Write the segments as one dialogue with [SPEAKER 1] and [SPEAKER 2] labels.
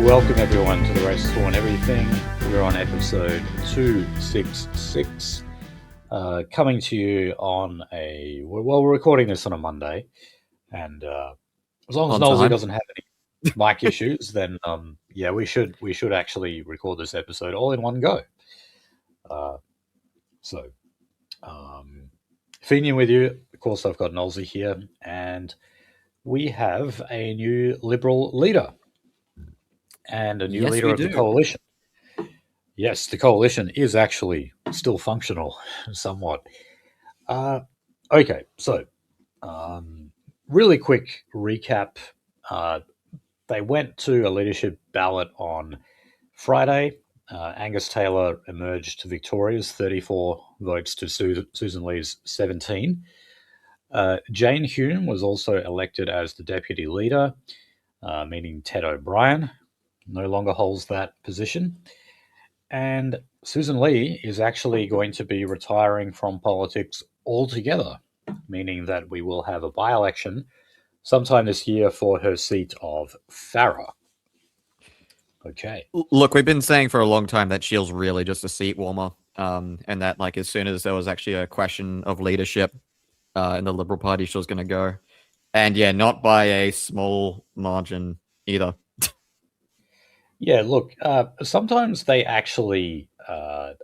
[SPEAKER 1] welcome everyone to the Race Torn Everything. We're on episode 266, coming to you on we're recording this on a Monday, and as long as Nosey doesn't have any mic issues, then we should actually record this episode all in one go. Feeding with you, of course, I've got Nosey here, and we have a new Liberal leader. And a new leader of the coalition. Yes, the coalition is actually still functional somewhat. Okay, so really quick recap. They went to a leadership ballot on Friday. Angus Taylor emerged victorious, 34 votes to Susan Lee's 17. Jane Hume was also elected as the deputy leader, meaning Ted O'Brien no longer holds that position. And Susan Lee is actually going to be retiring from politics altogether, meaning that we will have a by-election sometime this year for her seat of Farrer. Okay.
[SPEAKER 2] Look, we've been saying for a long time that Shield's really just a seat warmer, and that like as soon as there was actually a question of leadership in the Liberal Party, she was going to go. And yeah, not by a small margin either.
[SPEAKER 1] Yeah, look, sometimes they actually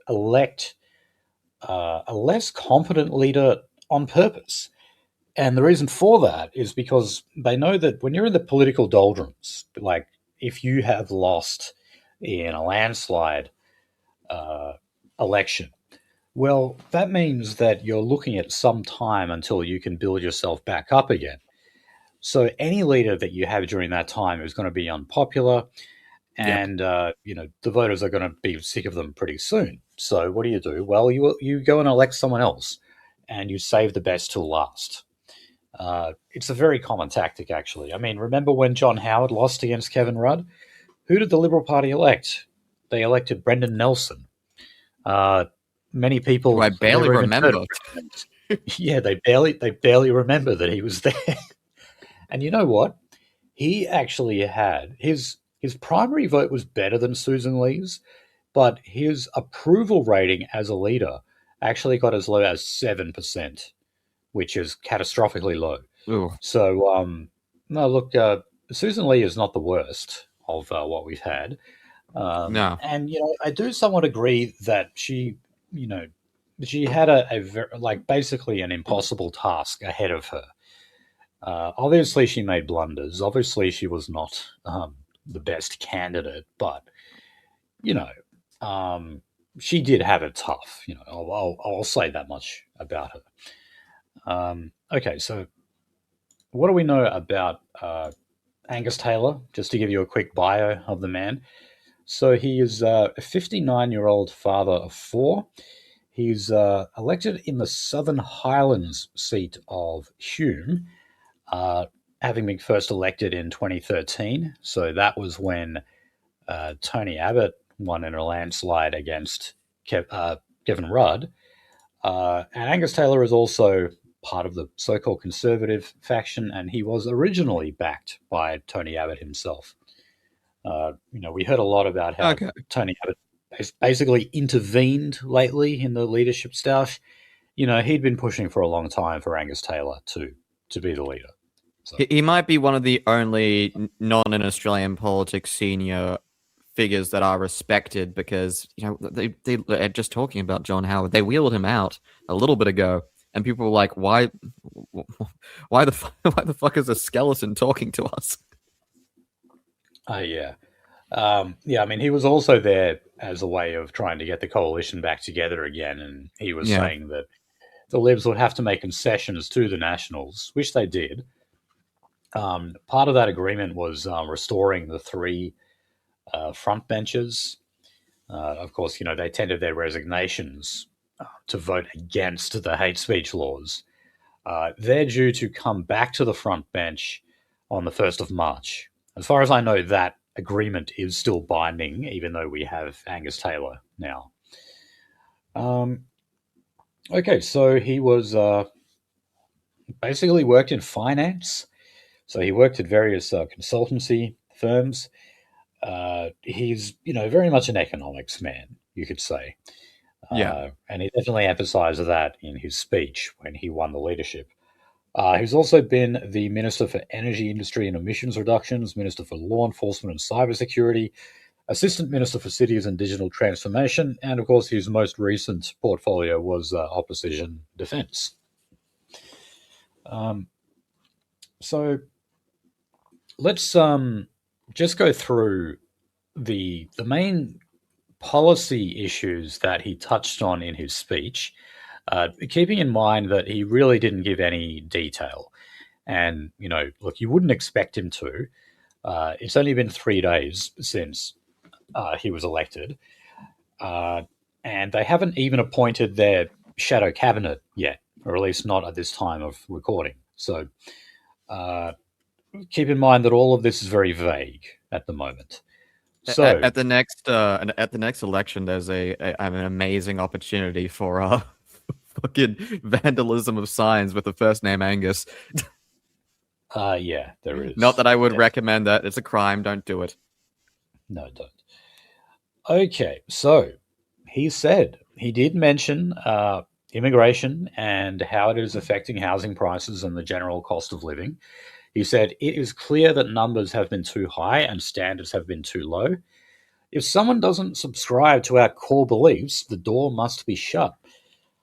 [SPEAKER 1] elect a less competent leader on purpose. And the reason for that is because they know that when you're in the political doldrums, like if you have lost in a landslide election, well, that means that you're looking at some time until you can build yourself back up again. So any leader that you have during that time is going to be unpopular. And, the voters are going to be sick of them pretty soon. So what do? Well, you go and elect someone else, and you save the best till last. It's a very common tactic, actually. I mean, remember when John Howard lost against Kevin Rudd? Who did the Liberal Party elect? They elected Brendan Nelson. Many people...
[SPEAKER 2] Who I barely remember.
[SPEAKER 1] Yeah, they barely remember that he was there. And you know what? He actually had... His primary vote was better than Susan Lee's, but his approval rating as a leader actually got as low as 7%, which is catastrophically low.
[SPEAKER 2] Ooh.
[SPEAKER 1] So, no, look, Susan Lee is not the worst of what we've had.
[SPEAKER 2] No.
[SPEAKER 1] And, I do somewhat agree that she had a very, basically an impossible task ahead of her. Obviously, she made blunders. Obviously, she was not... the best candidate, but she did have it tough. I'll say that much about her. Okay, so what do we know about Angus Taylor? Just to give you a quick bio of the man. So he is a 59-year-old father of 4. He's elected in the Southern Highlands seat of Hume, having been first elected in 2013. So that was when Tony Abbott won in a landslide against Kevin Rudd. And Angus Taylor is also part of the so-called Conservative faction, and he was originally backed by Tony Abbott himself. We heard a lot about how Tony Abbott basically intervened lately in the leadership staff. He'd been pushing for a long time for Angus Taylor to be the leader. So.
[SPEAKER 2] He might be one of the only non-Australian politics senior figures that are respected because, they're just talking about John Howard. They wheeled him out a little bit ago, and people were like, why the fuck is a skeleton talking to us?
[SPEAKER 1] Yeah. I mean, he was also there as a way of trying to get the coalition back together again, and he was saying that the Libs would have to make concessions to the Nationals, which they did. Part of that agreement was restoring the 3 front benches. Of course, they tendered their resignations to vote against the hate speech laws. They're due to come back to the front bench on the 1st of March. As far as I know, that agreement is still binding, even though we have Angus Taylor now. Okay, so he was basically worked in finance. So he worked at various consultancy firms. he's, very much an economics man, you could say.
[SPEAKER 2] Yeah.
[SPEAKER 1] And he definitely emphasized that in his speech when he won the leadership. He's also been the Minister for Energy Industry and Emissions Reductions, Minister for Law Enforcement and Cybersecurity, Assistant Minister for Cities and Digital Transformation, and of course his most recent portfolio was Opposition Defence. So let's just go through the main policy issues that he touched on in his speech, keeping in mind that he really didn't give any detail. And, look, you wouldn't expect him to. It's only been 3 days since he was elected, and they haven't even appointed their shadow cabinet yet, or at least not at this time of recording. So keep in mind that all of this is very vague at the moment. So
[SPEAKER 2] at the next election, there's an amazing opportunity for fucking vandalism of signs with the first name Angus.
[SPEAKER 1] Yeah, there is.
[SPEAKER 2] Not that I would recommend that. It's a crime. Don't do it.
[SPEAKER 1] No, don't. Okay, so he did mention immigration and how it is affecting housing prices and the general cost of living. He said, it is clear that numbers have been too high and standards have been too low. If someone doesn't subscribe to our core beliefs, the door must be shut.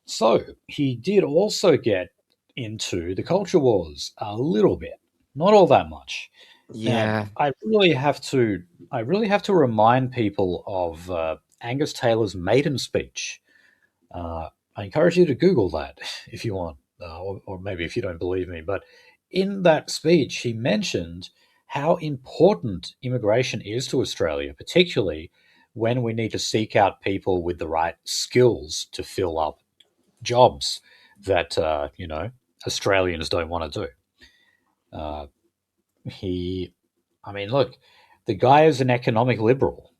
[SPEAKER 1] So he did also get into the culture wars a little bit, not all that much.
[SPEAKER 2] Yeah.
[SPEAKER 1] Now, I really have to remind people of Angus Taylor's maiden speech. I encourage you to Google that if you want, or maybe if you don't believe me. But in that speech, he mentioned how important immigration is to Australia, particularly when we need to seek out people with the right skills to fill up jobs that Australians don't want to do. Look, the guy is an economic liberal.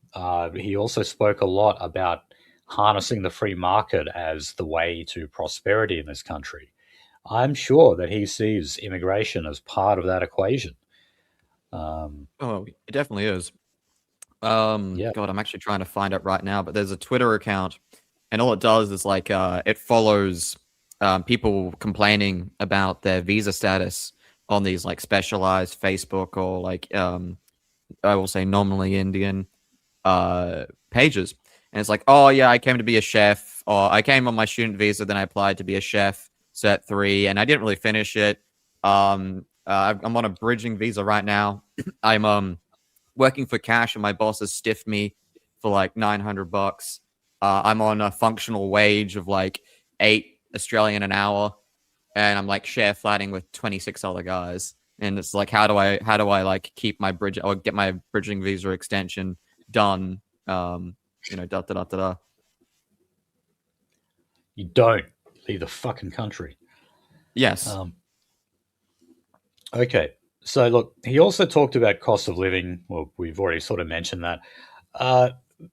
[SPEAKER 1] He also spoke a lot about harnessing the free market as the way to prosperity in this country. I'm sure that he sees immigration as part of that equation.
[SPEAKER 2] Oh, it definitely is.
[SPEAKER 1] Yeah.
[SPEAKER 2] God, I'm actually trying to find it right now, but there's a Twitter account, and all it does is it follows people complaining about their visa status on these specialized Facebook or I will say nominally Indian pages. And it's like, oh yeah, I came to be a chef, or I came on my student visa, then I applied to be a chef, set 3, and I didn't really finish it. I'm on a bridging visa right now. I'm working for cash, and my boss has stiffed me for $900. I'm on a functional wage of $8 Australian an hour, and I'm share flatting with 26 other guys. And it's how do I keep my bridge or get my bridging visa extension done? Da da da da.
[SPEAKER 1] You don't leave the fucking country.
[SPEAKER 2] Yes.
[SPEAKER 1] Okay. So look, he also talked about cost of living. Well, we've already sort of mentioned that.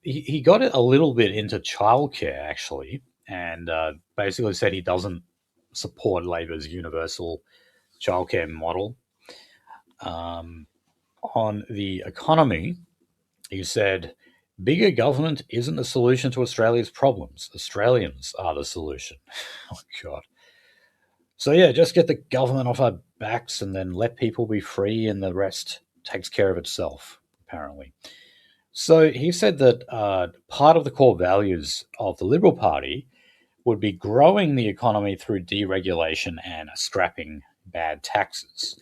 [SPEAKER 1] He got it a little bit into childcare actually, and basically said he doesn't support Labor's universal childcare model. On the economy, he said, bigger government isn't the solution to Australia's problems. Australians are the solution. Oh, God. So, yeah, just get the government off our backs and then let people be free and the rest takes care of itself, apparently. So he said that part of the core values of the Liberal Party would be growing the economy through deregulation and scrapping bad taxes.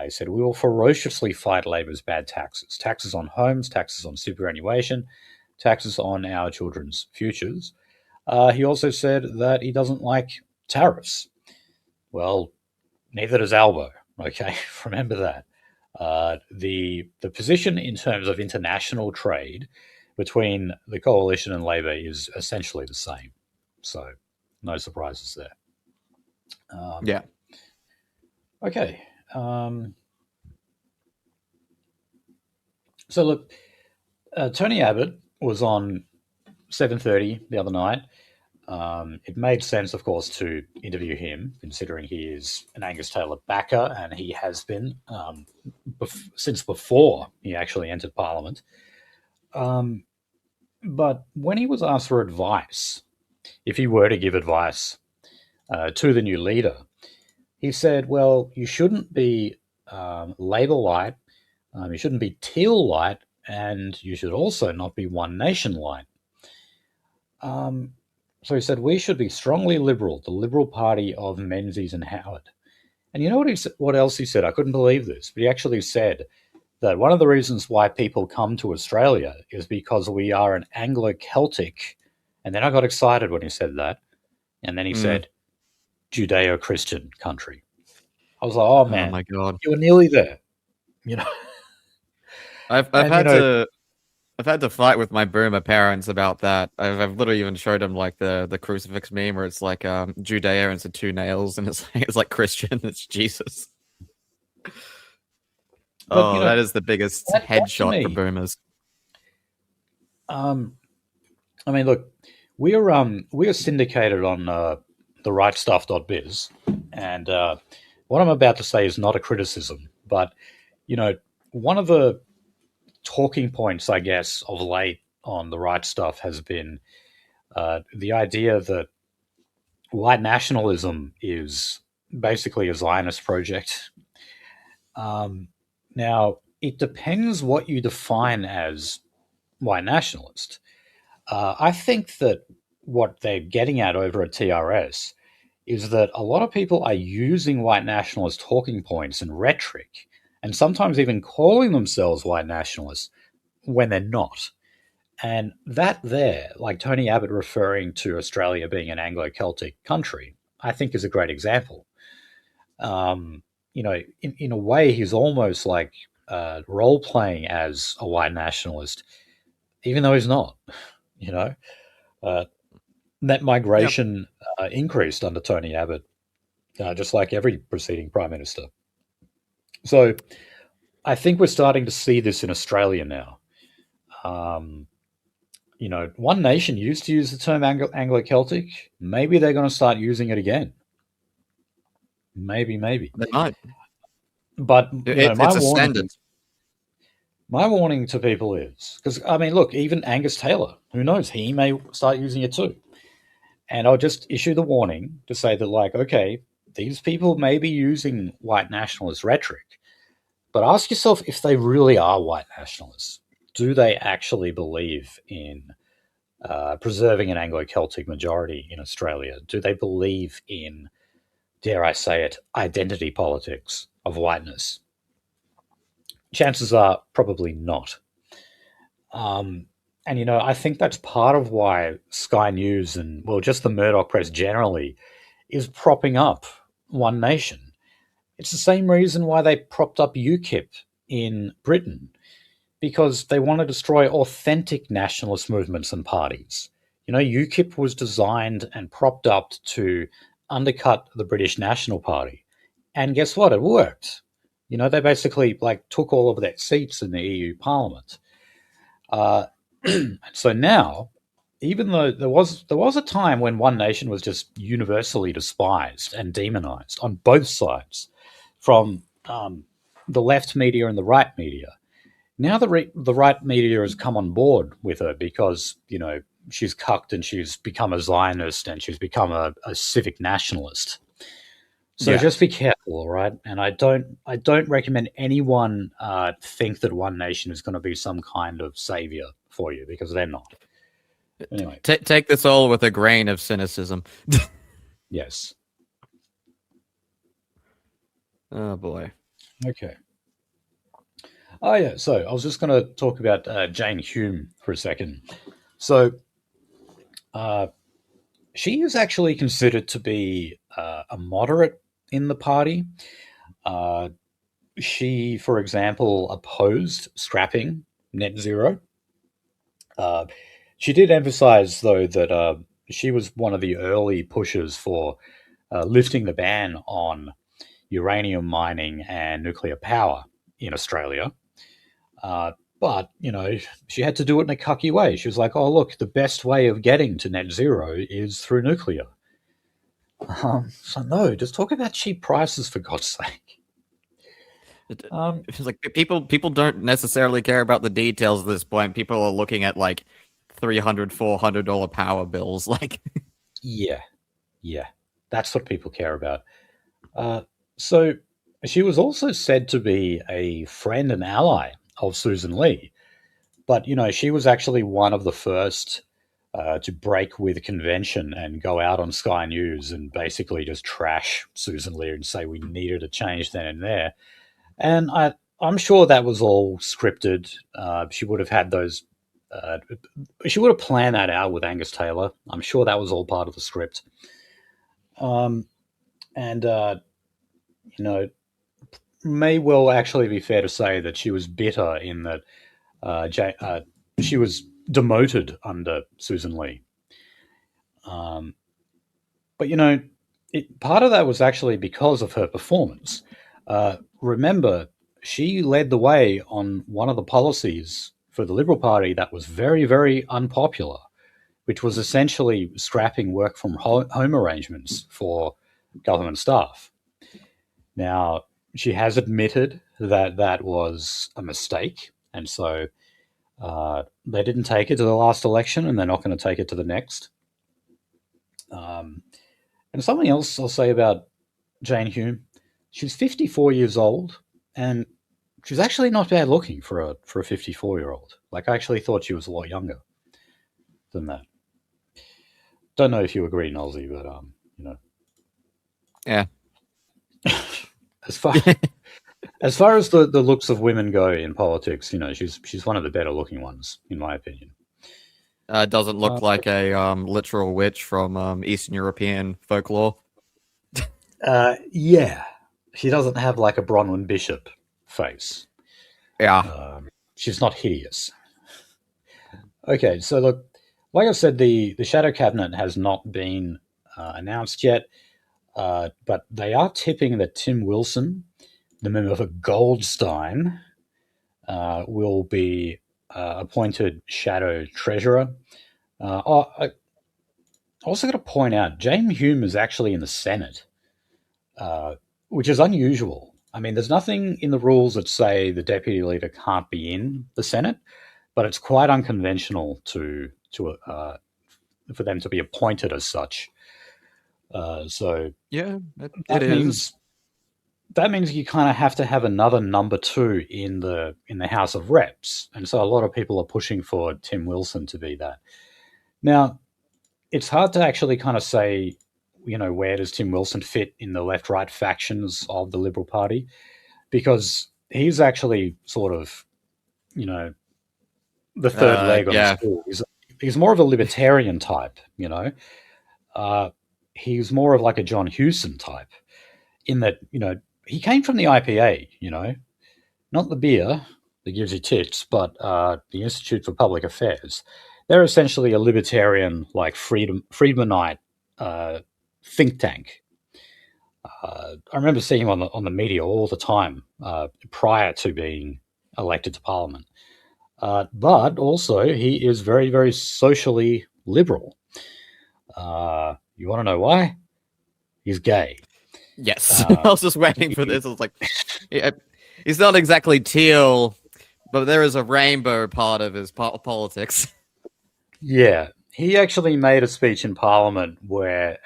[SPEAKER 1] He said, we will ferociously fight Labor's bad taxes. Taxes on homes, taxes on superannuation, taxes on our children's futures. He also said that he doesn't like tariffs. Well, neither does Albo, okay? Remember that. The position in terms of international trade between the Coalition and Labor is essentially the same. So no surprises there.
[SPEAKER 2] Yeah.
[SPEAKER 1] Okay. So look, Tony Abbott was on 7:30 the other night. It made sense, of course, to interview him, considering he is an Angus Taylor backer, and he has been since before he actually entered Parliament. But when he was asked for advice, if he were to give advice to the new leader, he said, well, you shouldn't be Labour light, you shouldn't be Teal light, and you should also not be One Nation light. So he said, we should be strongly Liberal, the Liberal Party of Menzies and Howard. And you know what else he said? I couldn't believe this, but he actually said that one of the reasons why people come to Australia is because we are an Anglo-Celtic, and then I got excited when he said that, and then he said, Judeo-Christian country. I was like, oh man,
[SPEAKER 2] my God,
[SPEAKER 1] you were nearly there, you know.
[SPEAKER 2] I've had to fight with my boomer parents about that. I've literally even showed them like the crucifix meme where it's like Judea and it's the two nails and it's like Christian, it's Jesus. But, that is the biggest headshot for boomers.
[SPEAKER 1] I mean, look, we are syndicated on the rightstuff.biz, and what I'm about to say is not a criticism, but one of the talking points, I guess, of late on the right stuff has been the idea that white nationalism is basically a Zionist project. Now, it depends what you define as white nationalist. I think that what they're getting at over at TRS is that a lot of people are using white nationalist talking points and rhetoric, and sometimes even calling themselves white nationalists when they're not. And that there, like Tony Abbott referring to Australia being an Anglo-Celtic country, I think is a great example. In a way, he's almost like role-playing as a white nationalist, even though he's not. Net migration increased under Tony Abbott, just like every preceding prime minister. So I think we're starting to see this in Australia now. One Nation used to use the term Anglo-Celtic. Maybe they're going to start using it again. Maybe.
[SPEAKER 2] They might.
[SPEAKER 1] But
[SPEAKER 2] it's a standard.
[SPEAKER 1] My warning to people is, because, I mean, look, even Angus Taylor, who knows, he may start using it too. And I'll just issue the warning to say that, like, okay, these people may be using white nationalist rhetoric, but ask yourself if they really are white nationalists. Do they actually believe in preserving an Anglo-Celtic majority in Australia? Do they believe in, dare I say it, identity politics of whiteness? Chances are probably not. I think that's part of why Sky News and, well, just the Murdoch press generally is propping up One Nation. It's the same reason why they propped up UKIP in Britain, because they want to destroy authentic nationalist movements and parties. UKIP was designed and propped up to undercut the British National Party. And guess what? It worked. They basically took all of their seats in the EU Parliament. So now, even though there was a time when One Nation was just universally despised and demonized on both sides, from the left media and the right media, now the right media has come on board with her because she's cucked and she's become a Zionist and she's become a civic nationalist. So just be careful, all right? And I don't recommend anyone think that One Nation is going to be some kind of savior for you, because they're not. Anyway,
[SPEAKER 2] take this all with a grain of cynicism.
[SPEAKER 1] Yes.
[SPEAKER 2] Oh boy.
[SPEAKER 1] Okay. Oh yeah. So I was just going to talk about Jane Hume for a second. So she is actually considered to be a moderate in the party. She, for example, opposed scrapping net zero. She did emphasize, though, that she was one of the early pushers for lifting the ban on uranium mining and nuclear power in Australia. But, she had to do it in a cucky way. She was like, oh, look, the best way of getting to net zero is through nuclear. So no, just talk about cheap prices, for God's sake.
[SPEAKER 2] It's like people don't necessarily care about the details at this point. People are looking at like $300, $400 power bills. Like,
[SPEAKER 1] yeah, that's what people care about. So she was also said to be a friend and ally of Susan Lee, but she was actually one of the first to break with convention and go out on Sky News and basically just trash Susan Lee and say we needed a change then and there. And I'm sure that was all scripted. She would have had those. She would have planned that out with Angus Taylor. I'm sure that was all part of the script. And may well actually be fair to say that she was bitter in that she was demoted under Susan Lee. But part of that was actually because of her performance. Remember, she led the way on one of the policies for the Liberal Party that was very, very unpopular, which was essentially scrapping work from home arrangements for government staff. Now, she has admitted that that was a mistake, and so they didn't take it to the last election, and they're not going to take it to the next. And something else I'll say about Jane Hume, she's 54 years old, and she's actually not bad looking for a 54-year-old. Like, I actually thought she was a lot younger than that. Don't know if you agree, Nolsey, but
[SPEAKER 2] yeah.
[SPEAKER 1] As far as the looks of women go in politics, she's one of the better looking ones, in my opinion.
[SPEAKER 2] Doesn't look like a literal witch from Eastern European folklore.
[SPEAKER 1] Yeah, she doesn't have like a Bronwyn Bishop face.
[SPEAKER 2] Yeah,
[SPEAKER 1] she's not hideous. Okay, so look, like I said, the shadow cabinet has not been announced yet, but they are tipping that Tim Wilson, the member for Goldstein, will be appointed shadow treasurer. I also got to point out, Jane Hume is actually in the Senate, which is unusual. I mean, there's nothing in the rules that say the deputy leader can't be in the Senate, but it's quite unconventional for them to be appointed as such. So
[SPEAKER 2] yeah, it is.
[SPEAKER 1] That means you kind of have to have another number two in the House of Reps, and so a lot of people are pushing for Tim Wilson to be that. Now, it's hard to actually kind of say, where does Tim Wilson fit in the left-right factions of the Liberal Party, because he's actually sort of, the third leg on the stool. He's more of a libertarian type, he's more of like a John Hewson type, in that, he came from the IPA, not the beer that gives you tits, but the Institute for Public Affairs. They're essentially a libertarian, like Friedmanite think tank. I remember seeing him on the media all the time prior to being elected to Parliament. But also, he is very, very socially liberal. You want to know why? He's gay.
[SPEAKER 2] Yes, I was just waiting for this. I was like, yeah, he's not exactly teal, but there is a rainbow part of his politics.
[SPEAKER 1] Yeah, he actually made a speech in Parliament where,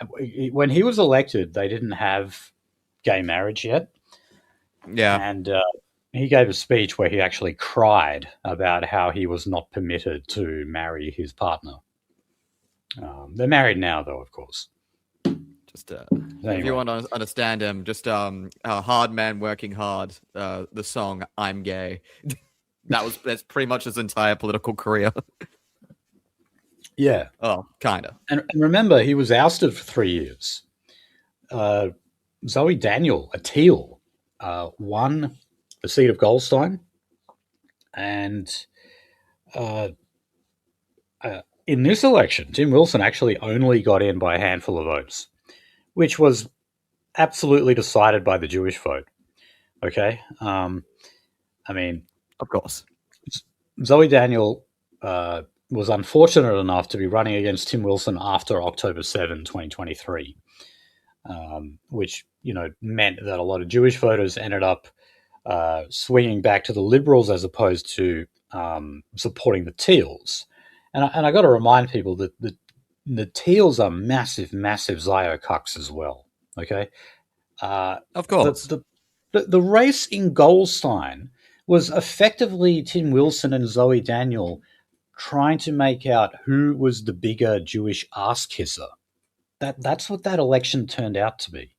[SPEAKER 1] when he was elected, they didn't have gay marriage yet.
[SPEAKER 2] Yeah.
[SPEAKER 1] And he gave a speech where he actually cried about how he was not permitted to marry his partner. They're married now, though, of course.
[SPEAKER 2] Just anyway. If you want to understand him, just a hard man working hard. The song "I'm Gay." that's pretty much his entire political career.
[SPEAKER 1] Yeah.
[SPEAKER 2] Oh, kind of.
[SPEAKER 1] And remember, he was ousted for 3 years. Zoe Daniel, a Teal, won the seat of Goldstein, and in this election, Tim Wilson actually only got in by a handful of votes, which was absolutely decided by the Jewish vote. Okay? I mean,
[SPEAKER 2] of course.
[SPEAKER 1] Zoe Daniel was unfortunate enough to be running against Tim Wilson after October 7, 2023, which, meant that a lot of Jewish voters ended up swinging back to the Liberals as opposed to supporting the Teals. And I got to remind people that the Teals are massive, massive ZOGy as well. Okay,
[SPEAKER 2] of course.
[SPEAKER 1] The race in Goldstein was effectively Tim Wilson and Zoe Daniel trying to make out who was the bigger Jewish ass kisser. That's what that election turned out to be.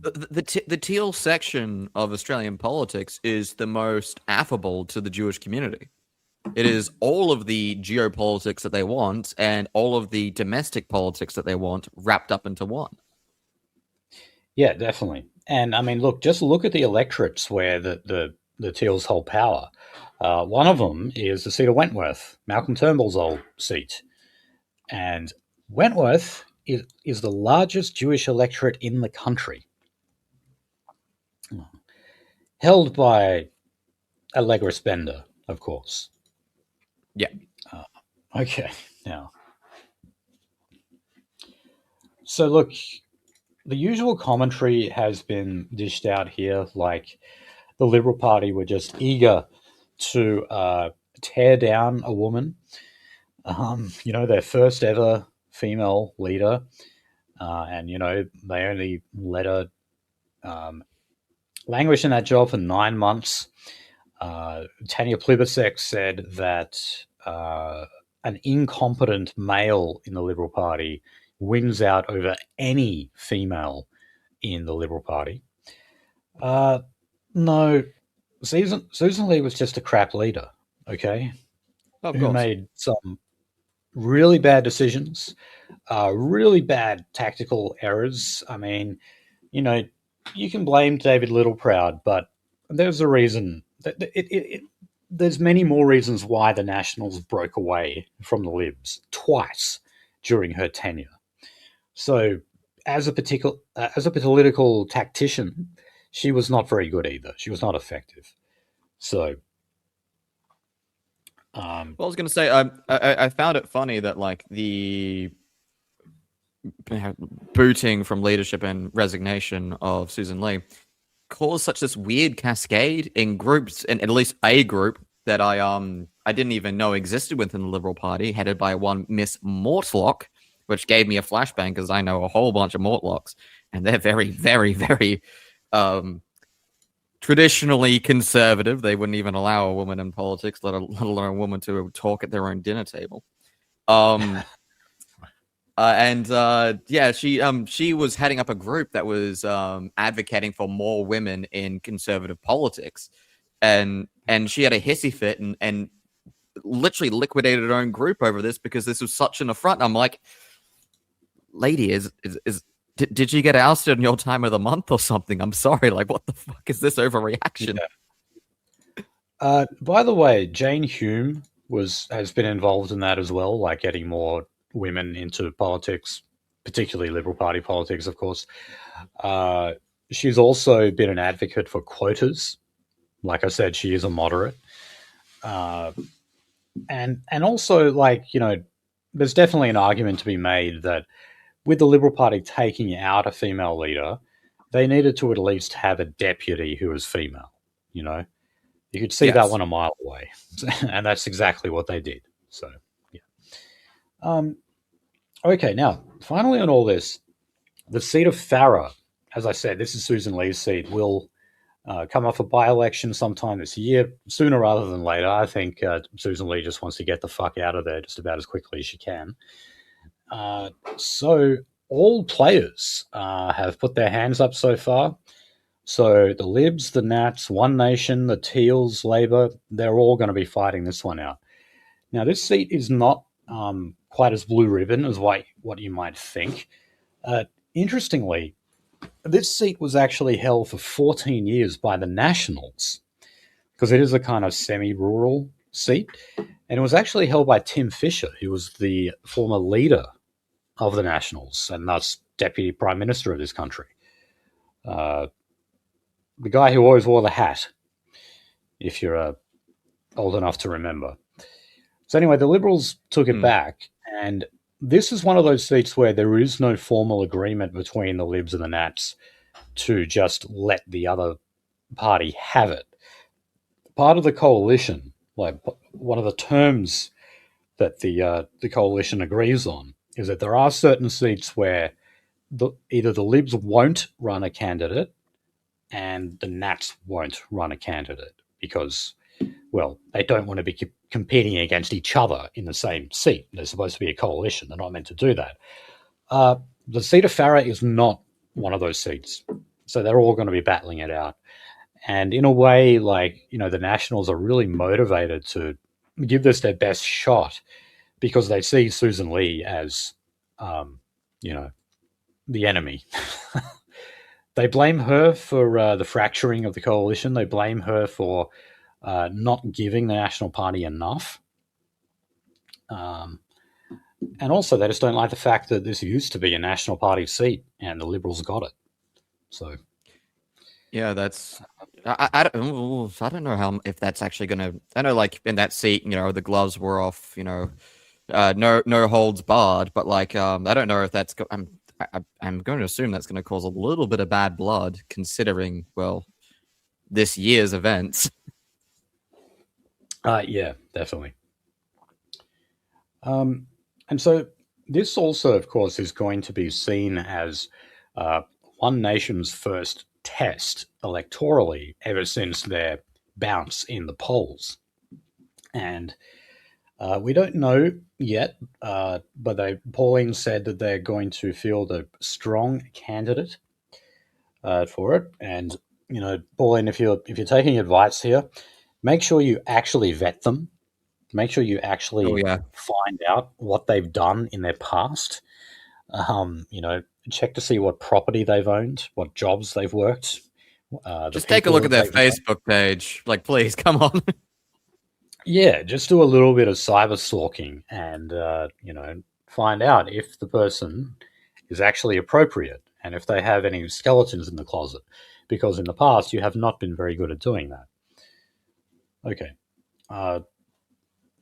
[SPEAKER 2] The Teal section of Australian politics is the most affable to the Jewish community. It is all of the geopolitics that they want and all of the domestic politics that they want wrapped up into one.
[SPEAKER 1] Yeah, definitely. And I mean, just look at the electorates where the Teals hold power. One of them is the seat of Wentworth, Malcolm Turnbull's old seat. And Wentworth is the largest Jewish electorate in the country, held by Allegra Spender, of course.
[SPEAKER 2] Yeah.
[SPEAKER 1] Okay, now. So look, the usual commentary has been dished out here, like the Liberal Party were just eager to tear down a woman, their first ever female leader, and, they only let her languish in that job for 9 months. Tanya Plibersek said that an incompetent male in the Liberal Party wins out over any female in the Liberal Party. No, Susan Lee was just a crap leader, okay? Who made some really bad decisions, really bad tactical errors. I mean, you can blame David Littleproud, but there's a reason. There's many more reasons why the Nationals broke away from the Libs twice during her tenure. So, as a political tactician, she was not very good either. She was not effective. So,
[SPEAKER 2] well, I was going to say, I found it funny that like the booting from leadership and resignation of Susan Lee caused such this weird cascade in groups, and at least a group that I didn't even know existed within the Liberal Party, headed by one Miss Mortlock, which gave me a flashbang because I know a whole bunch of Mortlocks, and they're very, very, very traditionally conservative. They wouldn't even allow a woman in politics, let alone a woman to talk at their own dinner table. She was heading up a group that was advocating for more women in conservative politics, and she had a hissy fit and literally liquidated her own group over this because this was such an affront. I'm like, lady, did you get ousted in your time of the month or something? I'm sorry, like what the fuck is this overreaction?
[SPEAKER 1] Yeah. By the way, Jane Hume has been involved in that as well, like getting more women into politics, particularly Liberal Party politics, of course. She's also been an advocate for quotas. Like I said, she is a moderate. And also, there's definitely an argument to be made that with the Liberal Party taking out a female leader, they needed to at least have a deputy who was female, You could see that one a mile away. And that's exactly what they did. So, yeah. Okay, now, finally on all this, the seat of Farrer, as I said, this is Susan Lee's seat, will come up for by-election sometime this year, sooner rather than later. I think Susan Lee just wants to get the fuck out of there just about as quickly as she can. So all players have put their hands up so far. So the Libs, the Nats, One Nation, the Teals, Labor, they're all going to be fighting this one out. Now, this seat is not quite as blue ribbon as what you might think. Interestingly, this seat was actually held for 14 years by the Nationals because it is a kind of semi-rural seat. And it was actually held by Tim Fischer, who was the former leader of the Nationals and thus Deputy Prime Minister of this country. The guy who always wore the hat, if you're old enough to remember. So anyway, the Liberals took it back, and this is one of those seats where there is no formal agreement between the Libs and the Nats to just let the other Party have it. Part of the coalition, like one of the terms that the coalition agrees on, is that there are certain seats where either the Libs won't run a candidate and the Nats won't run a candidate because, well, they don't want to be competing against each other in the same seat. They're supposed to be a coalition. They're not meant to do that. The seat of Farah is not one of those seats. So they're all going to be battling it out. And in a way, like, the Nationals are really motivated to give this their best shot because they see Susan Lee as, the enemy. They blame her for the fracturing of the coalition. They blame her for not giving the National Party enough. And also, they just don't like the fact that this used to be a National Party seat and the Liberals got it. So,
[SPEAKER 2] yeah, that's. I don't know if that's actually going to. I know, like in that seat, the gloves were off. No holds barred. But like, I don't know if that's. I'm going to assume that's going to cause a little bit of bad blood, considering this year's events.
[SPEAKER 1] Yeah, definitely. And so this also, of course, is going to be seen as one nation's first test electorally ever since their bounce in the polls. And we don't know yet, but Pauline said that they're going to field a strong candidate for it. And, Pauline, if you're taking advice here, make sure you actually vet them. Make sure you actually find out what they've done in their past. Check to see what property they've owned, what jobs they've worked.
[SPEAKER 2] Just take a look at their Facebook page. Like, please, come on.
[SPEAKER 1] Yeah, just do a little bit of cyber stalking and, find out if the person is actually appropriate and if they have any skeletons in the closet. Because in the past, you have not been very good at doing that. Okay.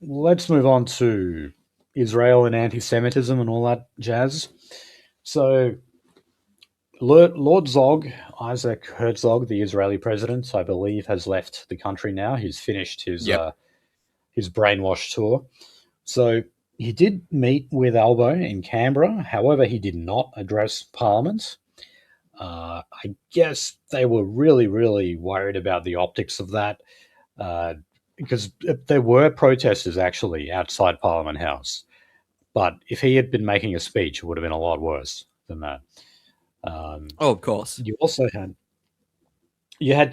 [SPEAKER 1] Let's move on to Israel and anti-Semitism and all that jazz. So, Lord Zog, Isaac Herzog, the Israeli president, I believe, has left the country now. He's finished his brainwash tour. So he did meet with Albo in Canberra. However, he did not address Parliament. I guess they were really, really worried about the optics of that. Because there were protesters actually outside Parliament House. But if he had been making a speech, it would have been a lot worse than that.
[SPEAKER 2] Of course.
[SPEAKER 1] You also had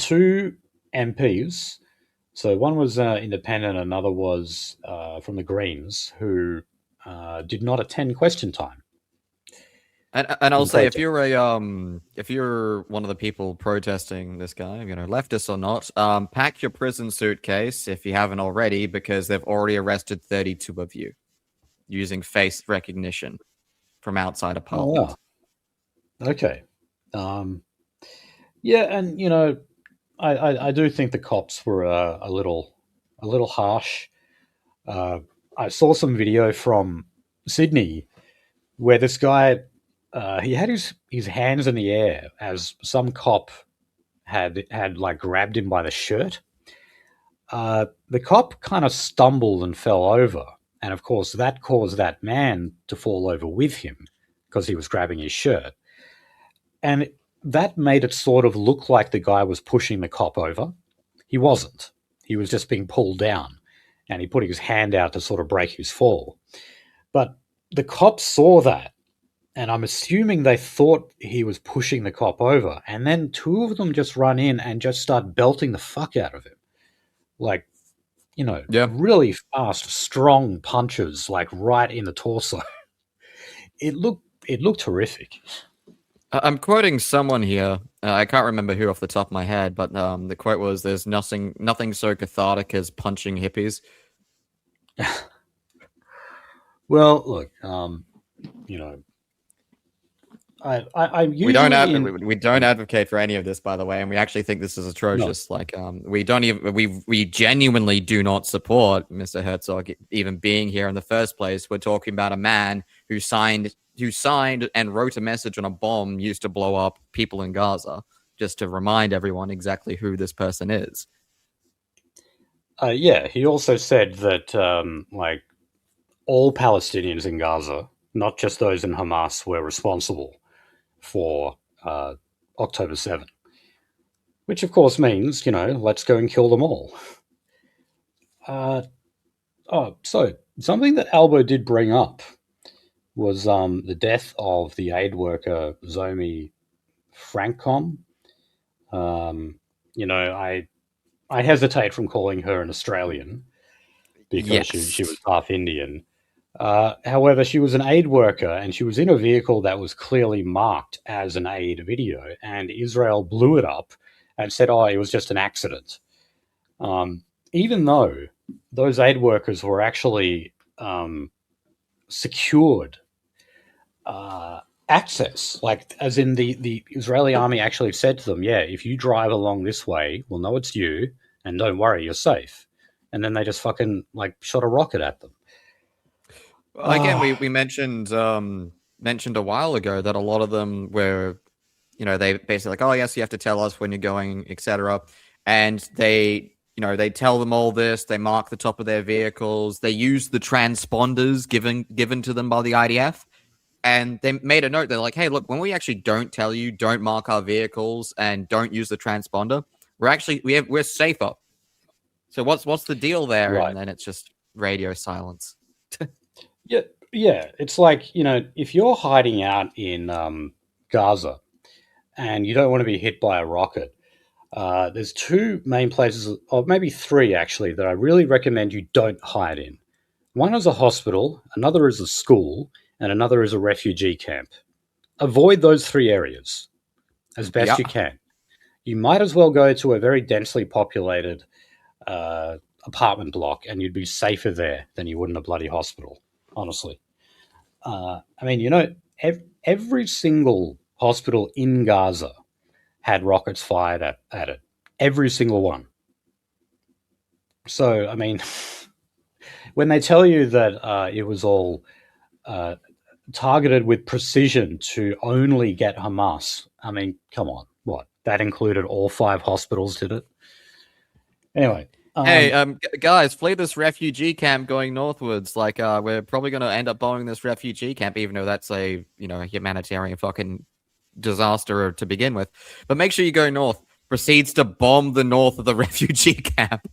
[SPEAKER 1] two MPs. So one was independent, another was from the Greens, who did not attend question time.
[SPEAKER 2] And I'll say, if you're one of the people protesting this guy, leftist or not, pack your prison suitcase if you haven't already, because they've already arrested 32 of you using face recognition from outside of Parliament.
[SPEAKER 1] Oh, wow. Okay. Yeah, and I do think the cops were a little harsh. I saw some video from Sydney where this guy. He had his hands in the air as some cop had like grabbed him by the shirt. The cop kind of stumbled and fell over, and of course that caused that man to fall over with him because he was grabbing his shirt, and that made it sort of look like the guy was pushing the cop over. He wasn't. He was just being pulled down, and he put his hand out to sort of break his fall. But the cop saw that. And I'm assuming they thought he was pushing the cop over. And then two of them just run in and just start belting the fuck out of him. Like, really fast, strong punches, like right in the torso. It looked horrific.
[SPEAKER 2] I'm quoting someone here. I can't remember who off the top of my head, but the quote was, "There's nothing so cathartic as punching hippies."
[SPEAKER 1] Well, look,
[SPEAKER 2] we don't advocate for any of this, by the way, and we actually think this is atrocious. No. Like, we genuinely do not support Mr. Herzog even being here in the first place. We're talking about a man who signed and wrote a message on a bomb used to blow up people in Gaza. just to remind everyone exactly who this person is.
[SPEAKER 1] Yeah, he also said that all Palestinians in Gaza, not just those in Hamas, were responsible for October 7, which of course means, let's go and kill them all. So something that Albo did bring up was the death of the aid worker ZOGy Francom. I hesitate from calling her an Australian because she was half Indian. However, she was an aid worker and she was in a vehicle that was clearly marked as an aid video, and Israel blew it up and said, it was just an accident. Even though those aid workers were actually secured access, like as in the Israeli army actually said to them, if you drive along this way, we'll know it's you, and don't worry, you're safe. And then they just fucking shot a rocket at them.
[SPEAKER 2] Again, we mentioned a while ago that a lot of them were, they basically yes, you have to tell us when you're going, etc. And they tell them all this. They mark the top of their vehicles. They use the transponders given to them by the IDF. And they made a note. They're like, hey, look, when we actually don't tell you, don't mark our vehicles and don't use the transponder, we're safer. So what's the deal there? Right. And then it's just radio silence.
[SPEAKER 1] Yeah. It's like, if you're hiding out in Gaza and you don't want to be hit by a rocket, there's two main places, or maybe three actually, that I really recommend you don't hide in. One is a hospital, another is a school, and another is a refugee camp. Avoid those three areas as best you can. You might as well go to a very densely populated apartment block, and you'd be safer there than you would in a bloody hospital, honestly. Every single hospital in Gaza had rockets fired at it. Every single one. So, when they tell you that it was all targeted with precision to only get Hamas, come on. What? That included all 5 hospitals, did it? Anyway.
[SPEAKER 2] Hey, guys, flee this refugee camp going northwards. We're probably going to end up bombing this refugee camp, even though that's a, humanitarian fucking disaster to begin with. But make sure you go north. Proceeds to bomb the north of the refugee camp.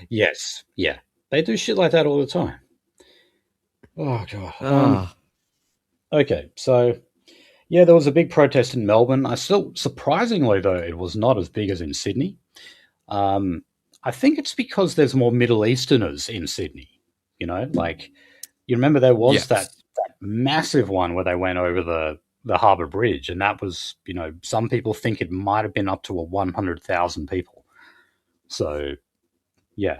[SPEAKER 1] Yes. Yeah. They do shit like that all the time. Oh, God. Okay, so, there was a big protest in Melbourne. Surprisingly, though, it was not as big as in Sydney. I think it's because there's more Middle Easterners in Sydney. You remember there was that massive one where they went over the Harbour Bridge, and that was, some people think it might have been up to 100,000 people. So, yeah.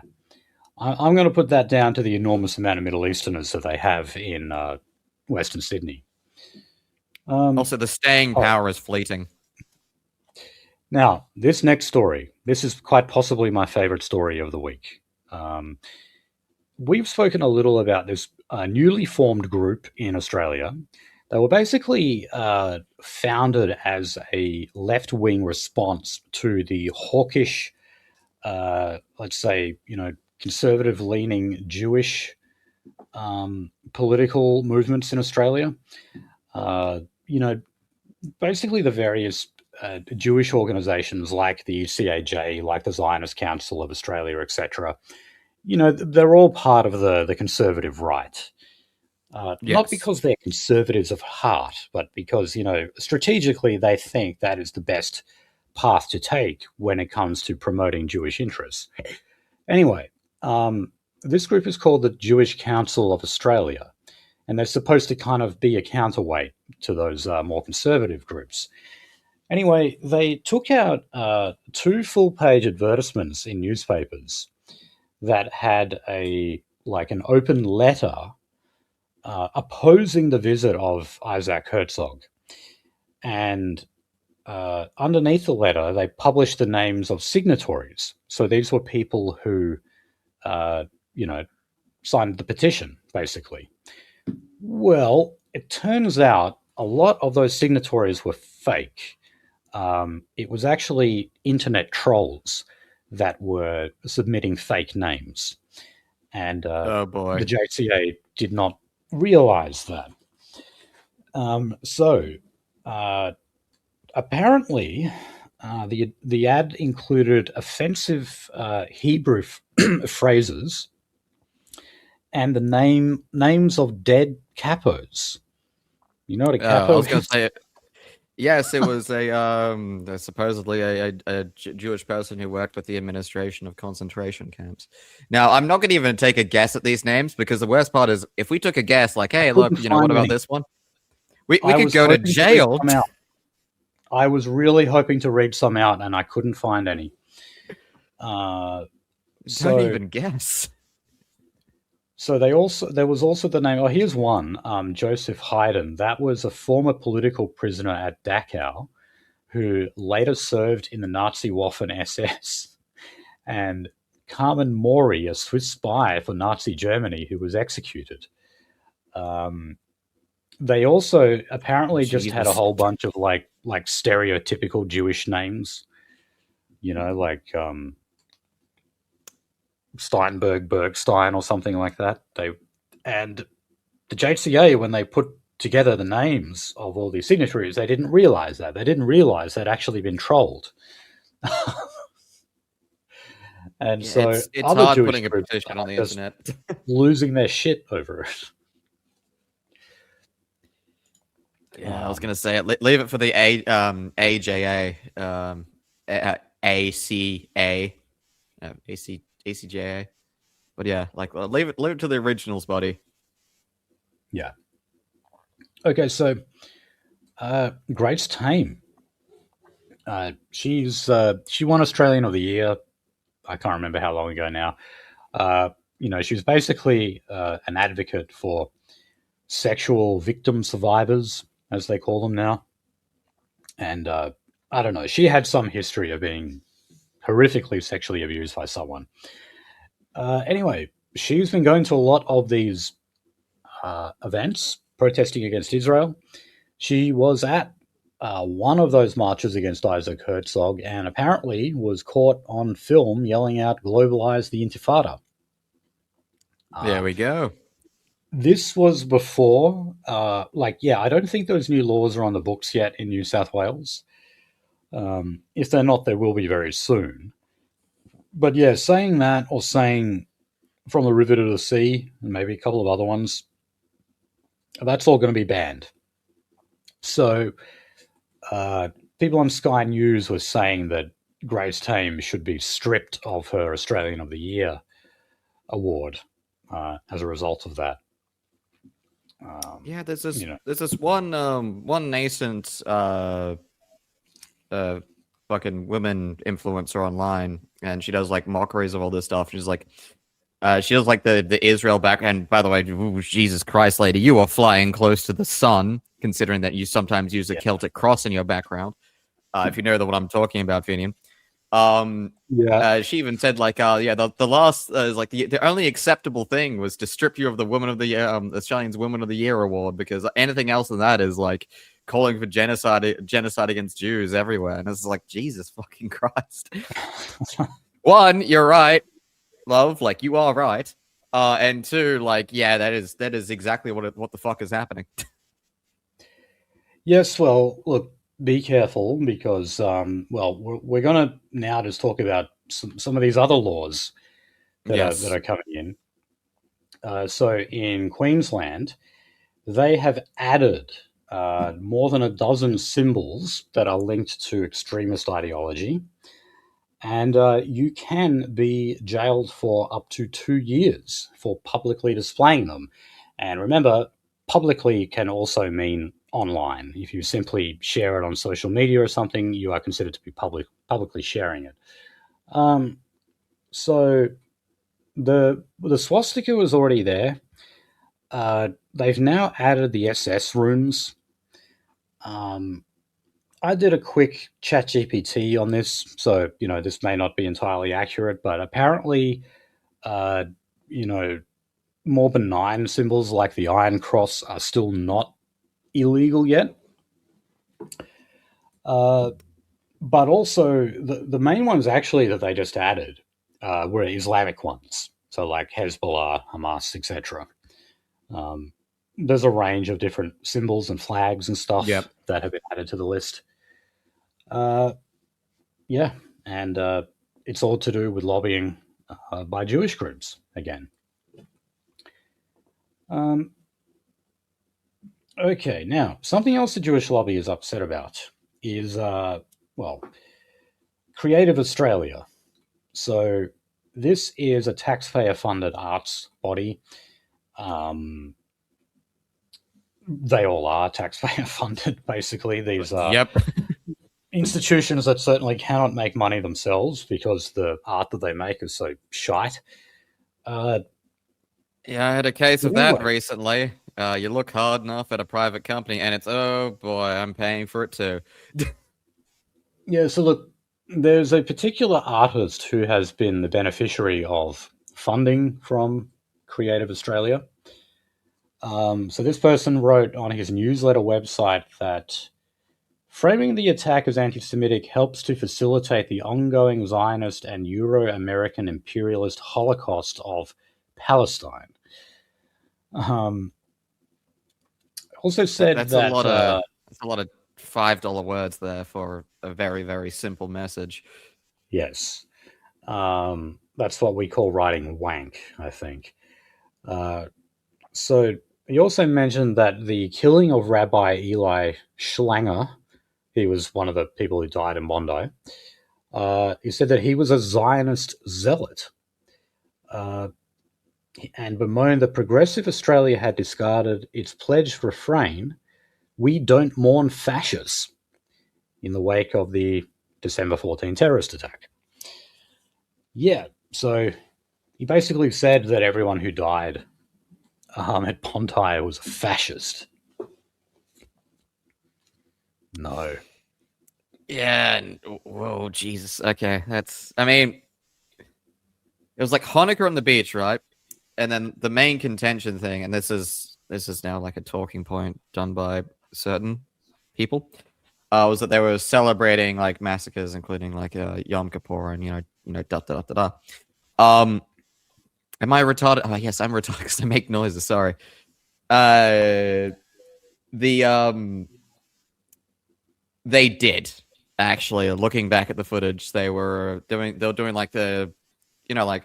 [SPEAKER 1] I'm going to put that down to the enormous amount of Middle Easterners that they have in Western Sydney.
[SPEAKER 2] Also, the staying power is fleeting.
[SPEAKER 1] Now, this next story, this is quite possibly my favorite story of the week. We've spoken a little about this newly formed group in Australia. They were basically founded as a left-wing response to the hawkish, let's say, conservative-leaning Jewish political movements in Australia. Basically the various Jewish organizations like the CAJ, like the Zionist Council of Australia, etc. They're all part of the conservative right. Not because they're conservatives of heart, but because, strategically they think that is the best path to take when it comes to promoting Jewish interests. Anyway, this group is called the Jewish Council of Australia, and they're supposed to kind of be a counterweight to those more conservative groups. Anyway, they took out 2 full-page advertisements in newspapers that had an open letter opposing the visit of Isaac Herzog. And underneath the letter, they published the names of signatories. So these were people who, signed the petition, basically. Well, it turns out a lot of those signatories were fake. it was actually internet trolls that were submitting fake names. And
[SPEAKER 2] Oh boy.
[SPEAKER 1] the JCA did not realize that. So apparently, the ad included offensive Hebrew phrases and the names of dead capos. You know what a capo
[SPEAKER 2] I was going
[SPEAKER 1] is?
[SPEAKER 2] to say, yes, it was supposedly a Jewish person who worked with the administration of concentration camps. Now, I'm not going to even take a guess at these names because the worst part is if we took a guess, like, hey, look,
[SPEAKER 1] Couldn't
[SPEAKER 2] what
[SPEAKER 1] find
[SPEAKER 2] about
[SPEAKER 1] any.
[SPEAKER 2] this one? We
[SPEAKER 1] I
[SPEAKER 2] could
[SPEAKER 1] was
[SPEAKER 2] go to
[SPEAKER 1] hoping to read
[SPEAKER 2] jail.
[SPEAKER 1] some out. I was really hoping to read some out, and I couldn't find any.
[SPEAKER 2] Don't even guess.
[SPEAKER 1] So there was also the name. Oh, here's one. Joseph Haydn. That was a former political prisoner at Dachau, who later served in the Nazi Waffen SS, and Carmen Mori, a Swiss spy for Nazi Germany, who was executed. They also apparently just had a whole bunch of like stereotypical Jewish names, like Steinberg, Bergstein, or something like that. And the JCA, when they put together the names of all these signatories, they didn't realize that. They didn't realize they'd actually been trolled. And
[SPEAKER 2] Yeah,
[SPEAKER 1] so
[SPEAKER 2] it's
[SPEAKER 1] other
[SPEAKER 2] hard
[SPEAKER 1] Jewish
[SPEAKER 2] putting a
[SPEAKER 1] groups
[SPEAKER 2] petition
[SPEAKER 1] are
[SPEAKER 2] on the
[SPEAKER 1] just
[SPEAKER 2] internet.
[SPEAKER 1] losing their shit over it.
[SPEAKER 2] Yeah, I was gonna say it. Leave it for the AJA, ACA, ACJA. But yeah, like leave it to the originals, buddy.
[SPEAKER 1] Yeah. Okay, so Grace Tame. She won Australian of the Year. I can't remember how long ago now. She was basically an advocate for sexual victim survivors, as they call them now. And I don't know, she had some history of being horrifically sexually abused by someone. Anyway, she's been going to a lot of these events protesting against Israel. She was at one of those marches against Isaac Herzog and apparently was caught on film yelling out, "Globalize the Intifada."
[SPEAKER 2] There we go.
[SPEAKER 1] This was before, I don't think those new laws are on the books yet in New South Wales. If they're not, they will be very soon. But yeah, saying that or saying from the river to the sea, and maybe a couple of other ones, that's all going to be banned. So people on Sky News were saying that Grace Tame should be stripped of her Australian of the Year award as a result of that.
[SPEAKER 2] Yeah, there's this one nascent fucking women influencer online, and she does like mockeries of all this stuff. She's like, she does like the Israel back. And by the way, ooh, Jesus Christ, lady, you are flying close to the sun, considering that you sometimes use a Celtic cross in your background. If you know what I'm talking about, Finian. She even said like, the last is like the only acceptable thing was to strip you of the Woman of the Year, Australian's Woman of the Year award, because anything else than that is like calling for genocide against Jews everywhere. And it's like, Jesus fucking Christ. One, you're right, love, like you are right. And two, like, yeah, that is exactly what the fuck is happening.
[SPEAKER 1] Yes, well, look, be careful because, we're going to now just talk about some of these other laws that are coming in. So in Queensland, they have added more than a dozen symbols that are linked to extremist ideology. And you can be jailed for up to 2 years for publicly displaying them. And remember, publicly can also mean online. If you simply share it on social media or something, you are considered to be publicly sharing it. So the swastika was already there. They've now added the SS runes. I did a quick chat GPT on this, so this may not be entirely accurate, but apparently, more benign symbols like the Iron Cross are still not illegal yet. But also, the main ones actually that they just added were Islamic ones. So like Hezbollah, Hamas, etc. There's a range of different symbols and flags and stuff that have been added to the list. Yeah, and it's all to do with lobbying by Jewish groups again. Okay, now something else the Jewish lobby is upset about is, Creative Australia. So this is a taxpayer-funded arts body. They all are taxpayer-funded, basically. These are institutions that certainly cannot make money themselves because the art that they make is so shite.
[SPEAKER 2] Yeah, I had a case of that recently. You look hard enough at a private company and it's, oh boy, I'm paying for it too.
[SPEAKER 1] Yeah, so look, there's a particular artist who has been the beneficiary of funding from Creative Australia. So this person wrote on his newsletter website that framing the attack as anti-Semitic helps to facilitate the ongoing Zionist and Euro-American imperialist Holocaust of Palestine. Also said
[SPEAKER 2] that's
[SPEAKER 1] that...
[SPEAKER 2] that's a lot of $5 words there for a very, very simple message.
[SPEAKER 1] Yes. That's what we call writing wank, I think. So he also mentioned that the killing of Rabbi Eli Schlanger, he was one of the people who died in Bondi, he said that he was a Zionist zealot, and bemoaned that Progressive Australia had discarded its pledged refrain, "We don't mourn fascists," in the wake of the December 14 terrorist attack. Yeah, so he basically said that everyone who died at Bondi was a fascist. No.
[SPEAKER 2] Yeah, whoa, Jesus. Okay, I mean, it was like Hanukkah on the beach, right? And then the main contention thing, and this is now like a talking point done by certain people, was that they were celebrating like massacres, including like Yom Kippur and da da da da. Am I retarded? Oh yes, I'm retarded because I make noises. Sorry. They did actually. Looking back at the footage, they were doing like the, like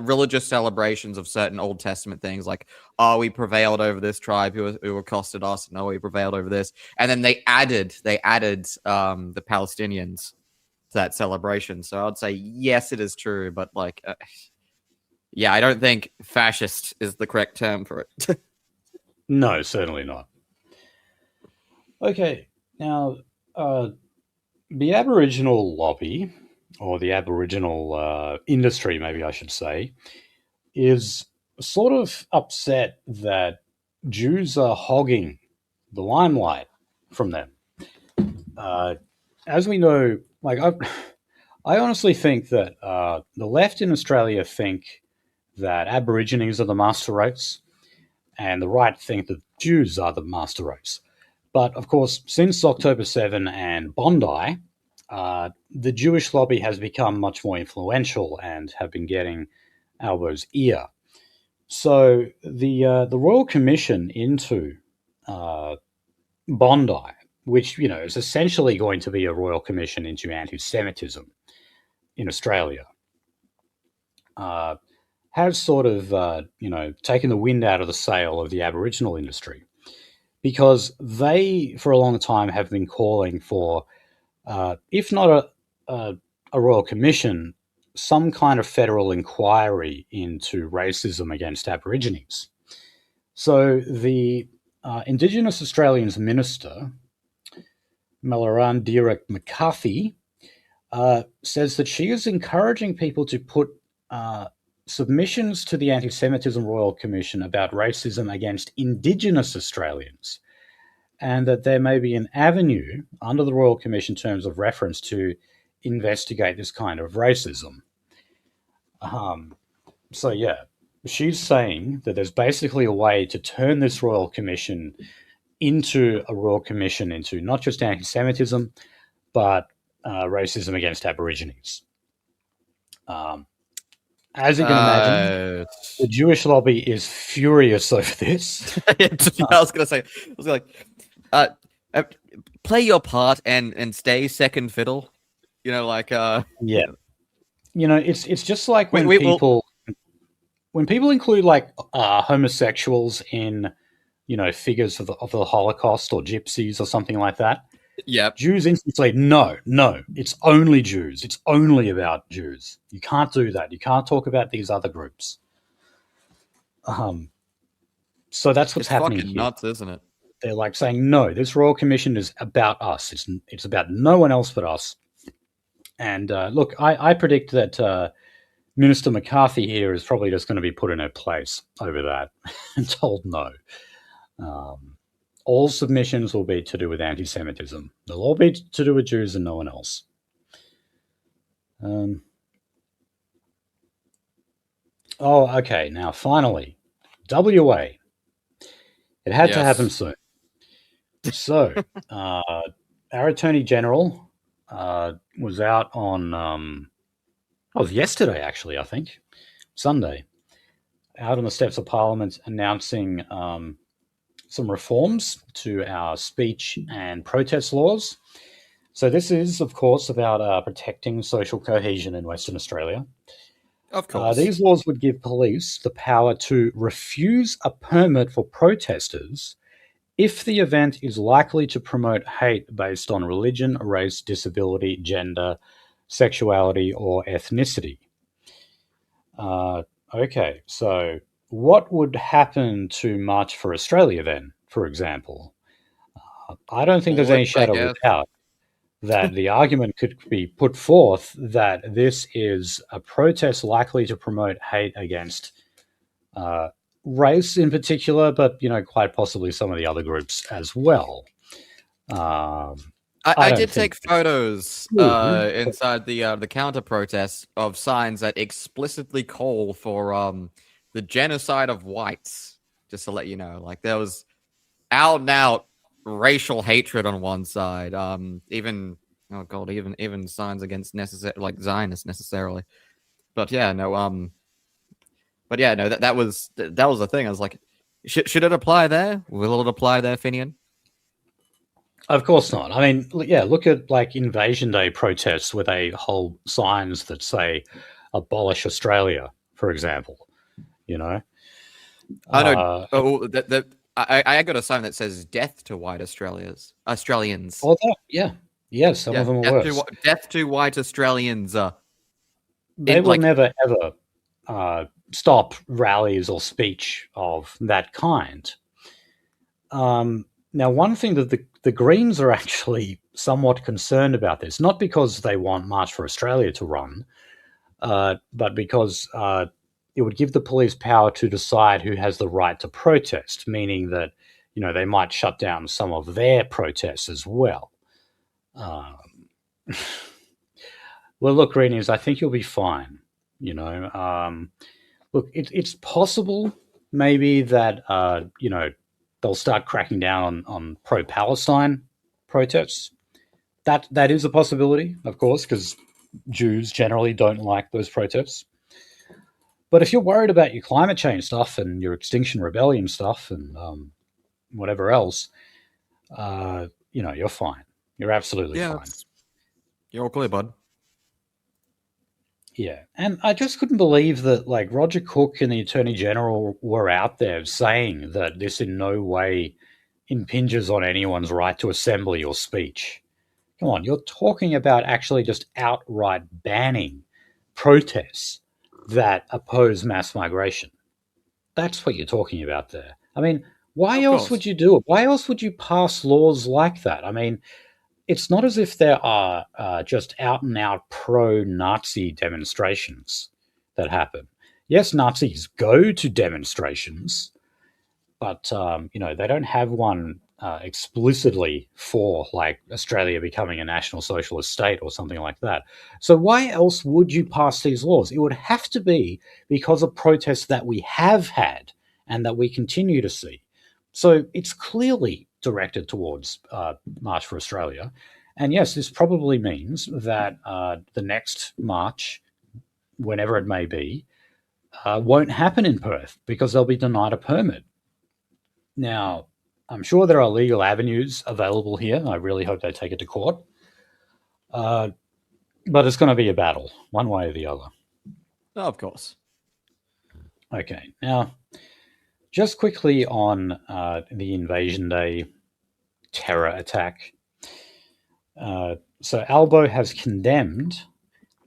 [SPEAKER 2] religious celebrations of certain Old Testament things, like, oh, we prevailed over this tribe who accosted us, and oh, we prevailed over this, and then they added the Palestinians to that celebration. So I'd say yes, it is true, but like, yeah, I don't think fascist is the correct term for it.
[SPEAKER 1] No, certainly not. Okay, now the Aboriginal lobby, or the Aboriginal industry, maybe I should say, is sort of upset that Jews are hogging the limelight from them. As we know, like I honestly think that the left in Australia think that Aborigines are the master race, and the right think that Jews are the master race. But of course, since October 7 and Bondi, the Jewish lobby has become much more influential and have been getting Albo's ear. So the Royal Commission into Bondi, which is essentially going to be a Royal Commission into anti-Semitism in Australia, has sort of taken the wind out of the sail of the Aboriginal industry, because they, for a long time, have been calling for, if not a Royal Commission, some kind of federal inquiry into racism against Aborigines. So the Indigenous Australians Minister, Malarandira McCarthy, says that she is encouraging people to put submissions to the Anti-Semitism Royal Commission about racism against Indigenous Australians, and that there may be an avenue under the Royal Commission terms of reference to investigate this kind of racism. So yeah, she's saying that there's basically a way to turn this Royal Commission into a Royal Commission into not just anti-Semitism, but racism against Aborigines. As you can imagine, the Jewish lobby is furious over this.
[SPEAKER 2] I was going to say, play your part and stay second fiddle.
[SPEAKER 1] Yeah. It's just like when people include like homosexuals in, figures of the Holocaust or gypsies or something like that.
[SPEAKER 2] Yeah.
[SPEAKER 1] Jews instantly say, no, it's only Jews. It's only about Jews. You can't do that. You can't talk about these other groups. So that's what's happening
[SPEAKER 2] fucking
[SPEAKER 1] here.
[SPEAKER 2] Nuts, isn't it?
[SPEAKER 1] They're like saying, no, this Royal Commission is about us. It's about no one else but us. And look, I predict that Minister McCarthy here is probably just going to be put in her place over that and told no. All submissions will be to do with anti-Semitism. They'll all be to do with Jews and no one else. Okay. Now, finally, WA. It had to happen soon. So, our Attorney General was out on, it was yesterday actually, I think, Sunday, out on the steps of Parliament announcing some reforms to our speech and protest laws. So this is, of course, about protecting social cohesion in Western Australia.
[SPEAKER 2] Of course.
[SPEAKER 1] These laws would give police the power to refuse a permit for protesters if the event is likely to promote hate based on religion, race, disability, gender, sexuality, or ethnicity. Okay, so what would happen to March for Australia then, for example? I don't think there's any shadow of doubt that the argument could be put forth that this is a protest likely to promote hate against race in particular, but, quite possibly some of the other groups as well.
[SPEAKER 2] I did take photos inside the counter protests of signs that explicitly call for the genocide of whites. Just to let you know, like there was out and out racial hatred on one side. Even signs against Zionists necessarily. But yeah, no. That was the thing. I was like, should it apply there? Will it apply there, Finian?
[SPEAKER 1] Of course not. I mean, yeah, look at like Invasion Day protests where they hold signs that say "Abolish Australia," for example.
[SPEAKER 2] I know. I got a sign that says "Death to White Australians."
[SPEAKER 1] Oh, some of them are worse.
[SPEAKER 2] Death to White Australians.
[SPEAKER 1] They will never ever stop rallies or speech of that kind. Now, one thing that the Greens are actually somewhat concerned about this, not because they want March for Australia to run, but because it would give the police power to decide who has the right to protest, meaning that, they might shut down some of their protests as well. Well, look, Greenies, I think you'll be fine. Look, it's possible maybe that, they'll start cracking down on pro-Palestine protests. That is a possibility, of course, because Jews generally don't like those protests. But if you're worried about your climate change stuff and your Extinction Rebellion stuff and whatever else, you're fine. You're absolutely fine.
[SPEAKER 2] You're all clear, bud.
[SPEAKER 1] Yeah, and I just couldn't believe that, like, Roger Cook and the Attorney General were out there saying that this in no way impinges on anyone's right to assembly or speech. Come on, you're talking about actually just outright banning protests that oppose mass migration. That's what you're talking about there. I mean, why else would you do it? Why else would you pass laws like that? I mean, it's not as if there are just out-and-out pro-Nazi demonstrations that happen. Yes, Nazis go to demonstrations, but they don't have one explicitly for, like, Australia becoming a national socialist state or something like that. So why else would you pass these laws? It would have to be because of protests that we have had and that we continue to see. So it's clearly directed towards March for Australia. And yes, this probably means that the next march, whenever it may be, won't happen in Perth because they'll be denied a permit. Now, I'm sure there are legal avenues available here. I really hope they take it to court. But it's going to be a battle, one way or the other.
[SPEAKER 2] Oh, of course.
[SPEAKER 1] Okay, now, just quickly on the Invasion Day terror attack. So Albo has condemned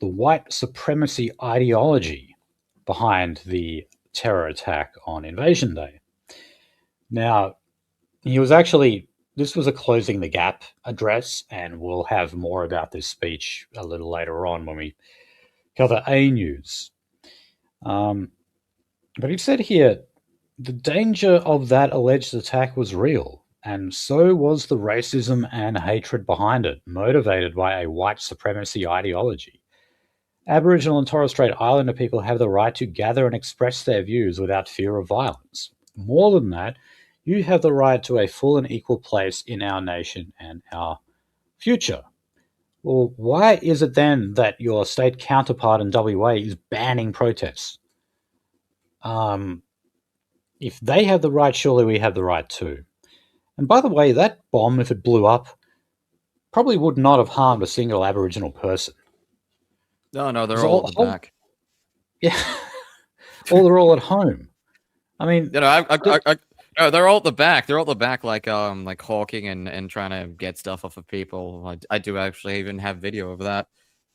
[SPEAKER 1] the white supremacy ideology behind the terror attack on Invasion Day. Now, this was a closing the gap address, and we'll have more about this speech a little later on when we cover A News. But he said here, the danger of that alleged attack was real, and so was the racism and hatred behind it, motivated by a white supremacy ideology. Aboriginal and Torres Strait Islander people have the right to gather and express their views without fear of violence. More than that, you have the right to a full and equal place in our nation and our future. Well, why is it then that your state counterpart in WA is banning protests? If they have the right, surely we have the right too. And by the way, that bomb, if it blew up, probably would not have harmed a single Aboriginal person.
[SPEAKER 2] No, they're all at the back.
[SPEAKER 1] Yeah. Or they're all at home. I mean,
[SPEAKER 2] they're all at the back. They're all at the back, like hawking and trying to get stuff off of people. I do actually even have video of that.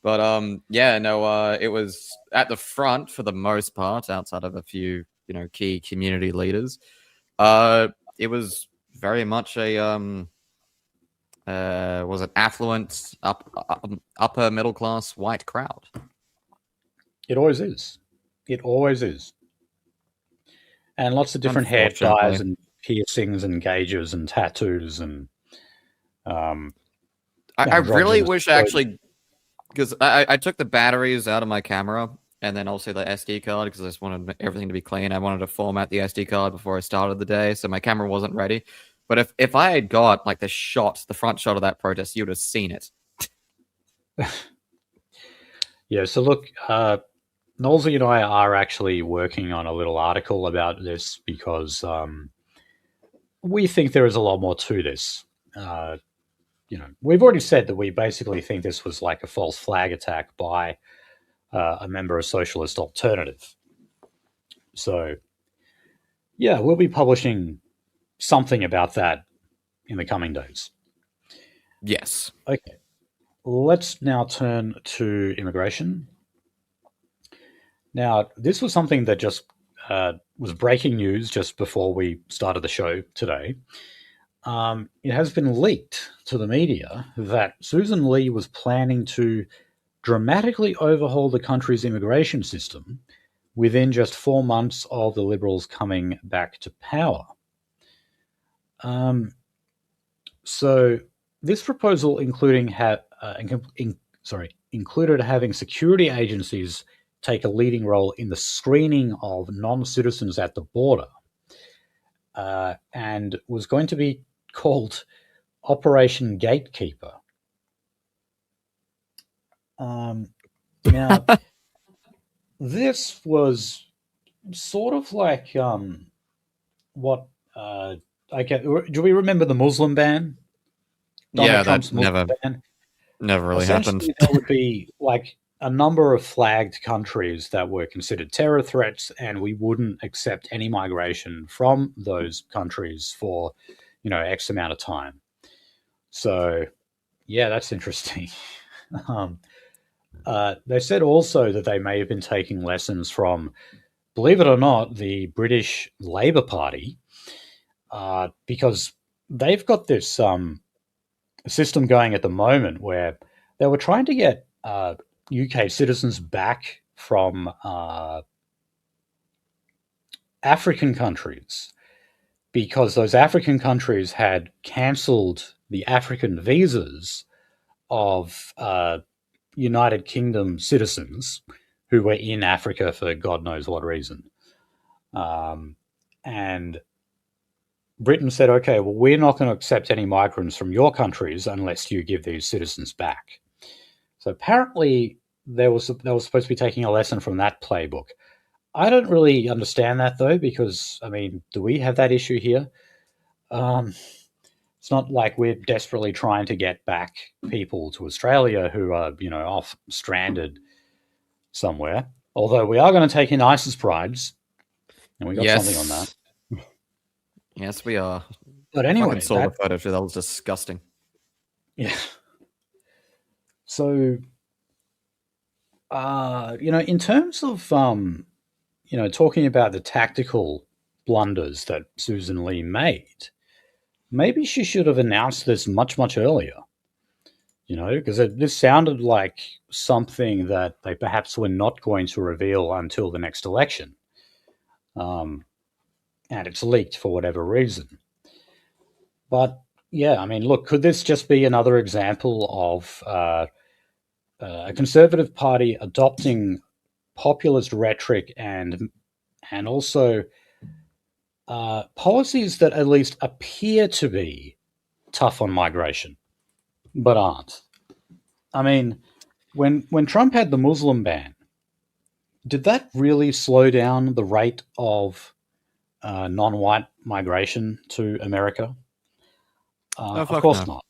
[SPEAKER 2] But it was at the front for the most part, outside of a few key community leaders. It was very much a was it affluent, upper middle class white crowd.
[SPEAKER 1] It always is. It always is. And lots of different hair dyes and piercings and gauges and tattoos and.
[SPEAKER 2] I really wish actually, because I took the batteries out of my camera and then also the SD card because I just wanted everything to be clean. I wanted to format the SD card before I started the day, so my camera wasn't ready. But if I had got like the front shot of that protest, you would have seen it.
[SPEAKER 1] Yeah, so look, Nolsey and I are actually working on a little article about this because we think there is a lot more to this. We've already said that we basically think this was like a false flag attack by a member of Socialist Alternative. So, yeah, we'll be publishing something about that in the coming days.
[SPEAKER 2] Yes.
[SPEAKER 1] Okay. Let's now turn to immigration. Now, this was something that just was breaking news just before we started the show today. It has been leaked to the media that Susan Lee was planning to dramatically overhaul the country's immigration system within just 4 months of the Liberals coming back to power. So this proposal included having security agencies take a leading role in the screening of non-citizens at the border, and was going to be called Operation Gatekeeper. Now, this was sort of like what do we remember the Muslim ban?
[SPEAKER 2] Donald Trump's Muslim ban? Never really happened.
[SPEAKER 1] There would be like a number of flagged countries that were considered terror threats, and we wouldn't accept any migration from those countries for, X amount of time. So, yeah, that's interesting. They said also that they may have been taking lessons from, believe it or not, the British Labour Party, because they've got this system going at the moment where they were trying to get UK citizens back from African countries because those African countries had cancelled the African visas of United Kingdom citizens who were in Africa for God knows what reason. And Britain said, okay, well, we're not going to accept any migrants from your countries unless you give these citizens back. So apparently they were supposed to be taking a lesson from that playbook. I don't really understand that, though, because, I mean, do we have that issue here? It's not like we're desperately trying to get back people to Australia who are, off stranded somewhere. Although we are going to take in ISIS brides, and we got something on that.
[SPEAKER 2] Yes, we are.
[SPEAKER 1] But anyway,
[SPEAKER 2] I saw the footage. That was disgusting.
[SPEAKER 1] Yeah. So, in terms of, talking about the tactical blunders that Susan Lee made, maybe she should have announced this much, much earlier. Because this sounded like something that they perhaps were not going to reveal until the next election. And it's leaked for whatever reason. But, yeah, I mean, look, could this just be another example of a Conservative Party adopting populist rhetoric and also policies that at least appear to be tough on migration, but aren't? I mean, when Trump had the Muslim ban, did that really slow down the rate of non-white migration to America? Of course not.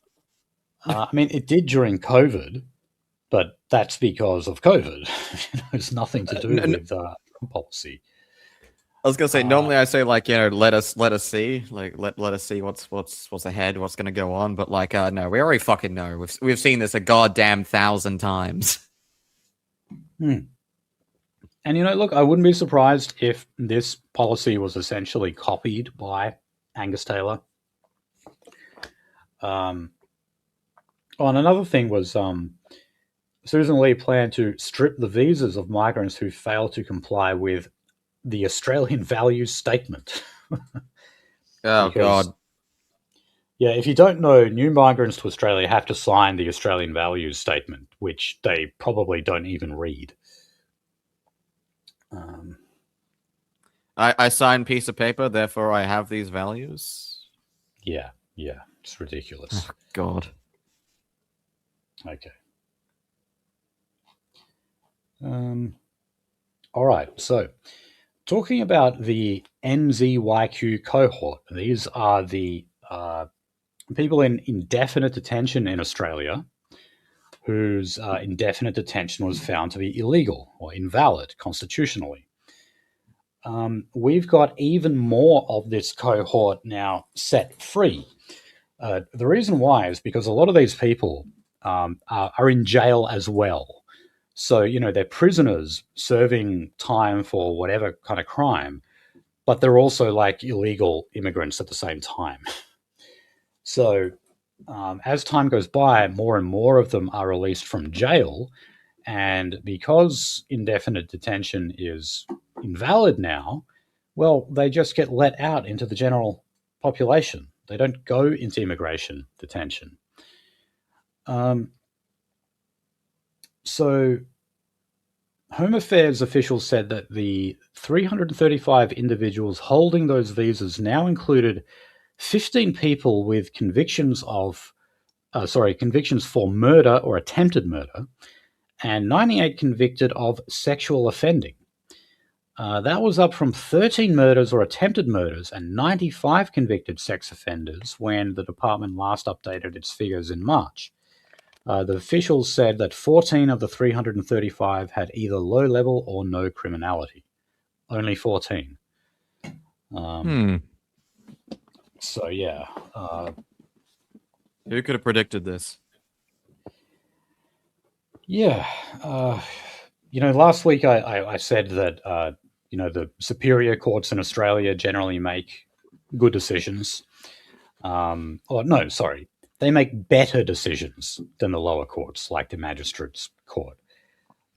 [SPEAKER 1] I mean, it did during COVID, but that's because of COVID. It's nothing to do with policy.
[SPEAKER 2] I was gonna say normally I say like let us see let us see what's ahead, what's gonna go on, but like no, we already fucking know. We've seen this a goddamn 1,000 times.
[SPEAKER 1] And look, I wouldn't be surprised if this policy was essentially copied by Angus Taylor. And another thing was Susan Lee planned to strip the visas of migrants who fail to comply with the Australian Values Statement.
[SPEAKER 2] God.
[SPEAKER 1] Yeah, if you don't know, new migrants to Australia have to sign the Australian Values Statement, which they probably don't even read.
[SPEAKER 2] I sign piece of paper, therefore I have these values.
[SPEAKER 1] Yeah, it's ridiculous.
[SPEAKER 2] Oh, God.
[SPEAKER 1] Okay. All right, so talking about the NZYQ cohort, these are the people in indefinite detention in Australia whose indefinite detention was found to be illegal or invalid constitutionally. We've got even more of this cohort now set free. The reason why is because a lot of these people are in jail as well. So, they're prisoners serving time for whatever kind of crime, but they're also like illegal immigrants at the same time. So, as time goes by, more and more of them are released from jail. And because indefinite detention is invalid now, well, they just get let out into the general population. They don't go into immigration detention. So Home Affairs officials said that the 335 individuals holding those visas now included 15 people with convictions for murder or attempted murder, and 98 convicted of sexual offending. That was up from 13 murders or attempted murders and 95 convicted sex offenders when the department last updated its figures in March. The officials said that 14 of the 335 had either low level or no criminality. Only 14. So, yeah.
[SPEAKER 2] Who could have predicted this?
[SPEAKER 1] Yeah. Last week I said that, the superior courts in Australia generally make good decisions. They make better decisions than the lower courts, like the magistrates' court.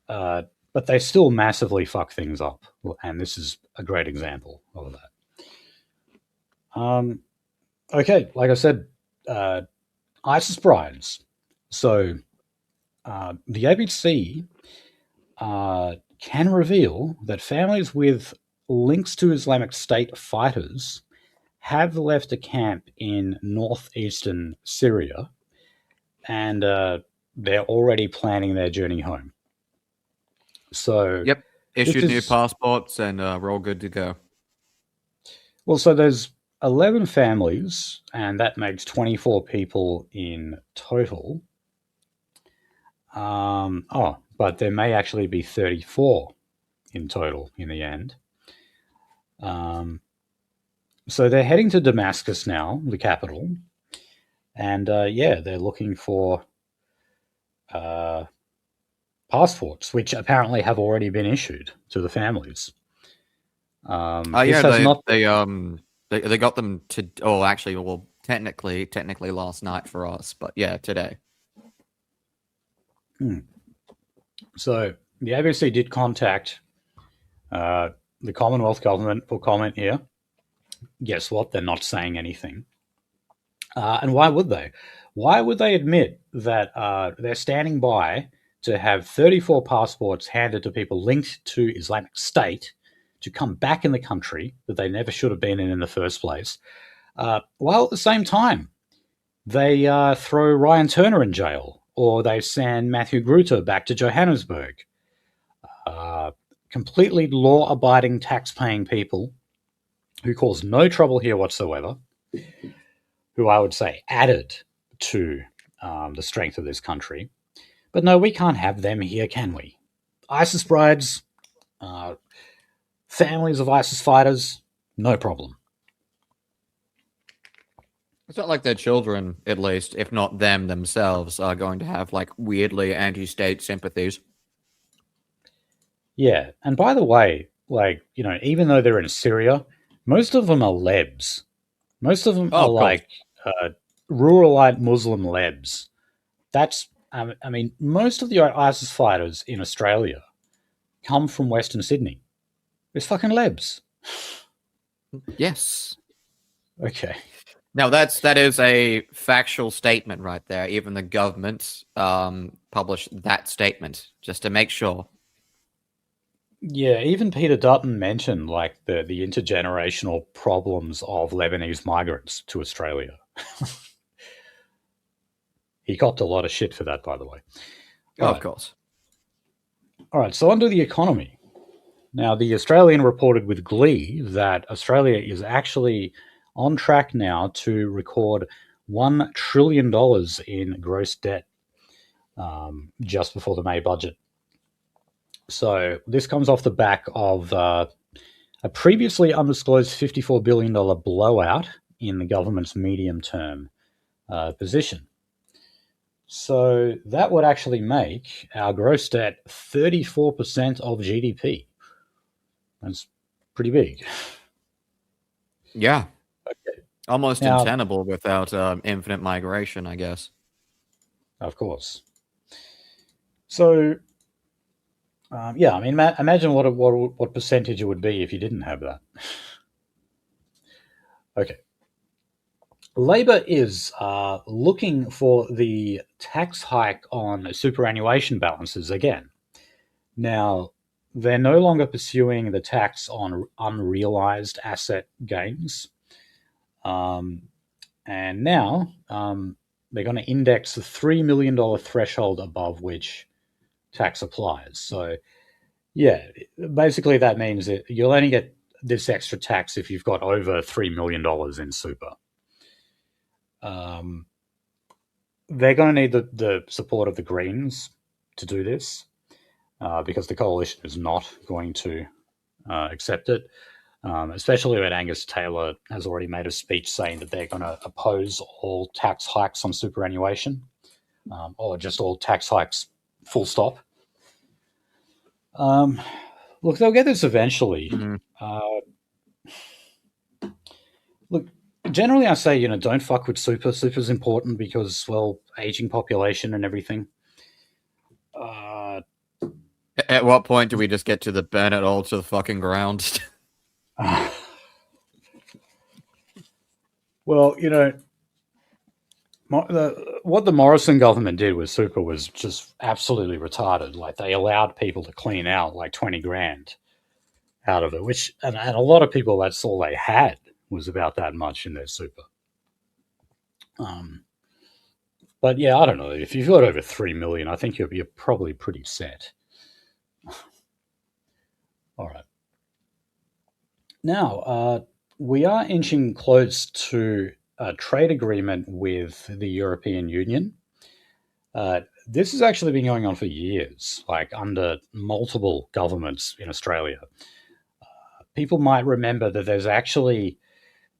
[SPEAKER 1] But they still massively fuck things up, and this is a great example of that. Okay, like I said, ISIS brides. So the ABC can reveal that families with links to Islamic State fighters have left a camp in northeastern Syria, and they're already planning their journey home. So,
[SPEAKER 2] yep, issued new passports, and we're all good to go.
[SPEAKER 1] Well, so there's 11 families, and that makes 24 people in total. But there may actually be 34 in total in the end. So they're heading to Damascus now, the capital, and they're looking for passports, which apparently have already been issued to the families.
[SPEAKER 2] They got them to. Oh, actually, well, technically last night for us, but yeah, today.
[SPEAKER 1] So the ABC did contact the Commonwealth government for comment here. Guess what? They're not saying anything. And why would they? Why would they admit that they're standing by to have 34 passports handed to people linked to Islamic State to come back in the country that they never should have been in the first place, while at the same time they throw Ryan Turner in jail, or they send Matthew Gruter back to Johannesburg? Completely law-abiding, tax-paying people who cause no trouble here whatsoever, who I would say added to the strength of this country. But no, we can't have them here, can we? ISIS brides, families of ISIS fighters, no problem.
[SPEAKER 2] It's not like their children, at least, if not them themselves, are going to have like weirdly anti-state sympathies.
[SPEAKER 1] Yeah, and by the way, like, you know, even though they're in Syria, most of them are Libs. Most of them are like ruralite Muslim Libs. That's, I mean, most of the ISIS fighters in Australia come from Western Sydney. It's fucking Libs.
[SPEAKER 2] Yes.
[SPEAKER 1] Okay.
[SPEAKER 2] Now that is a factual statement right there. Even the government published that statement just to make sure.
[SPEAKER 1] Yeah, even Peter Dutton mentioned like the intergenerational problems of Lebanese migrants to Australia. He copped a lot of shit for that, by the way.
[SPEAKER 2] Of course.
[SPEAKER 1] All right, so onto the economy. Now, the Australian reported with glee that Australia is actually on track now to record $1 trillion in gross debt just before the May budget. So this comes off the back of a previously undisclosed $54 billion blowout in the government's medium-term position. So that would actually make our gross debt 34% of GDP. That's pretty big.
[SPEAKER 2] Yeah. Okay. Almost untenable without infinite migration, I guess.
[SPEAKER 1] Of course. So, I mean, imagine what percentage it would be if you didn't have that. Okay. Labor is looking for the tax hike on superannuation balances again. Now, they're no longer pursuing the tax on unrealized asset gains. And now they're going to index the $3 million threshold above which tax applies. So, yeah, basically that means that you'll only get this extra tax if you've got over $3 million in super. They're going to need the support of the Greens to do this because the coalition is not going to accept it, especially when Angus Taylor has already made a speech saying that they're going to oppose all tax hikes on superannuation or just all tax hikes full stop. Look, they'll get this eventually. Look, generally I say, don't fuck with super. Super's important because, well, aging population and everything.
[SPEAKER 2] At what point do we just get to the burn it all to the fucking ground?
[SPEAKER 1] Well, what the Morrison government did with super was just absolutely retarded. Like, they allowed people to clean out like 20 grand out of it, which, and a lot of people, that's all they had was about that much in their super. But yeah, I don't know. If you've got over 3 million, I think you're probably pretty set. All right. Now, we are inching close to a trade agreement with the European Union. This has actually been going on for years, like under multiple governments in Australia. People might remember that there's actually,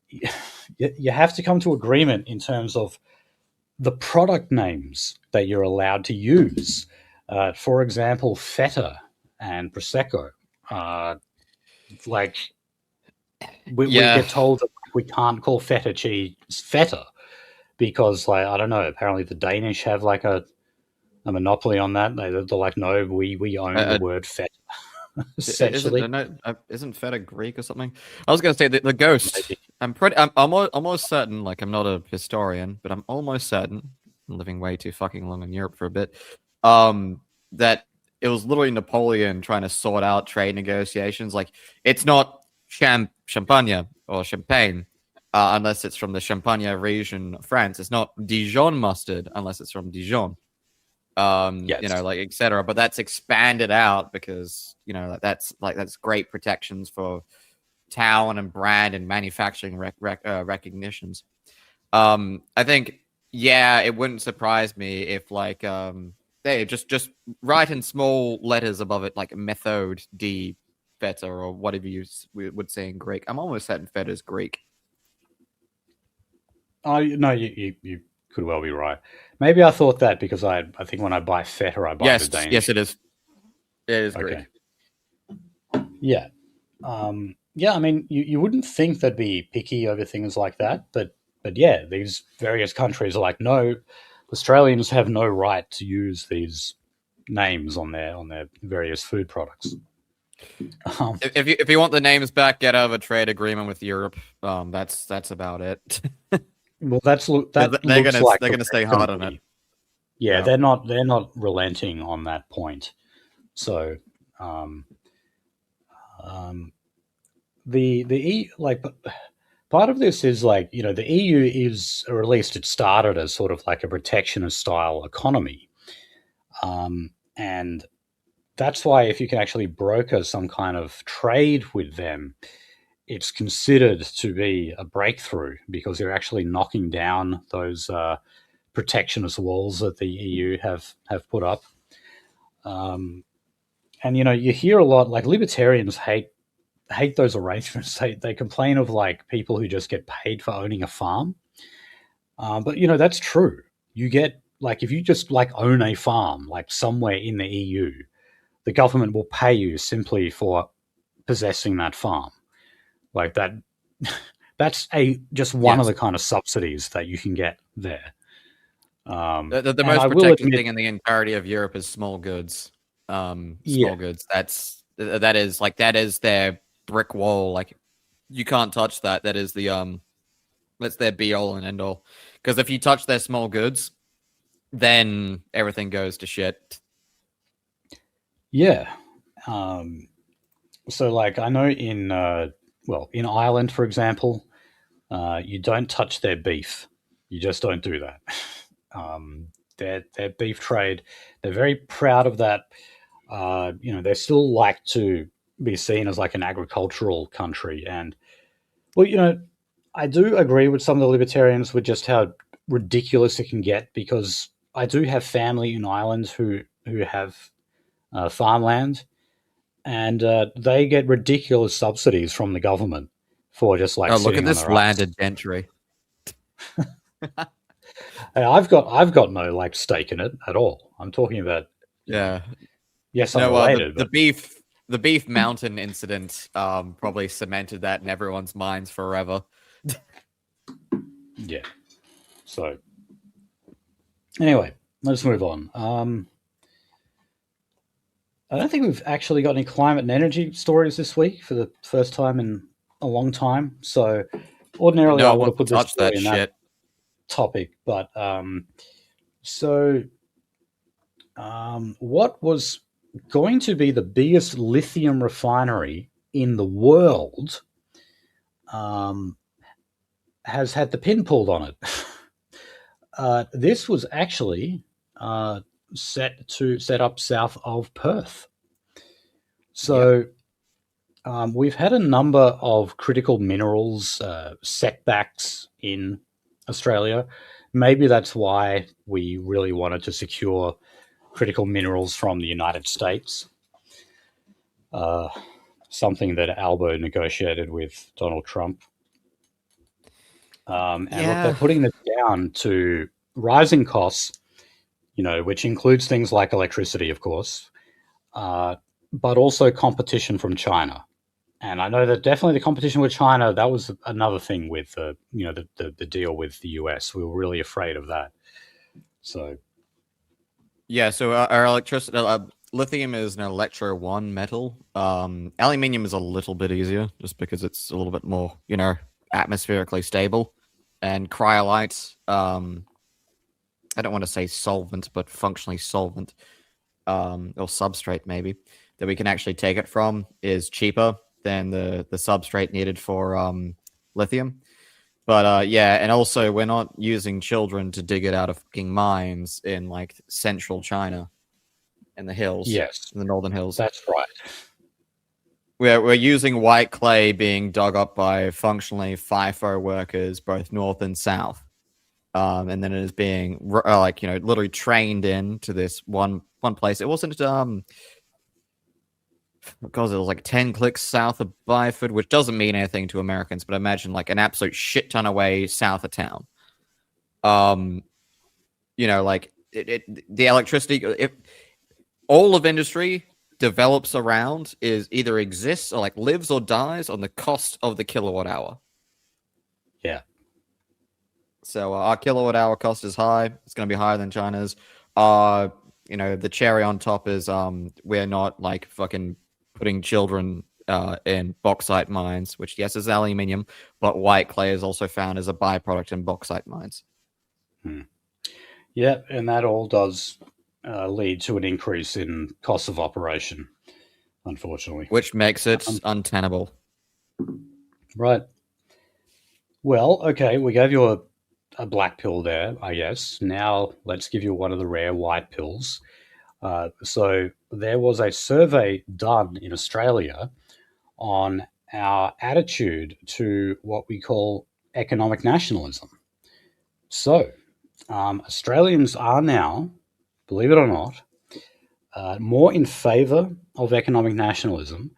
[SPEAKER 1] you have to come to agreement in terms of the product names that you're allowed to use. For example, Feta and Prosecco. We get told that we can't call feta cheese feta because, like, I don't know, apparently the Danish have like a monopoly on that. They're like, no, we own the word feta. Essentially,
[SPEAKER 2] isn't feta Greek or something? I was going to say the ghost. I'm almost certain. Like, I'm not a historian, but I'm almost certain. I'm living way too fucking long in Europe for a bit. That it was literally Napoleon trying to sort out trade negotiations. Like, it's not champagne or champagne unless it's from the Champagne region of France. It's not Dijon mustard unless it's from Dijon.
[SPEAKER 1] yes.
[SPEAKER 2] You know, like, etc. But that's expanded out because, you know, that's great protections for town and brand and manufacturing recognitions. I think, yeah, it wouldn't surprise me if, like, they just write in small letters above it, like method D feta or whatever you would say in Greek. I'm almost certain feta is Greek.
[SPEAKER 1] Oh no, you could well be right. Maybe I thought that because I think when I buy feta, I buy the Danish.
[SPEAKER 2] Yes, it is. It is Greek.
[SPEAKER 1] Yeah. Yeah, I mean, you wouldn't think they'd be picky over things like that, but yeah, these various countries are like, no, Australians have no right to use these names on their various food products.
[SPEAKER 2] If you want the names back, get out of a trade agreement with Europe. That's about it.
[SPEAKER 1] Well, they're
[SPEAKER 2] gonna stay hard on it.
[SPEAKER 1] Yeah, they're not relenting on that point. So, part of this is like, you know, the EU is, or at least it started as sort of like a protectionist style economy, and that's why if you can actually broker some kind of trade with them, it's considered to be a breakthrough because you're actually knocking down those protectionist walls that the EU have put up. And you know, you hear a lot, like, libertarians hate those arrangements. They complain of like people who just get paid for owning a farm. But you know, that's true. You get, like, if you just like own a farm like somewhere in the EU, the government will pay you simply for possessing that farm. Like that, that's just one of the kind of subsidies that you can get there.
[SPEAKER 2] The most protected thing in the entirety of Europe is small goods. Goods. That is their brick wall. Like, you can't touch that. That is that's their be all and end all. Because if you touch their small goods, then everything goes to shit.
[SPEAKER 1] Yeah. So, like, I know in Ireland, for example, you don't touch their beef. You just don't do that. Their beef trade, they're very proud of that. You know, they still like to be seen as like an agricultural country. And, well, you know, I do agree with some of the libertarians with just how ridiculous it can get, because I do have family in Ireland who have farmland, and they get ridiculous subsidies from the government for just like.
[SPEAKER 2] Oh, look at this landed gentry.
[SPEAKER 1] Hey, I've got no like stake in it at all. I'm talking about.
[SPEAKER 2] Yeah.
[SPEAKER 1] Yes, I'm related.
[SPEAKER 2] The beef mountain incident probably cemented that in everyone's minds forever.
[SPEAKER 1] Yeah. So anyway, let's move on. I don't think we've actually got any climate and energy stories this week for the first time in a long time. So ordinarily I would have put this story in that topic, but what was going to be the biggest lithium refinery in the world has had the pin pulled on it. This was actually set up south of Perth. So we've had a number of critical minerals setbacks in Australia. Maybe that's why we really wanted to secure critical minerals from the United States. Something that Albo negotiated with Donald Trump. And look, they're putting this down to rising costs, which includes things like electricity, of course, but also competition from China. And I know that definitely the competition with China, that was another thing with the deal with the US. We were really afraid of that. So
[SPEAKER 2] our electricity, lithium is an electro 1 metal. Aluminium is a little bit easier just because it's a little bit more, atmospherically stable. And cryolite, I don't want to say solvent, but functionally solvent, or substrate maybe, that we can actually take it from is cheaper than the substrate needed for lithium. But and also we're not using children to dig it out of fucking mines in like central China in the hills.
[SPEAKER 1] Yes.
[SPEAKER 2] In the northern hills.
[SPEAKER 1] That's right.
[SPEAKER 2] We're using white clay being dug up by functionally FIFO workers, both north and south. And then it is being literally trained into this one place. It wasn't because it was like 10 clicks south of Byford, which doesn't mean anything to Americans, but imagine like an absolute shit ton away south of town. The electricity, if all of industry develops around is either exists or like lives or dies on the cost of the kilowatt hour.
[SPEAKER 1] Yeah.
[SPEAKER 2] So our kilowatt hour cost is high. It's going to be higher than China's. The cherry on top is we're not like fucking putting children in bauxite mines, which yes is aluminium, but white clay is also found as a byproduct in bauxite mines.
[SPEAKER 1] Yeah, and that all does lead to an increase in cost of operation, unfortunately.
[SPEAKER 2] Which makes it untenable.
[SPEAKER 1] Right. Well, okay, we gave you a black pill there, I guess. Now let's give you one of the rare white pills. So there was a survey done in Australia on our attitude to what we call economic nationalism. So Australians are now, believe it or not, more in favour of economic nationalism,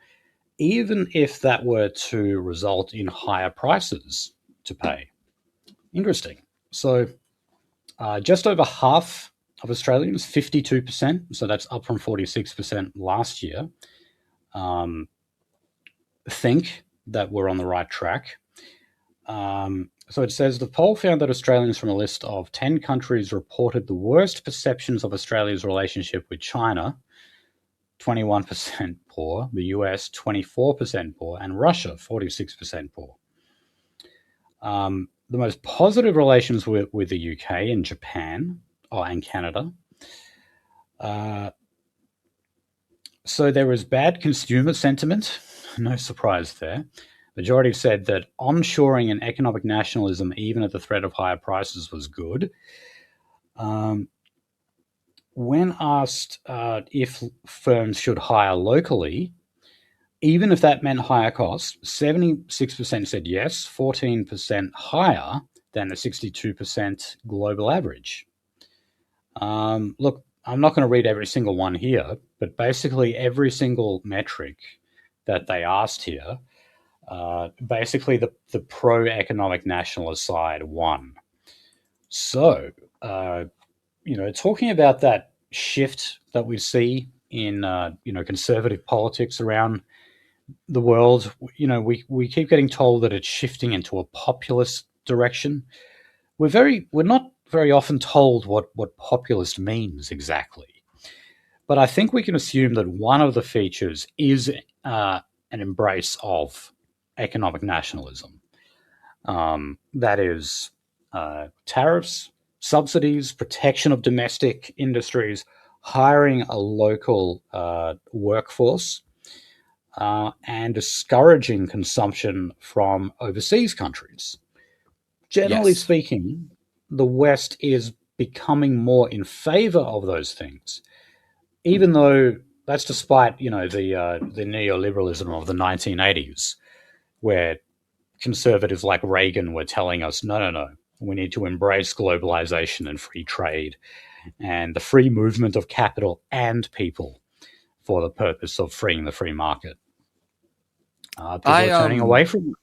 [SPEAKER 1] even if that were to result in higher prices to pay. Interesting. So just over half of Australians, 52%, so that's up from 46% last year, think that we're on the right track. So it says the poll found that Australians from a list of 10 countries reported the worst perceptions of Australia's relationship with China, 21% poor, the US 24% poor, and Russia 46% poor. The most positive relations were with the UK and Japan, and Canada. So there was bad consumer sentiment, no surprise there. Majority said that onshoring and economic nationalism, even at the threat of higher prices, was good. When asked if firms should hire locally, even if that meant higher costs, 76% said yes, 14% higher than the 62% global average. Look, I'm not going to read every single one here, but basically every single metric that they asked here, basically the pro-economic nationalist side won. So, talking about that shift that we see in, conservative politics around the world, we keep getting told that it's shifting into a populist direction. We're not very often told what populist means exactly. But I think we can assume that one of the features is an embrace of economic nationalism. That is tariffs, subsidies, protection of domestic industries, hiring a local workforce, and discouraging consumption from overseas countries. Generally speaking, the West is becoming more in favor of those things, even though that's despite the neoliberalism of the 1980s, where conservatives like Reagan were telling us, no, we need to embrace globalization and free trade and the free movement of capital and people for the purpose of freeing the free market. People are turning away from it.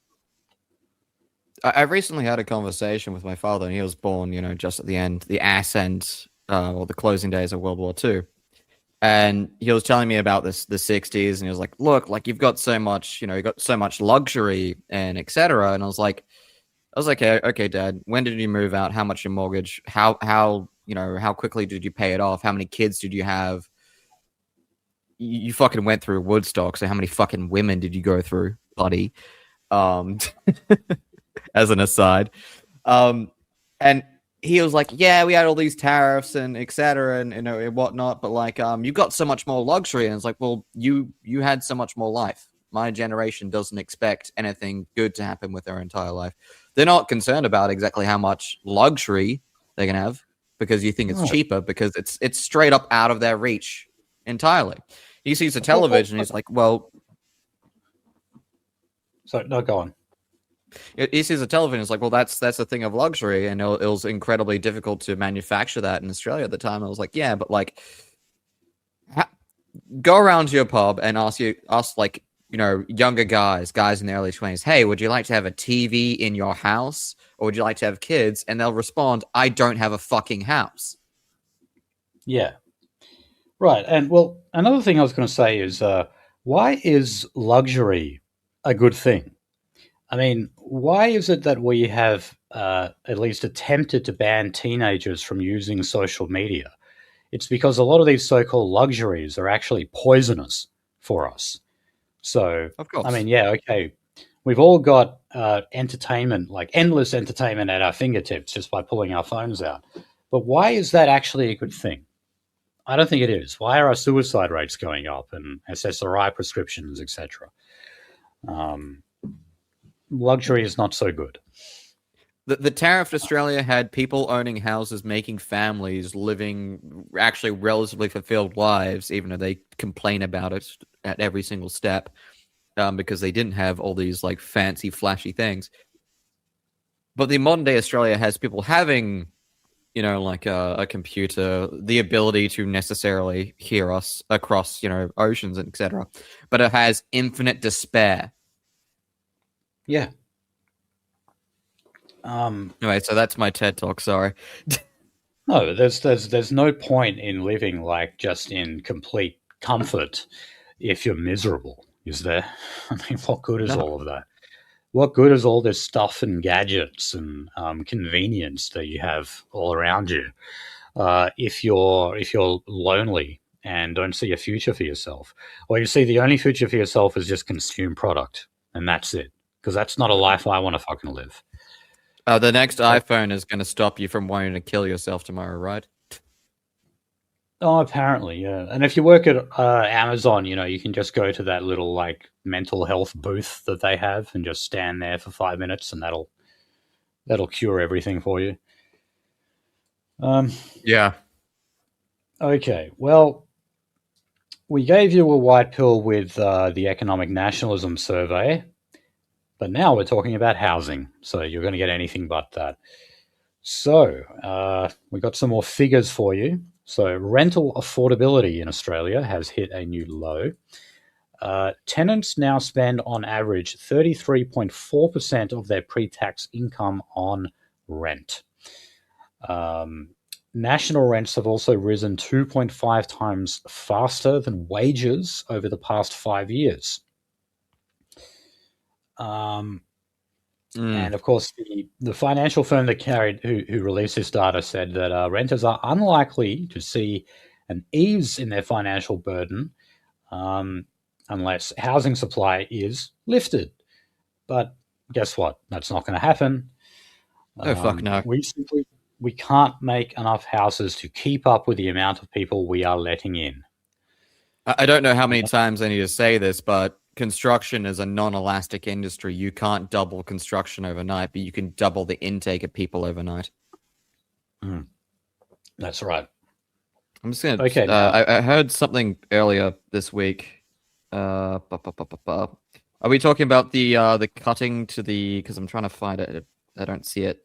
[SPEAKER 2] I recently had a conversation with my father, and he was born, just at the end, the ass end, or the closing days of World War II. And he was telling me about the 60s, and he was like, look, like you've got so much, you got so much luxury and etc. And I was like, okay, Dad, when did you move out? How much your mortgage? How quickly did you pay it off? How many kids did you have? You fucking went through Woodstock, so how many fucking women did you go through, buddy? As an aside. And he was like, yeah, we had all these tariffs and etc. and whatnot, but like you got so much more luxury. And it's like, well, you had so much more life. My generation doesn't expect anything good to happen with their entire life. They're not concerned about exactly how much luxury they can have because you think it's cheaper, because it's straight up out of their reach entirely. He sees a television, he's like, well...
[SPEAKER 1] So, no, go on.
[SPEAKER 2] He sees a television, it's like, well, that's a thing of luxury, and it was incredibly difficult to manufacture that in Australia at the time. I was like, yeah, but like, go around to your pub and ask like, younger guys in the early 20s, hey, would you like to have a TV in your house, or would you like to have kids? And they'll respond, I don't have a fucking house.
[SPEAKER 1] Yeah. Right. And well, another thing I was going to say is, why is luxury a good thing? I mean, why is it that we have at least attempted to ban teenagers from using social media? It's because a lot of these so-called luxuries are actually poisonous for us. So,
[SPEAKER 2] of course.
[SPEAKER 1] I mean, yeah, okay, we've all got entertainment, like endless entertainment at our fingertips just by pulling our phones out. But why is that actually a good thing? I don't think it is. Why are our suicide rates going up and SSRI prescriptions, etc.? Luxury is not so good.
[SPEAKER 2] The tariff Australia had people owning houses, making families, living actually relatively fulfilled lives, even though they complain about it at every single step because they didn't have all these like fancy, flashy things. But the modern day Australia has people having, like a computer, the ability to necessarily hear us across, oceans and etc. But it has infinite despair.
[SPEAKER 1] Yeah.
[SPEAKER 2] Anyway, so that's my TED talk. Sorry.
[SPEAKER 1] No, there's no point in living like just in complete comfort if you're miserable, is there? I mean, what good is all of that? What good is all this stuff and gadgets and convenience that you have all around you if you're lonely and don't see a future for yourself, or you see the only future for yourself is just consume product and that's it? Because that's not a life I want to fucking live.
[SPEAKER 2] The next iPhone is going to stop you from wanting to kill yourself tomorrow, right?
[SPEAKER 1] Oh, apparently, yeah. And if you work at Amazon, you can just go to that little like mental health booth that they have and just stand there for 5 minutes, and that'll cure everything for you.
[SPEAKER 2] Yeah.
[SPEAKER 1] Okay. Well, we gave you a white pill with the Economic Nationalism Survey, but now we're talking about housing, so you're going to get anything but that. So we got some more figures for you. So rental affordability in Australia has hit a new low. Tenants now spend on average 33.4% of their pre-tax income on rent. National rents have also risen 2.5 times faster than wages over the past 5 years. And of course, the financial firm that who released this data said that renters are unlikely to see an ease in their financial burden unless housing supply is lifted. But guess what? That's not going to happen.
[SPEAKER 2] Oh, fuck no.
[SPEAKER 1] We can't make enough houses to keep up with the amount of people we are letting in.
[SPEAKER 2] I don't know how many times I need to say this, but construction is a non-elastic industry. You can't double construction overnight, but you can double the intake of people overnight.
[SPEAKER 1] That's right.
[SPEAKER 2] I'm just gonna. Okay, I heard something earlier this week. Are we talking about the cutting to the? Because I'm trying to find it. I don't see it.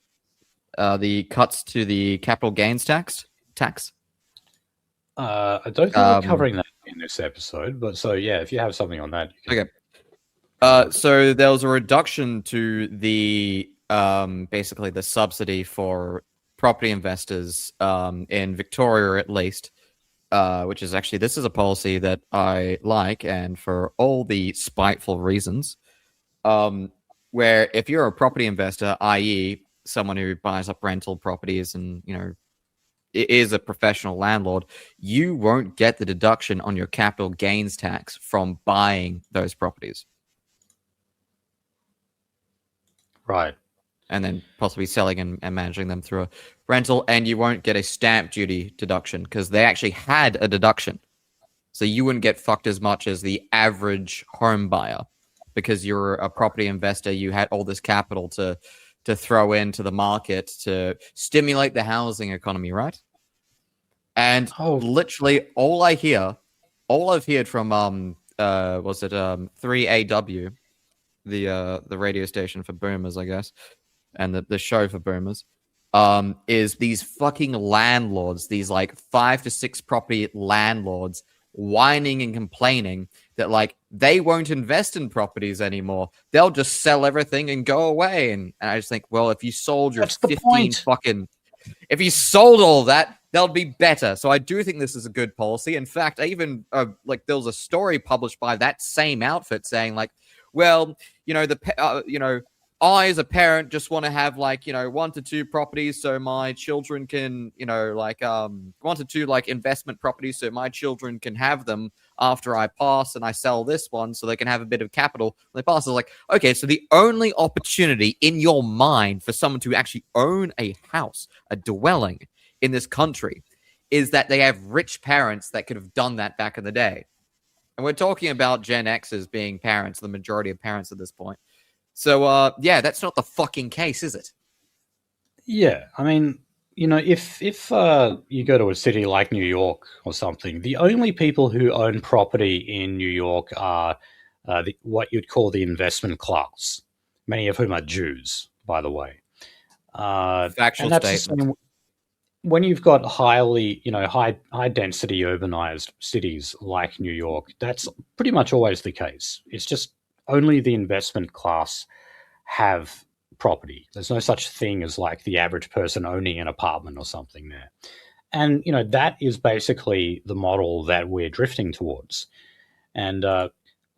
[SPEAKER 2] The cuts to the capital gains tax.
[SPEAKER 1] I don't think we're covering that in this episode, but so yeah, if you have something on that.
[SPEAKER 2] Okay. So there was a reduction to the basically the subsidy for property investors in Victoria, at least, which is actually, this is a policy that I like, and for all the spiteful reasons, where if you're a property investor, i.e. someone who buys up rental properties and, you know, is a professional landlord, you won't get the deduction on your capital gains tax from buying those properties.
[SPEAKER 1] Right.
[SPEAKER 2] And then possibly selling and managing them through a rental, and you won't get a stamp duty deduction because they actually had a deduction. So you wouldn't get fucked as much as the average home buyer because you're a property investor. You had all this capital to throw into the market to stimulate the housing economy, right? And literally all I've heard from 3AW, the radio station for boomers, I guess, and the show for boomers, is these fucking landlords, these like 5 to 6 property landlords whining and complaining that like they won't invest in properties anymore. They'll just sell everything and go away. And I just think, well, if you sold your 15 fucking, if you sold all that, they'll be better. So I do think this is a good policy. In fact, I even like there was a story published by that same outfit saying like, well, you know, I as a parent just want to have like, you know, 1 to 2 properties so my children can, you know, like 1 to 2 like investment properties so my children can have them after I pass and I sell this one so they can have a bit of capital when they pass. It's like, okay, so the only opportunity in your mind for someone to actually own a house, a dwelling in this country, is that they have rich parents that could have done that back in the day. And we're talking about Gen Xers being parents, the majority of parents at this point. So, yeah, that's not the fucking case, is it?
[SPEAKER 1] Yeah, I mean, you know, if you go to a city like New York or something, the only people who own property in New York are what you'd call the investment class, many of whom are Jews, by the way.
[SPEAKER 2] Factual statement.
[SPEAKER 1] When you've got high density urbanized cities like New York, that's pretty much always the case. It's just only the investment class have property. There's no such thing as like the average person owning an apartment or something there. And, you know, that is basically the model that we're drifting towards. And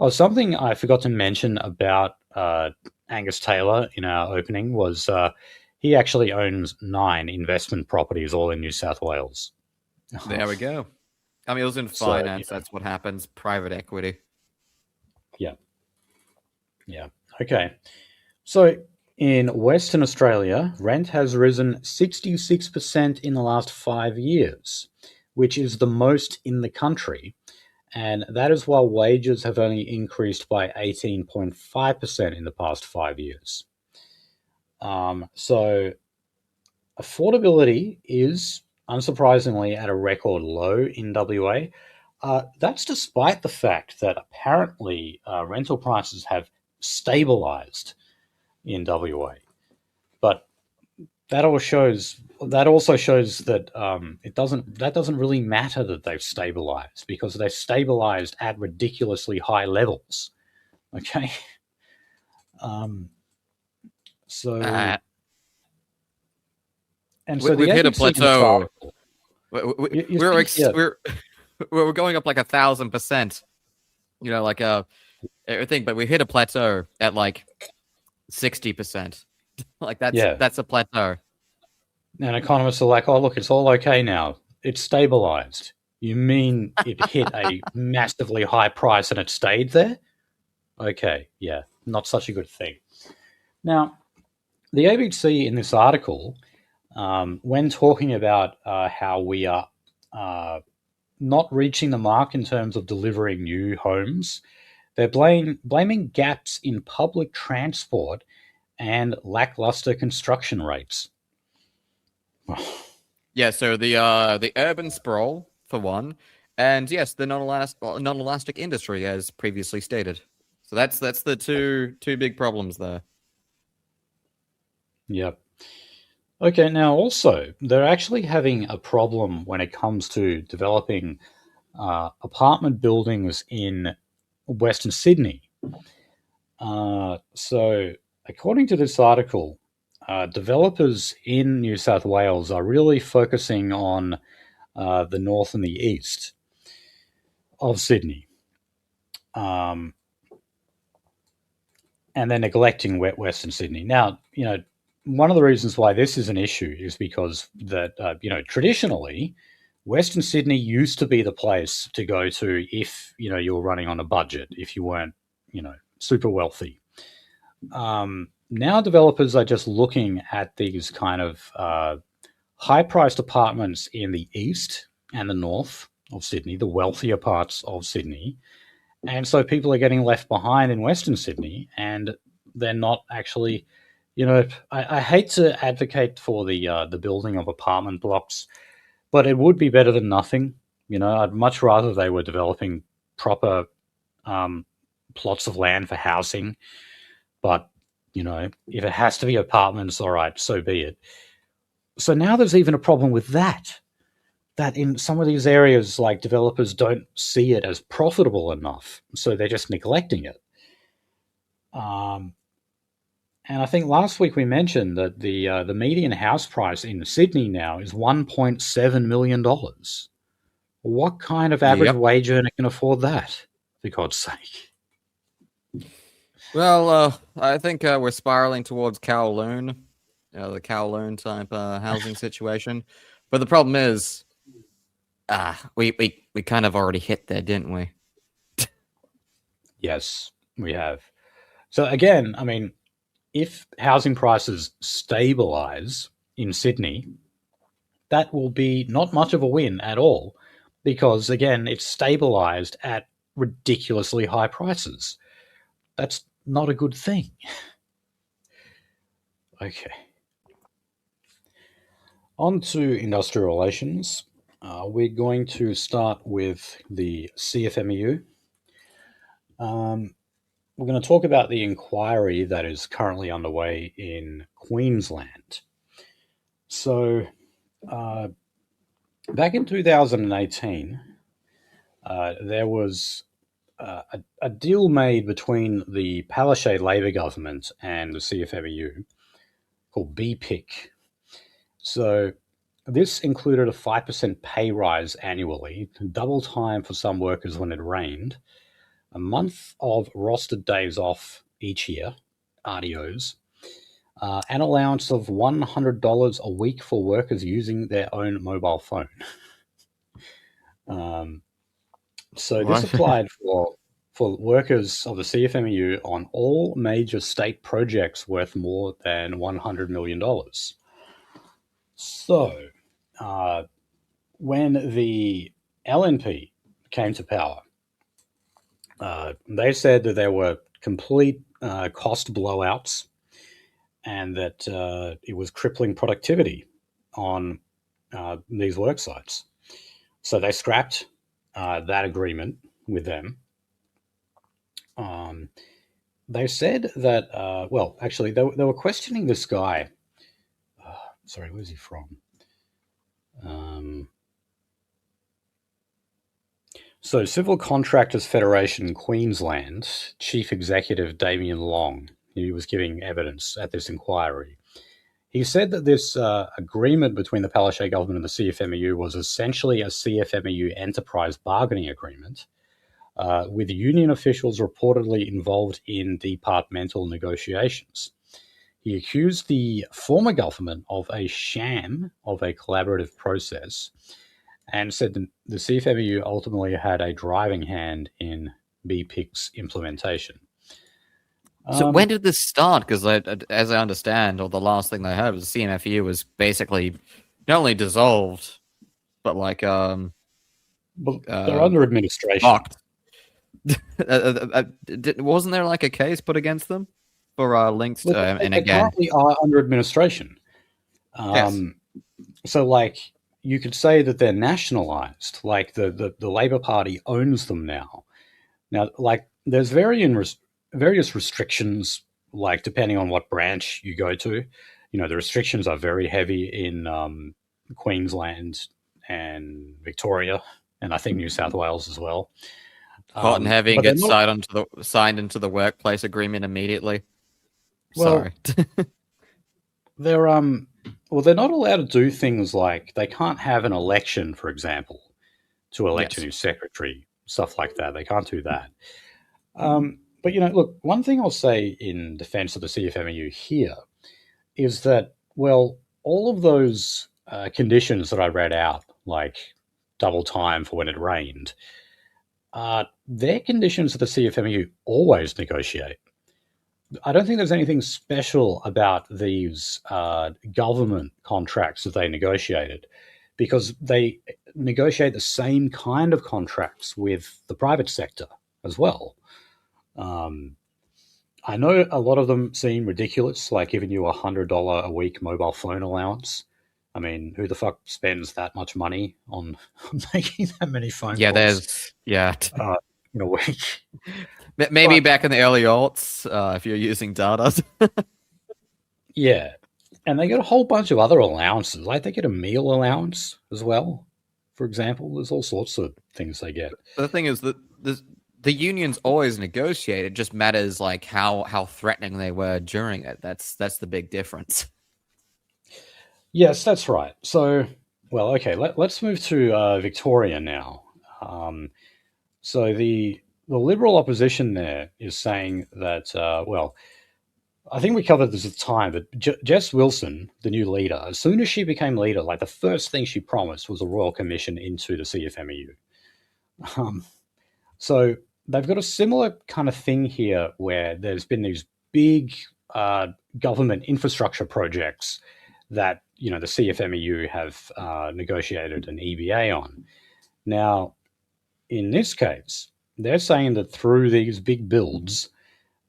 [SPEAKER 1] something I forgot to mention about Angus Taylor in our opening was he actually owns 9 investment properties all in New South Wales.
[SPEAKER 2] There we go. I mean, it was in finance. So, that's what happens. Private equity.
[SPEAKER 1] Yeah. Yeah. Okay. So in Western Australia, rent has risen 66% in the last 5 years, which is the most in the country. And that is while wages have only increased by 18.5% in the past 5 years. So affordability is, unsurprisingly, at a record low in WA. That's despite the fact that apparently rental prices have stabilized in WA. But that also shows that that doesn't really matter that they've stabilized, because they've stabilized at ridiculously high levels. Okay. So
[SPEAKER 2] we've hit a plateau. We're going up like 1,000%. You know, like everything, but we hit a plateau at like 60%. Like that's a plateau.
[SPEAKER 1] And economists are like, oh, look, it's all okay now. It's stabilized. You mean it hit a massively high price and it stayed there? Okay, yeah, not such a good thing. Now, the ABC in this article, when talking about how we are not reaching the mark in terms of delivering new homes, They're blaming gaps in public transport and lackluster construction rates.
[SPEAKER 2] Yeah, so the urban sprawl for one, and yes, the non-elastic industry as previously stated. So that's the two big problems there.
[SPEAKER 1] Yep. Okay, now also they're actually having a problem when it comes to developing apartment buildings in Western Sydney. So, according to this article, developers in New South Wales are really focusing on the north and the east of Sydney, and they're neglecting Western Sydney. Now, one of the reasons why this is an issue is because that traditionally, Western Sydney used to be the place to go to if you were running on a budget, if you weren't super wealthy. Now developers are just looking at these kind of high-priced apartments in the east and the north of Sydney, the wealthier parts of Sydney, and so people are getting left behind in Western Sydney, and they're not actually. I hate to advocate for the building of apartment blocks, but it would be better than nothing. I'd much rather they were developing proper plots of land for housing. But, if it has to be apartments, all right, so be it. So now there's even a problem with that in some of these areas, like developers don't see it as profitable enough, so they're just neglecting it. And I think last week we mentioned that the median house price in Sydney now is $1.7 million. What kind of average wage earner can afford that, for God's sake?
[SPEAKER 2] Well, I think we're spiraling towards Kowloon, the Kowloon type housing situation. But the problem is, we kind of already hit there, didn't we?
[SPEAKER 1] Yes, we have. So again, I mean, if housing prices stabilise in Sydney, that will be not much of a win at all, because again, it's stabilised at ridiculously high prices. That's not a good thing. Okay. On to industrial relations. We're going to start with the CFMEU. We're going to talk about the inquiry that is currently underway in Queensland. So, back in 2018, there was a deal made between the Palaszczuk Labor government and the CFMEU called BPIC. So, this included a 5% pay rise annually, double time for some workers when it rained, a month of rostered days off each year, RDOs, an allowance of $100 a week for workers using their own mobile phone. So this applied for workers of the CFMEU on all major state projects worth more than $100 million. So when the LNP came to power, they said that there were complete cost blowouts and that it was crippling productivity on these work sites. So they scrapped that agreement with them. They said that, well, actually, they were questioning this guy. Sorry, where's he from? So Civil Contractors Federation Queensland Chief Executive Damien Long, he was giving evidence at this inquiry. He said that this agreement between the Palaszczuk government and the CFMEU was essentially a CFMEU enterprise bargaining agreement, with union officials reportedly involved in departmental negotiations. He accused the former government of a sham of a collaborative process and said the CFMEU ultimately had a driving hand in BPIC's implementation.
[SPEAKER 2] So when did this start? Because as I understand, or the last thing they heard was the CMFU was basically not only dissolved, but like
[SPEAKER 1] they're under administration.
[SPEAKER 2] Locked. Wasn't there like a case put against them for links? And
[SPEAKER 1] they
[SPEAKER 2] again,
[SPEAKER 1] currently are under administration.
[SPEAKER 2] yes.
[SPEAKER 1] So, like, you could say that they're nationalized. Like the Labor Party owns them now. Now, like, there's various restrictions, like depending on what branch you go to. You know, the restrictions are very heavy in Queensland and Victoria, and I think New South Wales as well.
[SPEAKER 2] Hot and heavy and
[SPEAKER 1] But they're
[SPEAKER 2] get
[SPEAKER 1] not.
[SPEAKER 2] signed into the workplace agreement immediately.
[SPEAKER 1] Well,
[SPEAKER 2] Sorry.
[SPEAKER 1] they're well, they're not allowed to do things like they can't have an election, for example, to elect a
[SPEAKER 2] Yes.
[SPEAKER 1] new secretary, stuff like that. They can't do that. But look, one thing I'll say in defence of the CFMEU here is that, well, all of those conditions that I read out, like double time for when it rained, they're conditions that the CFMEU always negotiate. I don't think there's anything special about these government contracts that they negotiated, because they negotiate the same kind of contracts with the private sector as well. I know a lot of them seem ridiculous, like giving you $100 a week mobile phone allowance. I mean, who the fuck spends that much money on making that many phone calls in a week?
[SPEAKER 2] Maybe back in the early aughts, if you're using data.
[SPEAKER 1] Yeah. And they get a whole bunch of other allowances. Like they get a meal allowance as well, for example. There's all sorts of things they get.
[SPEAKER 2] The thing is that the unions always negotiate. It just matters like how threatening they were during it. That's the big difference.
[SPEAKER 1] Yes, that's right. So, well, okay, let's move to Victoria now. So the Liberal opposition there is saying that, well, I think we covered this at the time, but Jess Wilson, the new leader, as soon as she became leader, like the first thing she promised was a royal commission into the CFMEU. So they've got a similar kind of thing here where there's been these big government infrastructure projects that the CFMEU have negotiated an EBA on. Now, in this case, they're saying that through these big builds,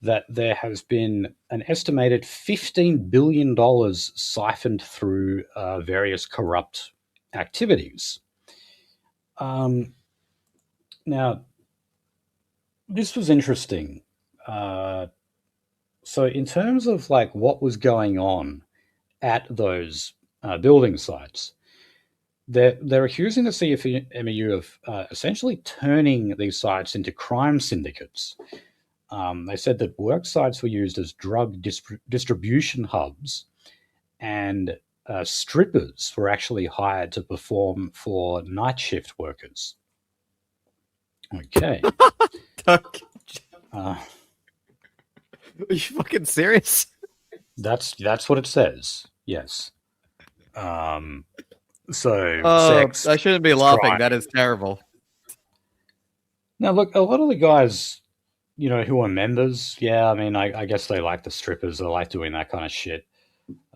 [SPEAKER 1] that there has been an estimated $15 billion siphoned through various corrupt activities. Now, this was interesting. So in terms of like what was going on at those building sites, they're accusing the CFMEU of essentially turning these sites into crime syndicates. They said that work sites were used as drug distribution hubs, and strippers were actually hired to perform for night shift workers. Okay.
[SPEAKER 2] Are you fucking serious?
[SPEAKER 1] That's what it says. Yes. So
[SPEAKER 2] sex. I shouldn't be laughing.
[SPEAKER 1] crime.
[SPEAKER 2] That is terrible.
[SPEAKER 1] Now, look, a lot of the guys, who are members, yeah, I mean, I guess they like the strippers. They like doing that kind of shit.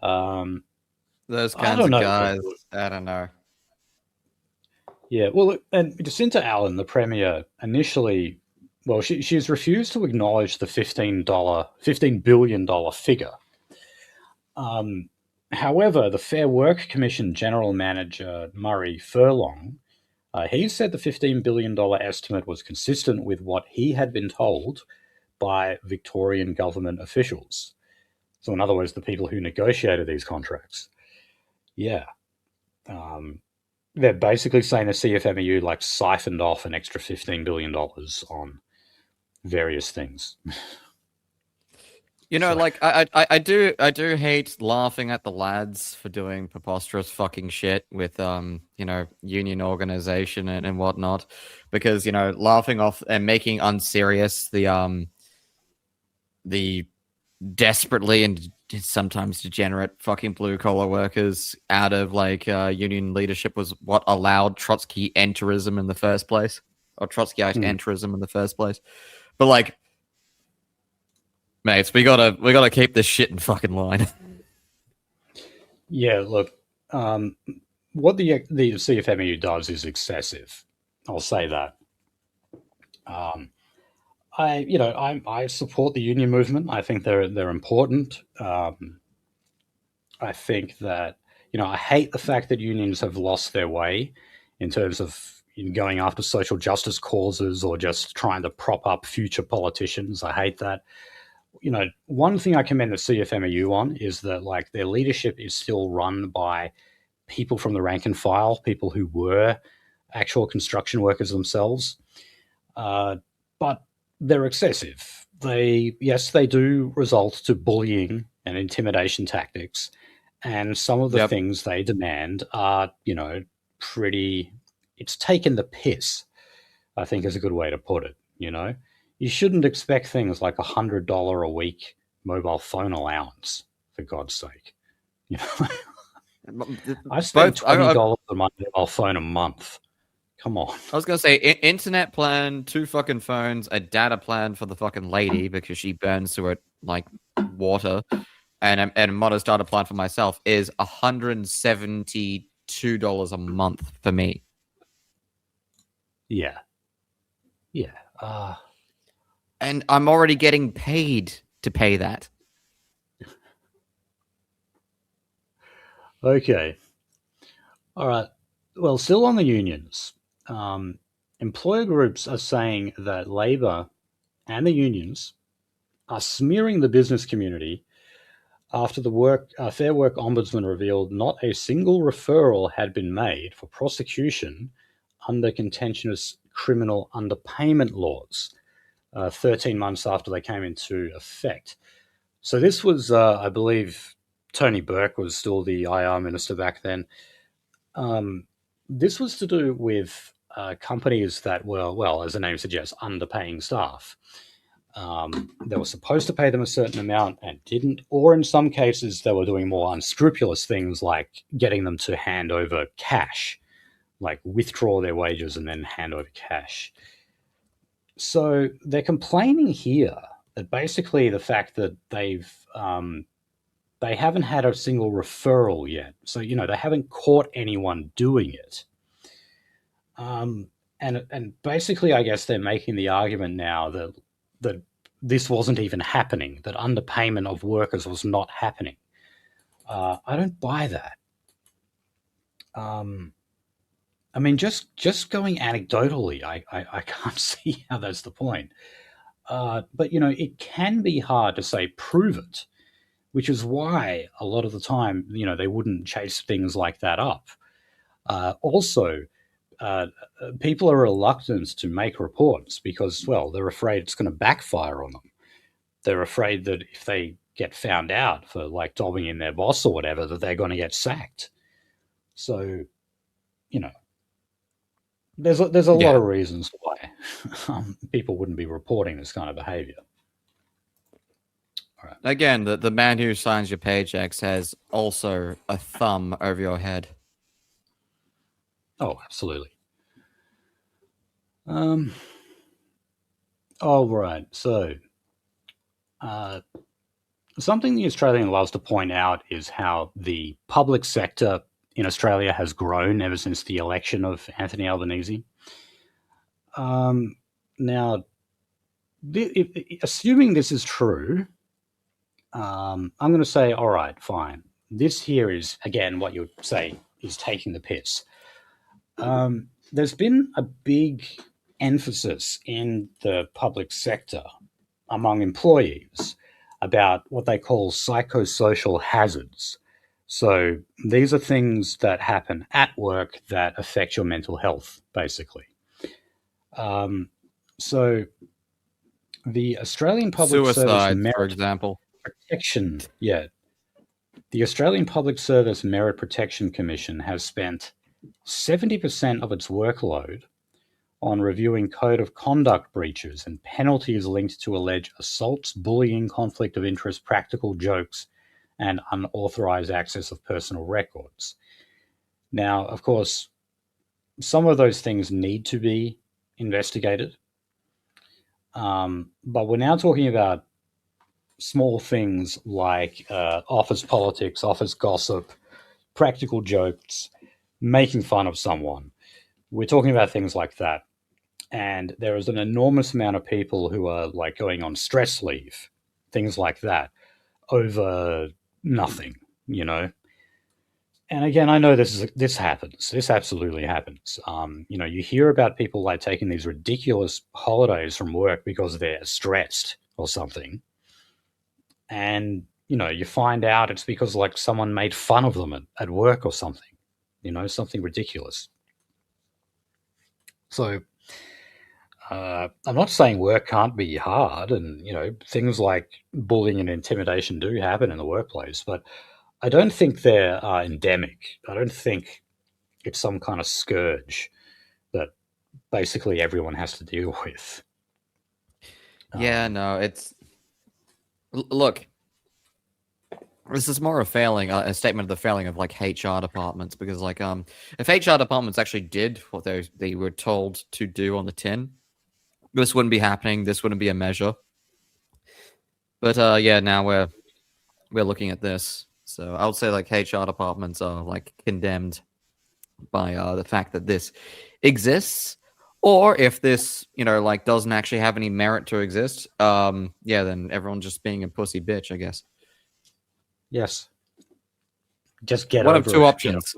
[SPEAKER 2] Those kinds of guys, I don't know.
[SPEAKER 1] Yeah, well, and Jacinta Allen, the Premier, initially, well, she's refused to acknowledge the $15 billion figure. However, the Fair Work Commission General Manager Murray Furlong, he said the $15 billion estimate was consistent with what he had been told by Victorian government officials. So, in other words, the people who negotiated these contracts. Yeah. They're basically saying the CFMEU like siphoned off an extra $15 billion on various things.
[SPEAKER 2] Like I do hate laughing at the lads for doing preposterous fucking shit with union organization and whatnot, because laughing off and making unserious the desperately and sometimes degenerate fucking blue collar workers out of like union leadership was what allowed Trotsky enterism in the first place, or Trotskyite enterism in the first place. But like, mates, we gotta keep this shit in fucking line.
[SPEAKER 1] Yeah, look, what the CFMEU does is excessive. I'll say that. I support the union movement. I think they're important. I think that I hate the fact that unions have lost their way in terms of going after social justice causes or just trying to prop up future politicians. I hate that. One thing I commend the CFMEU on is that like their leadership is still run by people from the rank and file, people who were actual construction workers themselves. But they're excessive. They do result to bullying and intimidation tactics, and some of the things they demand are, pretty. It's taken the piss, I think is a good way to put it. You shouldn't expect things like $100 a week mobile phone allowance, for God's sake. I spend $20 on my mobile phone a month. Come on.
[SPEAKER 2] I was going to say, internet plan, 2 fucking phones, a data plan for the fucking lady because she burns through it like water, and a modest data plan for myself is $172 a month for me.
[SPEAKER 1] Yeah.
[SPEAKER 2] And I'm already getting paid to pay that.
[SPEAKER 1] Okay. All right. Well, still on the unions. Employer groups are saying that Labor and the unions are smearing the business community after the Fair Work Ombudsman revealed not a single referral had been made for prosecution under contentious criminal underpayment laws 13 months after they came into effect. So this was, I believe, Tony Burke was still the IR minister back then. This was to do with companies that were, well, as the name suggests, underpaying staff. They were supposed to pay them a certain amount and didn't, or in some cases they were doing more unscrupulous things like getting them to hand over cash, like withdraw their wages and then hand over cash. So they're complaining here that basically the fact that they haven't had a single referral yet. So, they haven't caught anyone doing it. And basically, I guess they're making the argument now that this wasn't even happening, that underpayment of workers was not happening. I don't buy that. I mean, just going anecdotally, I can't see how that's the point. But, it can be hard to say, prove it, which is why a lot of the time, they wouldn't chase things like that up. Also, people are reluctant to make reports because, well, they're afraid it's going to backfire on them. They're afraid that if they get found out for like dobbing in their boss or whatever, that they're going to get sacked. So, there's a lot of reasons why people wouldn't be reporting this kind of behavior.
[SPEAKER 2] All right. Again, the man who signs your paychecks has also a thumb over your head.
[SPEAKER 1] Oh, absolutely. All right. So, something the Australian loves to point out is how the public sector in Australia has grown ever since the election of Anthony Albanese. Now, assuming this is true, I'm going to say, all right, fine. This here is, again, what you would say is taking the piss. There's been a big emphasis in the public sector among employees about what they call psychosocial hazards. So these are things that happen at work that affect your mental health, basically. So the Australian Public
[SPEAKER 2] Suicide,
[SPEAKER 1] Service
[SPEAKER 2] for example.
[SPEAKER 1] Protection, the Australian Public Service Merit Protection Commission has spent 70% of its workload on reviewing code of conduct breaches and penalties linked to alleged assaults, bullying, conflict of interest, practical jokes, and unauthorized access of personal records. Now, of course, some of those things need to be investigated, but we're now talking about small things like office politics, office gossip, practical jokes, making fun of someone. We're talking about things like that. and there is an enormous amount of people who are like going on stress leave, things like that, over nothing, you know. And again, I know this happens. This absolutely happens. You hear about people like taking these ridiculous holidays from work because they're stressed or something, and you find out it's because like someone made fun of them at work or something, something ridiculous. So I'm not saying work can't be hard, and things like bullying and intimidation do happen in the workplace, but I don't think they're endemic. I don't think it's some kind of scourge that basically everyone has to deal with.
[SPEAKER 2] Yeah, no, it's look. This is more a failing, a statement of the failing of like HR departments, because like if HR departments actually did what they were told to do on the tin, this wouldn't be happening. This wouldn't be a measure. But yeah, now we're looking at this. So I would say like HR departments are like condemned by the fact that this exists, or if this like doesn't actually have any merit to exist, yeah, then everyone's just being a pussy bitch, I guess.
[SPEAKER 1] Yes. Just get
[SPEAKER 2] one
[SPEAKER 1] over
[SPEAKER 2] of two
[SPEAKER 1] it,
[SPEAKER 2] options.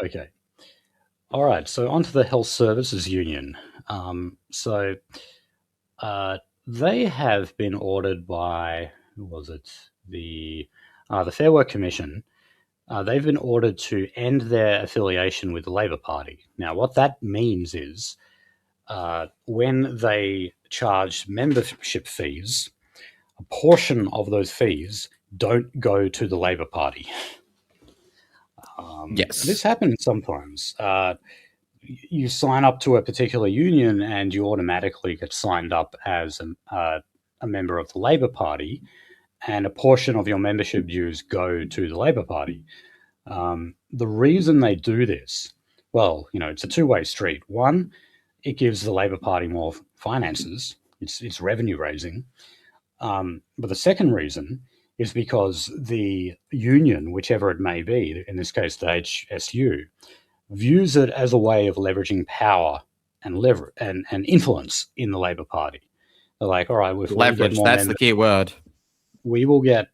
[SPEAKER 1] Okay. All right. So on to the Health Services Union. They have been ordered by, who was it? The Fair Work Commission. They've been ordered to end their affiliation with the Labor Party. Now, what that means is when they charge membership fees, a portion of those fees don't go to the Labor Party.
[SPEAKER 2] Yes.
[SPEAKER 1] This happens sometimes. You sign up to a particular union and you automatically get signed up as a member of the Labor Party, and a portion of your membership dues go to the Labor Party. The reason they do this, well, it's a two-way street. One, it gives the Labor Party more finances. It's revenue raising. But the second reason is because the union, whichever it may be, in this case the HSU, views it as a way of leveraging power and influence in the Labor Party. They're like, all right, if
[SPEAKER 2] leverage, we get more that's members, the key word.
[SPEAKER 1] We will get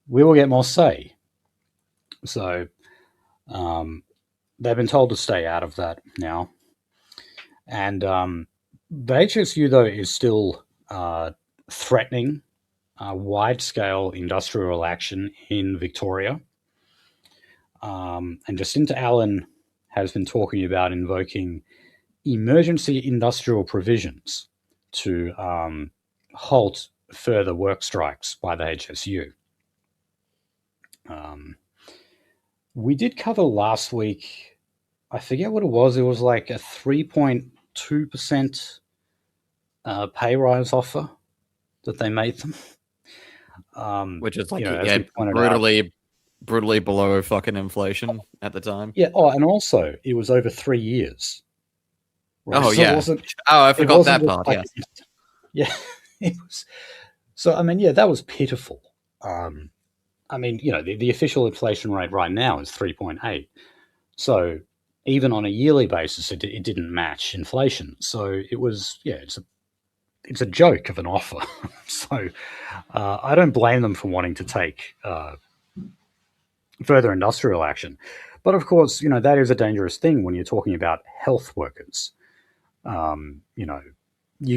[SPEAKER 1] more say. So they've been told to stay out of that now. And the HSU, though, is still threatening wide-scale industrial action in Victoria. And Jacinta Allen has been talking about invoking emergency industrial provisions to halt further work strikes by the HSU. We did cover last week, I forget what it was like a 3.2% pay rise offer that they made them.
[SPEAKER 2] Which is like, brutally below fucking inflation at the time.
[SPEAKER 1] Yeah. Oh, and also it was over 3 years.
[SPEAKER 2] Right? Oh, so yeah. I forgot that part. Like,
[SPEAKER 1] yeah. It was. So, I mean, yeah, that was pitiful. I mean, the official inflation rate right now is 3.8. So even on a yearly basis, it didn't match inflation. So it was, yeah, it's a joke of an offer. So I don't blame them for wanting to take further industrial action. But of course, that is a dangerous thing when you're talking about health workers. You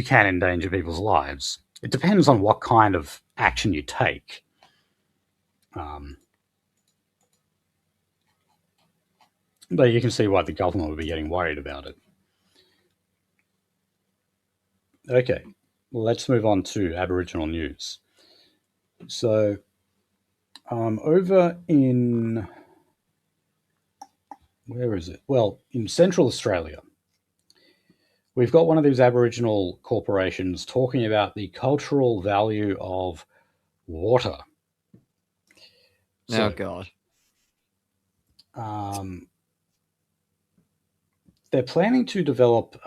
[SPEAKER 1] can endanger people's lives. It depends on what kind of action you take. But you can see why the government would be getting worried about it. Okay, let's move on to Aboriginal news. So, over in, where is it? Well, in Central Australia, we've got one of these Aboriginal corporations talking about the cultural value of water.
[SPEAKER 2] Oh, God.
[SPEAKER 1] They're planning to develop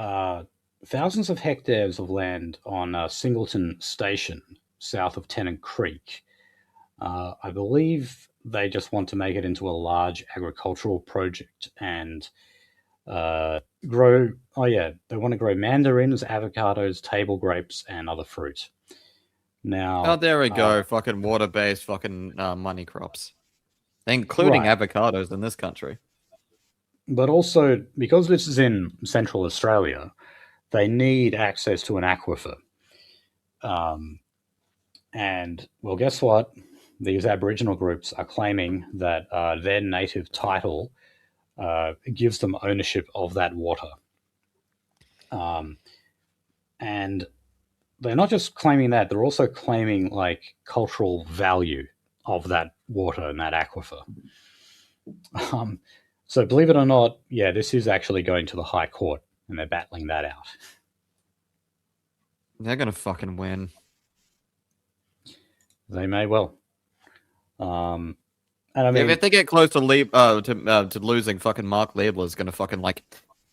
[SPEAKER 1] thousands of hectares of land on Singleton Station, south of Tennant Creek. I believe they just want to make it into a large agricultural project, and grow. Oh yeah, they want to grow mandarins, avocados, table grapes, and other fruit. Now,
[SPEAKER 2] oh, there we go. Fucking water-based fucking money crops, including avocados in this country.
[SPEAKER 1] But also, because this is in Central Australia, they need access to an aquifer. And, well, guess what? These Aboriginal groups are claiming that their native title gives them ownership of that water. And they're not just claiming that, they're also claiming like cultural value of that water and that aquifer. So believe it or not, yeah, this is actually going to the High Court and they're battling that out.
[SPEAKER 2] They're gonna fucking win.
[SPEAKER 1] They may well. And I mean,
[SPEAKER 2] if they get close to losing, fucking Mark Liebler's gonna fucking like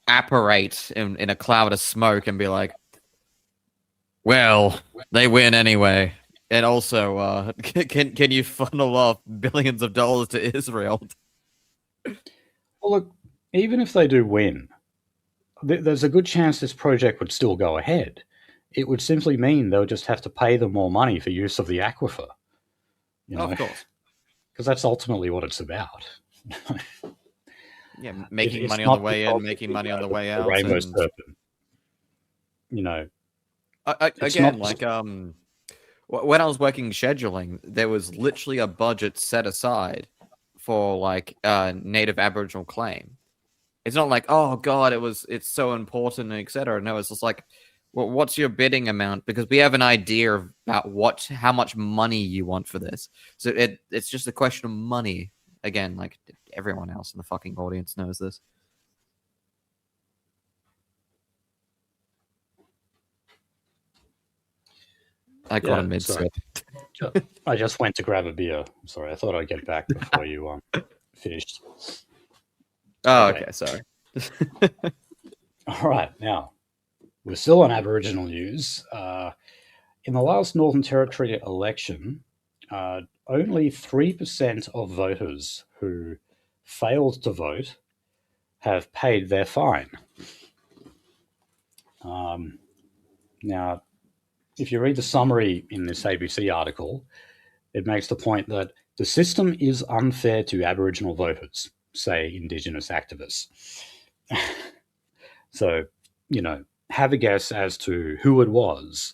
[SPEAKER 2] apparate in a cloud of smoke and be like, well, they win anyway. And also, can you funnel off billions of dollars to Israel?
[SPEAKER 1] Well, look, even if they do win, there's a good chance this project would still go ahead. It would simply mean they would just have to pay them more money for use of the aquifer. You know?
[SPEAKER 2] Of course.
[SPEAKER 1] Because that's ultimately what it's about.
[SPEAKER 2] Yeah, making money on the way in, making money on the way out.
[SPEAKER 1] Rainbow serpent. You know,
[SPEAKER 2] again, like when I was working scheduling, there was literally a budget set aside for like native Aboriginal claim. It's not like, oh god, it's so important, etc. No, it's just like, well, what's your bidding amount? Because we have an idea about how much money you want for this. So it's just a question of money. Again, like everyone else in the fucking audience knows this. I got a mid-sip.
[SPEAKER 1] I just went to grab a beer. Sorry, I thought I'd get back before you finished.
[SPEAKER 2] Oh, okay, sorry.
[SPEAKER 1] All right, now, we're still on Aboriginal news. In the last Northern Territory election, only 3% of voters who failed to vote have paid their fine. Now, if you read the summary in this ABC article, it makes the point that the system is unfair to Aboriginal voters, say Indigenous activists. So, you know, have a guess as to who it was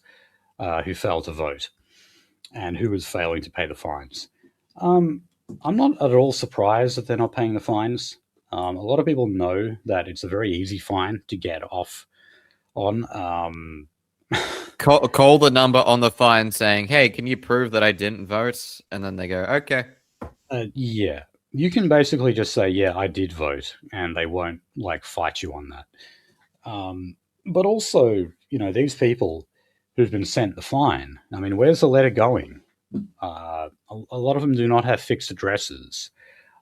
[SPEAKER 1] who failed to vote and who was failing to pay the fines. I'm not at all surprised that they're not paying the fines. A lot of people know that it's a very easy fine to get off on.
[SPEAKER 2] Call the number on the fine saying, hey, can you prove that I didn't vote? And then they go, okay.
[SPEAKER 1] Yeah. You can basically just say, yeah, I did vote, and they won't like fight you on that. But also, you know, these people who've been sent the fine, I mean, where's the letter going? A lot of them do not have fixed addresses.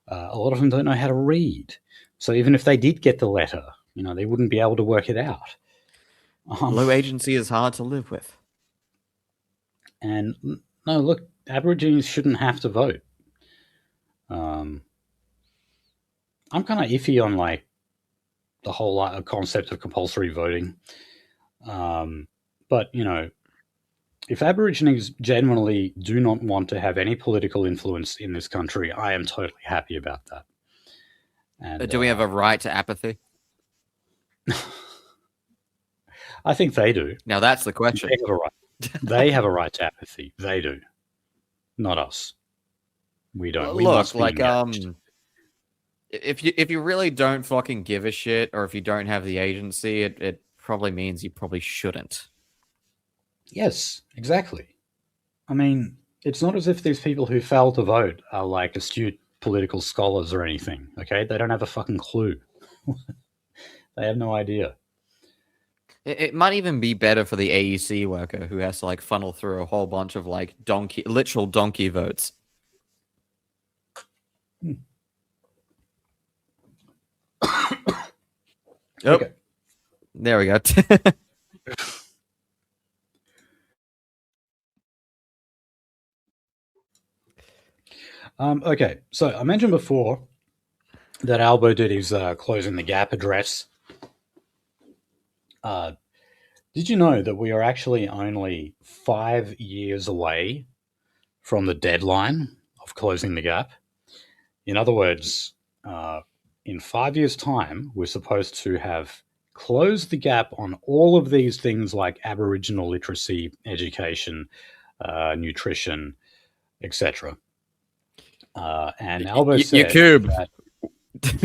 [SPEAKER 1] A lot of them don't know how to read. So even if they did get the letter, you know, they wouldn't be able to work it out.
[SPEAKER 2] Low agency is hard to live with.
[SPEAKER 1] And no, look, Aborigines shouldn't have to vote. I'm kind of iffy on like the whole concept of compulsory voting. But, you know, if Aborigines genuinely do not want to have any political influence in this country, I am totally happy about that. And,
[SPEAKER 2] do we have a right to apathy?
[SPEAKER 1] I think they do.
[SPEAKER 2] Now that's the question.
[SPEAKER 1] They have a right. They have a right to apathy. They do, not us. We don't. We
[SPEAKER 2] look like if you really don't fucking give a shit, or if you don't have the agency, it probably means you probably shouldn't.
[SPEAKER 1] Yes, exactly. I mean, it's not as if these people who fail to vote are like astute political scholars or anything. Okay, they don't have a fucking clue. They have no idea.
[SPEAKER 2] It might even be better for the AEC worker who has to like funnel through a whole bunch of like literal donkey votes. Okay. There we go.
[SPEAKER 1] Okay, so I mentioned before that Albo did his Closing the Gap address. Did you know that we are actually only 5 years away from the deadline of Closing the Gap? In other words, in 5 years' time, we're supposed to have closed the gap on all of these things like Aboriginal literacy, education, nutrition, etc. And Albo said
[SPEAKER 2] that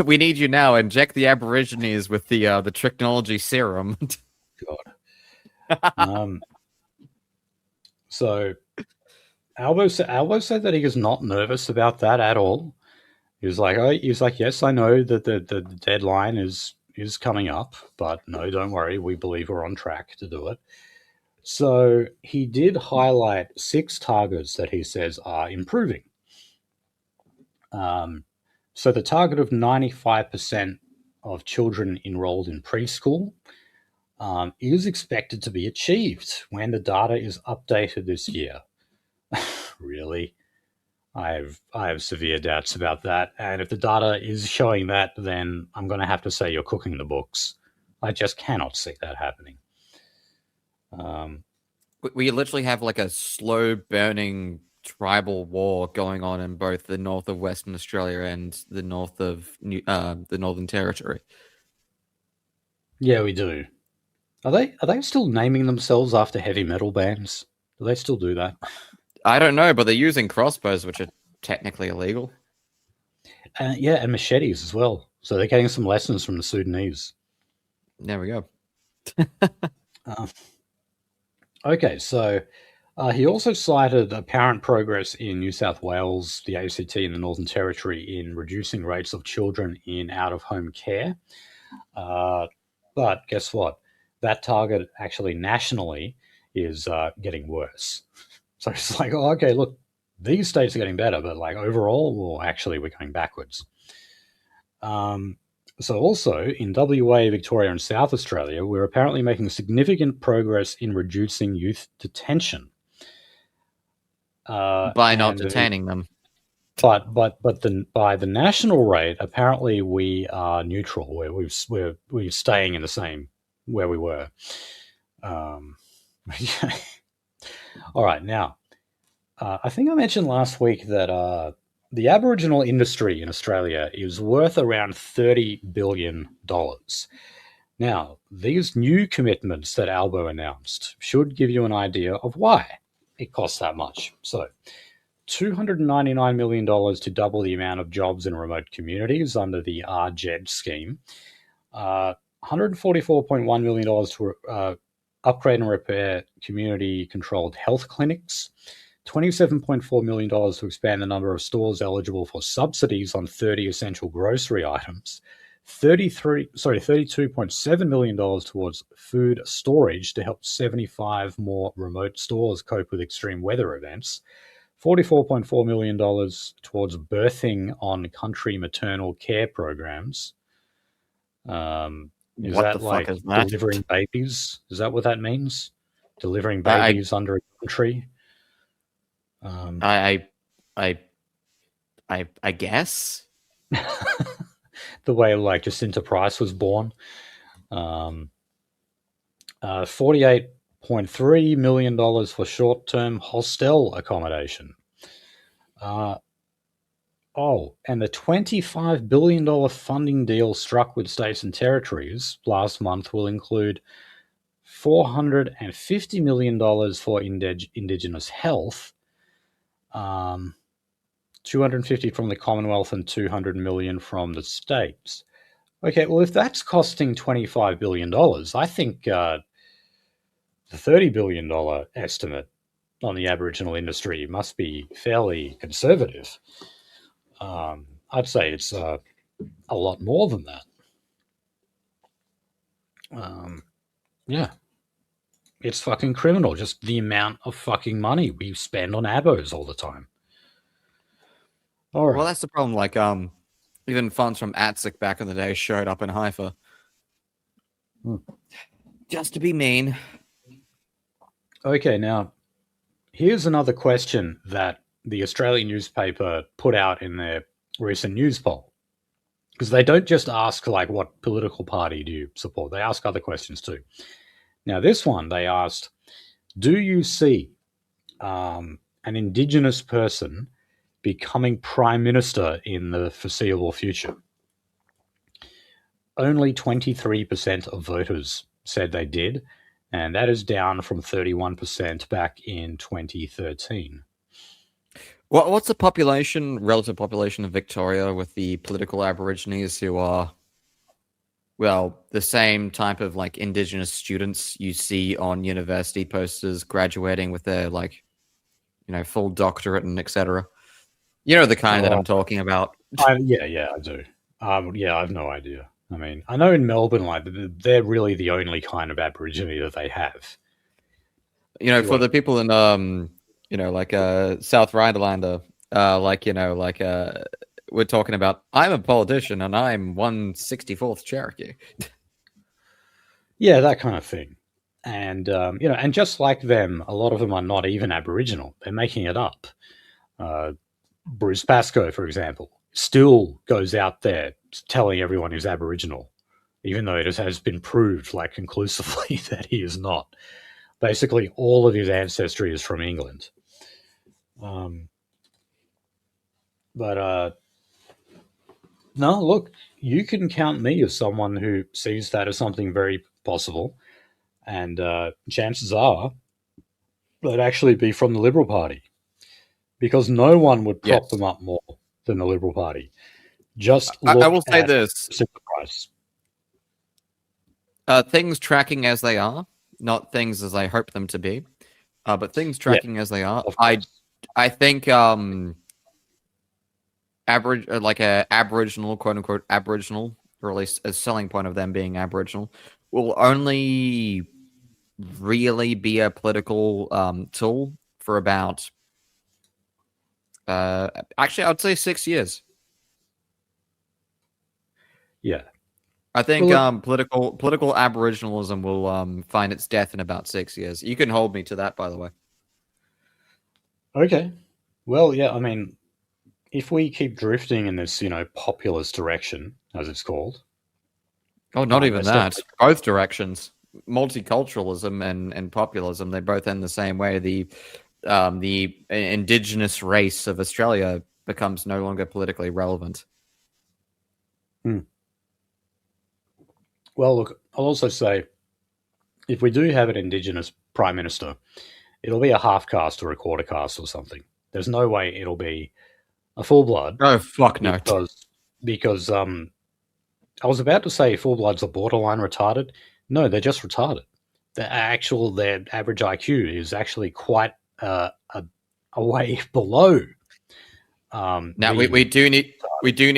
[SPEAKER 2] we need you now. Inject the Aborigines with the technology serum.
[SPEAKER 1] God. So Albo said that he is not nervous about that at all. He was like, yes, I know that the deadline is coming up, but no, don't worry, we believe we're on track to do it. So he did highlight 6 targets that he says are improving. So the target of 95% of children enrolled in preschool is expected to be achieved when the data is updated this year. Really? I have severe doubts about that. And if the data is showing that, then I'm going to have to say you're cooking the books. I just cannot see that happening.
[SPEAKER 2] We literally have like a slow burning tribal war going on in both the north of Western Australia and the north of the Northern Territory.
[SPEAKER 1] Yeah, we do. Are they still naming themselves after heavy metal bands? Do they still do that?
[SPEAKER 2] I don't know, but they're using crossbows, which are technically illegal.
[SPEAKER 1] Yeah, and machetes as well. So they're getting some lessons from the Sudanese.
[SPEAKER 2] There we go.
[SPEAKER 1] Okay, so he also cited apparent progress in New South Wales, the ACT, and the Northern Territory in reducing rates of children in out-of-home care. But guess what? That target actually nationally is getting worse. So it's like, oh, okay, look, these states are getting better, but like overall, well, actually, we're going backwards. So also in WA, Victoria, and South Australia, we're apparently making significant progress in reducing youth detention.
[SPEAKER 2] By not detaining them.
[SPEAKER 1] But by the national rate, apparently we are neutral. We're staying in the same where we were. All right, now I think I mentioned last week that the Aboriginal industry in Australia is worth around $30 billion. Now, these new commitments that Albo announced should give you an idea of why it costs that much. So, $299 million to double the amount of jobs in remote communities under the RGED scheme, $144.1 million to upgrade and repair community-controlled health clinics, $27.4 million to expand the number of stores eligible for subsidies on 30 essential grocery items, $32.7 million towards food storage to help 75 more remote stores cope with extreme weather events, $44.4 million towards birthing on country maternal care programs. Is
[SPEAKER 2] what
[SPEAKER 1] that
[SPEAKER 2] the
[SPEAKER 1] like
[SPEAKER 2] fuck is that?
[SPEAKER 1] delivering babies? Is that what that means? Delivering babies under a country?
[SPEAKER 2] I guess.
[SPEAKER 1] The way like Jacinta Price was born. $48.3 million for short-term hostel accommodation. And the $25 billion funding deal struck with states and territories last month will include $450 million for Indigenous health, $250 from the Commonwealth and $200 million from the states. Okay, well, if that's costing $25 billion, I think the $30 billion estimate on the Aboriginal industry must be fairly conservative. I'd say it's a lot more than that. Yeah. It's fucking criminal, just the amount of fucking money we spend on abos all the time.
[SPEAKER 2] All right. Well, that's the problem. Like, even funds from ATSIC back in the day showed up in Haifa. Just to be mean.
[SPEAKER 1] Okay, now, here's another question that the Australian newspaper put out in their recent news poll. because they don't just ask like what political party do you support. They ask other questions too. Now, this one they asked, do you see an Indigenous person becoming Prime Minister in the foreseeable future? Only 23% of voters said they did, and that is down from 31% back in 2013.
[SPEAKER 2] What's the relative population of Victoria with the political Aborigines who are, well, the same type of like Indigenous students you see on university posters graduating with their like, full doctorate and etc. You know the kind that I'm talking about.
[SPEAKER 1] Yeah, I do. Yeah, I have no idea. I mean, I know in Melbourne, like they're really the only kind of Aborigine that they have.
[SPEAKER 2] For the people in like South Rhinelander, we're talking about, I'm a politician and I'm 1/64th Cherokee.
[SPEAKER 1] Yeah, that kind of thing. And and just like them, a lot of them are not even Aboriginal. They're making it up. Bruce Pascoe, for example, still goes out there telling everyone he's Aboriginal, even though it has been proved like conclusively that he is not. Basically, all of his ancestry is from England. But no, look, you can count me as someone who sees that as something very possible, and chances are they'd actually be from the Liberal Party, because no one would prop them up more than the Liberal Party. Just look
[SPEAKER 2] I will say this:
[SPEAKER 1] price.
[SPEAKER 2] Things tracking as they are, not things as I hope them to be, but things tracking as they are. I think Aboriginal, quote unquote Aboriginal, or at least a selling point of them being Aboriginal, will only really be a political tool for about actually I'd say 6 years.
[SPEAKER 1] Yeah,
[SPEAKER 2] I think political Aboriginalism will find its death in about 6 years. You can hold me to that, by the way.
[SPEAKER 1] Okay. Well, yeah, I mean, if we keep drifting in this, populist direction, as it's called.
[SPEAKER 2] Oh, not even that. Both directions. Multiculturalism and populism, they both end the same way. The Indigenous race of Australia becomes no longer politically relevant.
[SPEAKER 1] Well, look, I'll also say, if we do have an Indigenous Prime Minister, it'll be a half caste or a quarter caste or something. There's no way it'll be a full blood.
[SPEAKER 2] Oh, fuck no.
[SPEAKER 1] Because I was about to say full bloods are borderline retarded. No, they're just retarded. Their average IQ is actually quite a way below.
[SPEAKER 2] Now we do need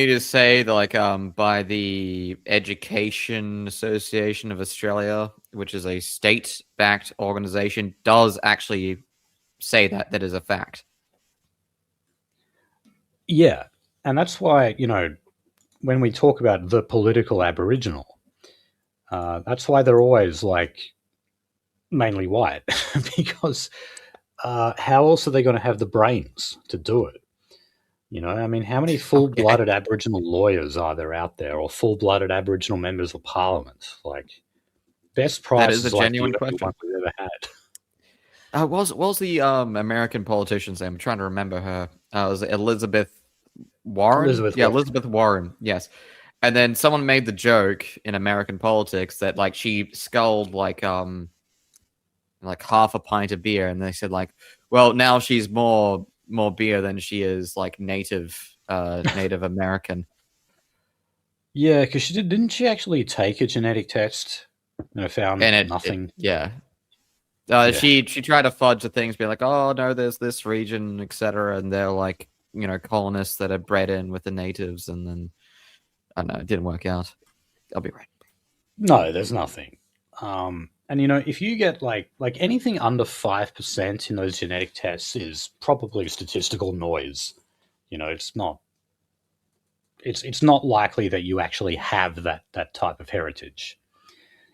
[SPEAKER 2] to say that, like, by the Education Association of Australia, which is a state-backed organization, does actually say that is a fact.
[SPEAKER 1] Yeah, and that's why, when we talk about the political Aboriginal, that's why they're always like mainly white, because how else are they going to have the brains to do it? I mean, how many full-blooded Aboriginal lawyers are there out there, or full-blooded Aboriginal members of Parliament? Like, best price
[SPEAKER 2] that is a genuine question
[SPEAKER 1] we've ever had.
[SPEAKER 2] What was the American politician's name? I'm trying to remember her. Was it Elizabeth Warren? Elizabeth Warren. Yes. And then someone made the joke in American politics that, like, she sculled like half a pint of beer, and they said, like, well, now she's more beer than she is like Native American.
[SPEAKER 1] Yeah, because didn't she actually take a genetic test and found nothing?
[SPEAKER 2] She tried to fudge the things, be like, oh no, there's this region, etc., and they're like, colonists that are bred in with the natives, and then I don't know, it didn't work out. I'll be right.
[SPEAKER 1] No, there's nothing. And if you get like anything under 5% in those genetic tests is probably statistical noise. It's not likely that you actually have that type of heritage,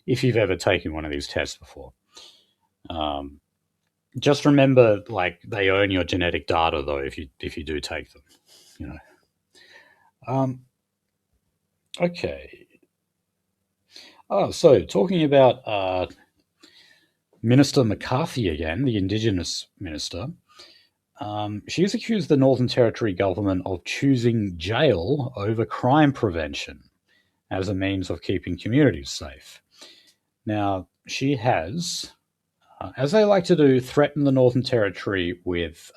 [SPEAKER 1] if you've ever taken one of these tests before. Just remember, like, they own your genetic data though if you do take them. Okay. So talking about Minister McCarthy again, the Indigenous minister. She's accused the Northern Territory government of choosing jail over crime prevention as a means of keeping communities safe. Now, she has, as they like to do, threatened the Northern Territory with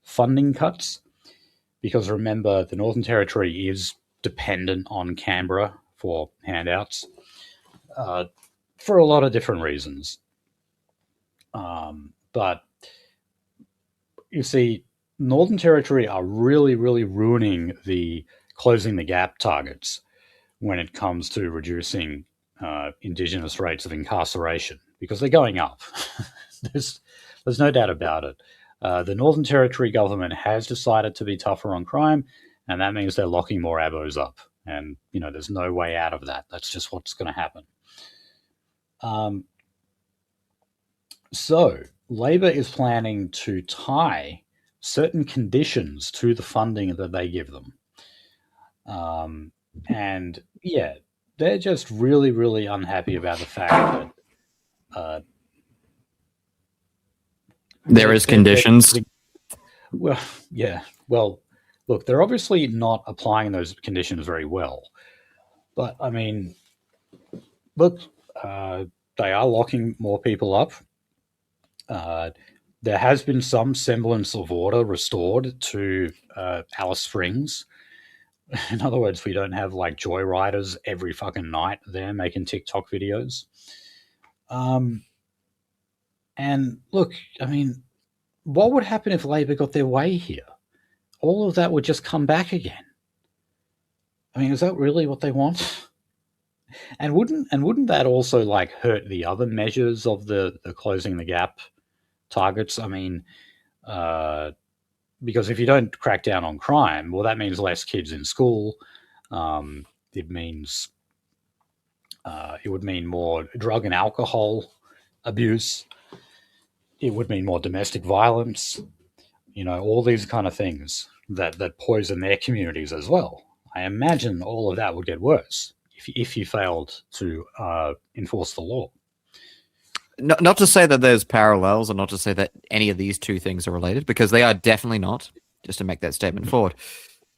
[SPEAKER 1] funding cuts, because remember, the Northern Territory is dependent on Canberra for handouts for a lot of different reasons. But you see, Northern Territory are really, really ruining the closing the gap targets when it comes to reducing Indigenous rates of incarceration, because they're going up. there's no doubt about it. The Northern Territory government has decided to be tougher on crime, and that means they're locking more abos up. And, there's no way out of that. That's just what's going to happen. So Labor is planning to tie certain conditions to the funding that they give them. And yeah, they're just really, really unhappy about the fact that
[SPEAKER 2] there is conditions.
[SPEAKER 1] Well, yeah. Well, look, they're obviously not applying those conditions very well. But I mean, look, they are locking more people up. There has been some semblance of order restored to Alice Springs. In other words, we don't have like joyriders every fucking night there making TikTok videos. And look, I mean, what would happen if Labor got their way here? All of that would just come back again. I mean, is that really what they want? And wouldn't that also like hurt the other measures of the closing the gap targets? I mean, because if you don't crack down on crime, well, that means less kids in school. It would mean more drug and alcohol abuse. It would mean more domestic violence. All these kind of things that poison their communities as well. I imagine all of that would get worse if you failed to enforce the law.
[SPEAKER 2] Not to say that there's parallels, or not to say that any of these two things are related, because they are definitely not, just to make that statement forward.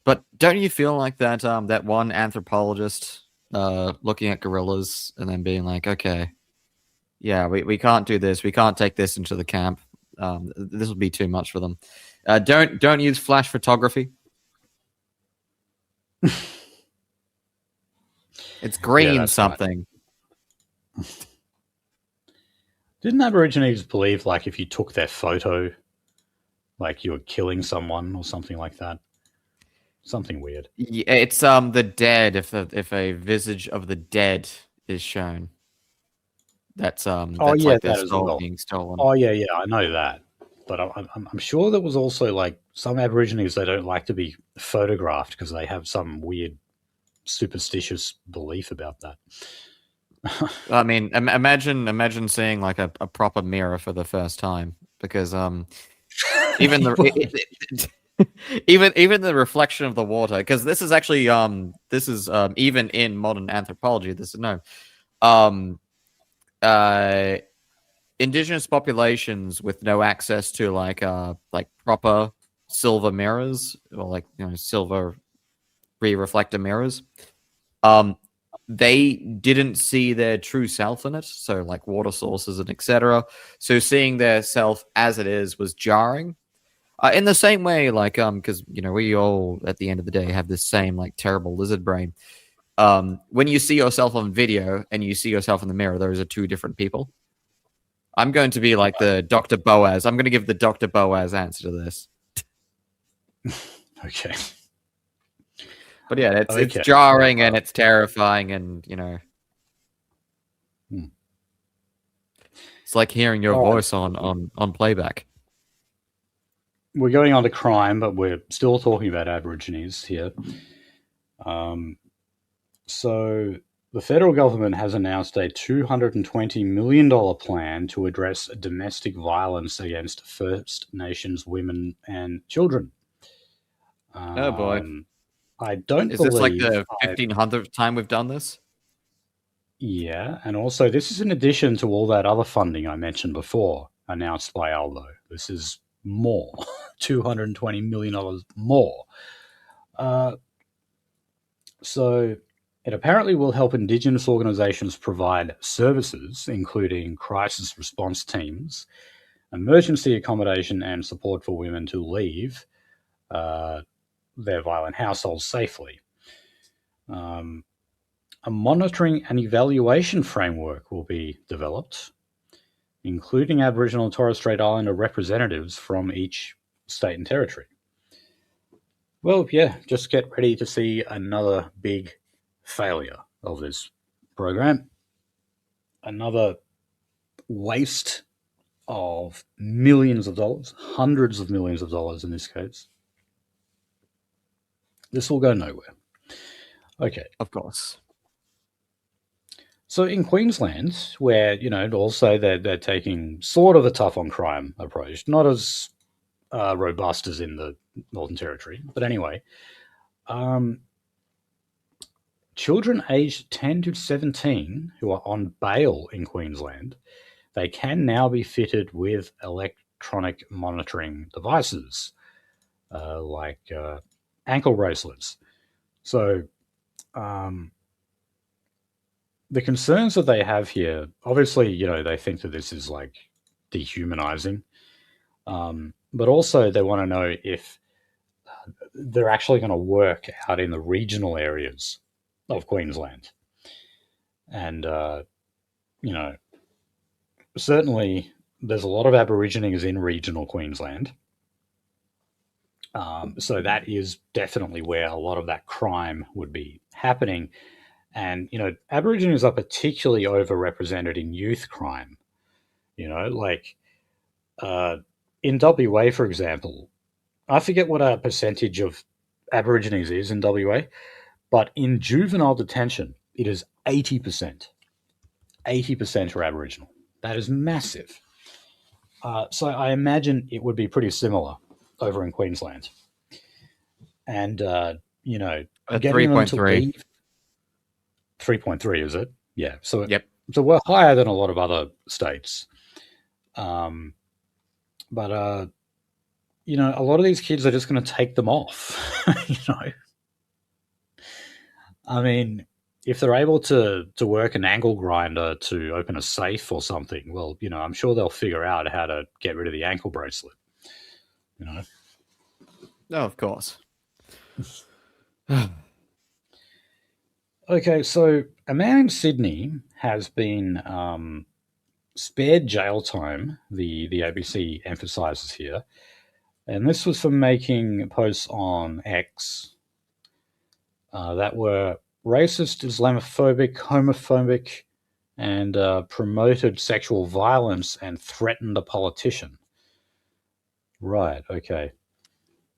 [SPEAKER 2] But don't you feel like that that one anthropologist looking at gorillas and then being like, okay, yeah, we can't do this. We can't take this into the camp. This will be too much for them. Don't use flash photography. It's green something.
[SPEAKER 1] Right. Didn't Aborigines believe like if you took their photo, like you were killing someone or something like that? Something weird.
[SPEAKER 2] Yeah, it's the dead. If a visage of the dead is shown, that's like their soul being stolen.
[SPEAKER 1] Oh yeah, I know that. But I'm sure there was also like some Aborigines, they don't like to be photographed because they have some weird superstitious belief about that.
[SPEAKER 2] I mean, imagine seeing like a proper mirror for the first time, because even the even the reflection of the water, because this is actually even in modern anthropology, this is no Indigenous populations with no access to like proper silver mirrors, or like silver reflector mirrors. They didn't see their true self in it, so like water sources and etc. So seeing their self as it is was jarring. In the same way, like because we all at the end of the day have this same like terrible lizard brain. When you see yourself on video and you see yourself in the mirror, those are two different people. I'm going to be like the Dr. Boaz. I'm going to give the Dr. Boaz answer to this.
[SPEAKER 1] Okay.
[SPEAKER 2] But yeah, it's jarring and it's terrifying, and it's like hearing your voice on playback.
[SPEAKER 1] We're going on to crime, but we're still talking about Aborigines here. So the federal government has announced a $220 million plan to address domestic violence against First Nations women and children.
[SPEAKER 2] Oh boy.
[SPEAKER 1] I don't
[SPEAKER 2] Is
[SPEAKER 1] believe...
[SPEAKER 2] this like the 1500th time we've done this?
[SPEAKER 1] Yeah, and also this is in addition to all that other funding I mentioned before, announced by Aldo. This is more, $220 million more. So it apparently will help Indigenous organisations provide services, including crisis response teams, emergency accommodation, and support for women to leave their violent households safely. A monitoring and evaluation framework will be developed, including Aboriginal and Torres Strait Islander representatives from each state and territory. Well, yeah, just get ready to see another big failure of this program. Another waste of millions of dollars, hundreds of millions of dollars in this case. This will go nowhere. Okay.
[SPEAKER 2] Of course.
[SPEAKER 1] So in Queensland, where, also they're taking sort of a tough on crime approach, not as robust as in the Northern Territory, but anyway, children aged 10 to 17 who are on bail in Queensland, they can now be fitted with electronic monitoring devices like ankle bracelets. So the concerns that they have here, obviously, they think that this is like dehumanizing, but also they want to know if they're actually going to work out in the regional areas of Queensland. And, certainly there's a lot of Aborigines in regional Queensland. So that is definitely where a lot of that crime would be happening. And, Aborigines are particularly overrepresented in youth crime. Like in WA, for example, I forget what a percentage of Aborigines is in WA, but in juvenile detention, it is 80%. 80% are Aboriginal. That is massive. So I imagine it would be pretty similar over in Queensland. And, getting them to leave... 3.3, is it? Yeah. So,
[SPEAKER 2] yep.
[SPEAKER 1] So we're higher than a lot of other states. But, a lot of these kids are just going to take them off, I mean, if they're able to work an angle grinder to open a safe or something, well, I'm sure they'll figure out how to get rid of the ankle bracelet,
[SPEAKER 2] No, of course.
[SPEAKER 1] Okay, so a man in Sydney has been spared jail time, the ABC emphasises here, and this was for making posts on X that were racist, Islamophobic, homophobic, and promoted sexual violence and threatened a politician. Right, okay.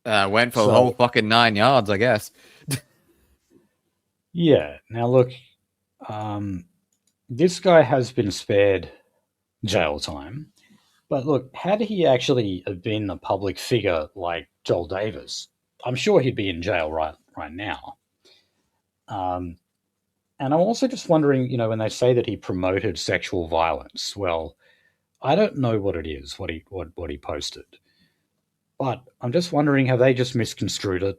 [SPEAKER 2] Went for the whole fucking 9 yards, I guess.
[SPEAKER 1] Yeah, now look, this guy has been spared jail time, but look, had he actually been a public figure like Joel Davis, I'm sure he'd be in jail right now. And I'm also just wondering, when they say that he promoted sexual violence, well, I don't know what it is, what he posted. But I'm just wondering, have they just misconstrued it,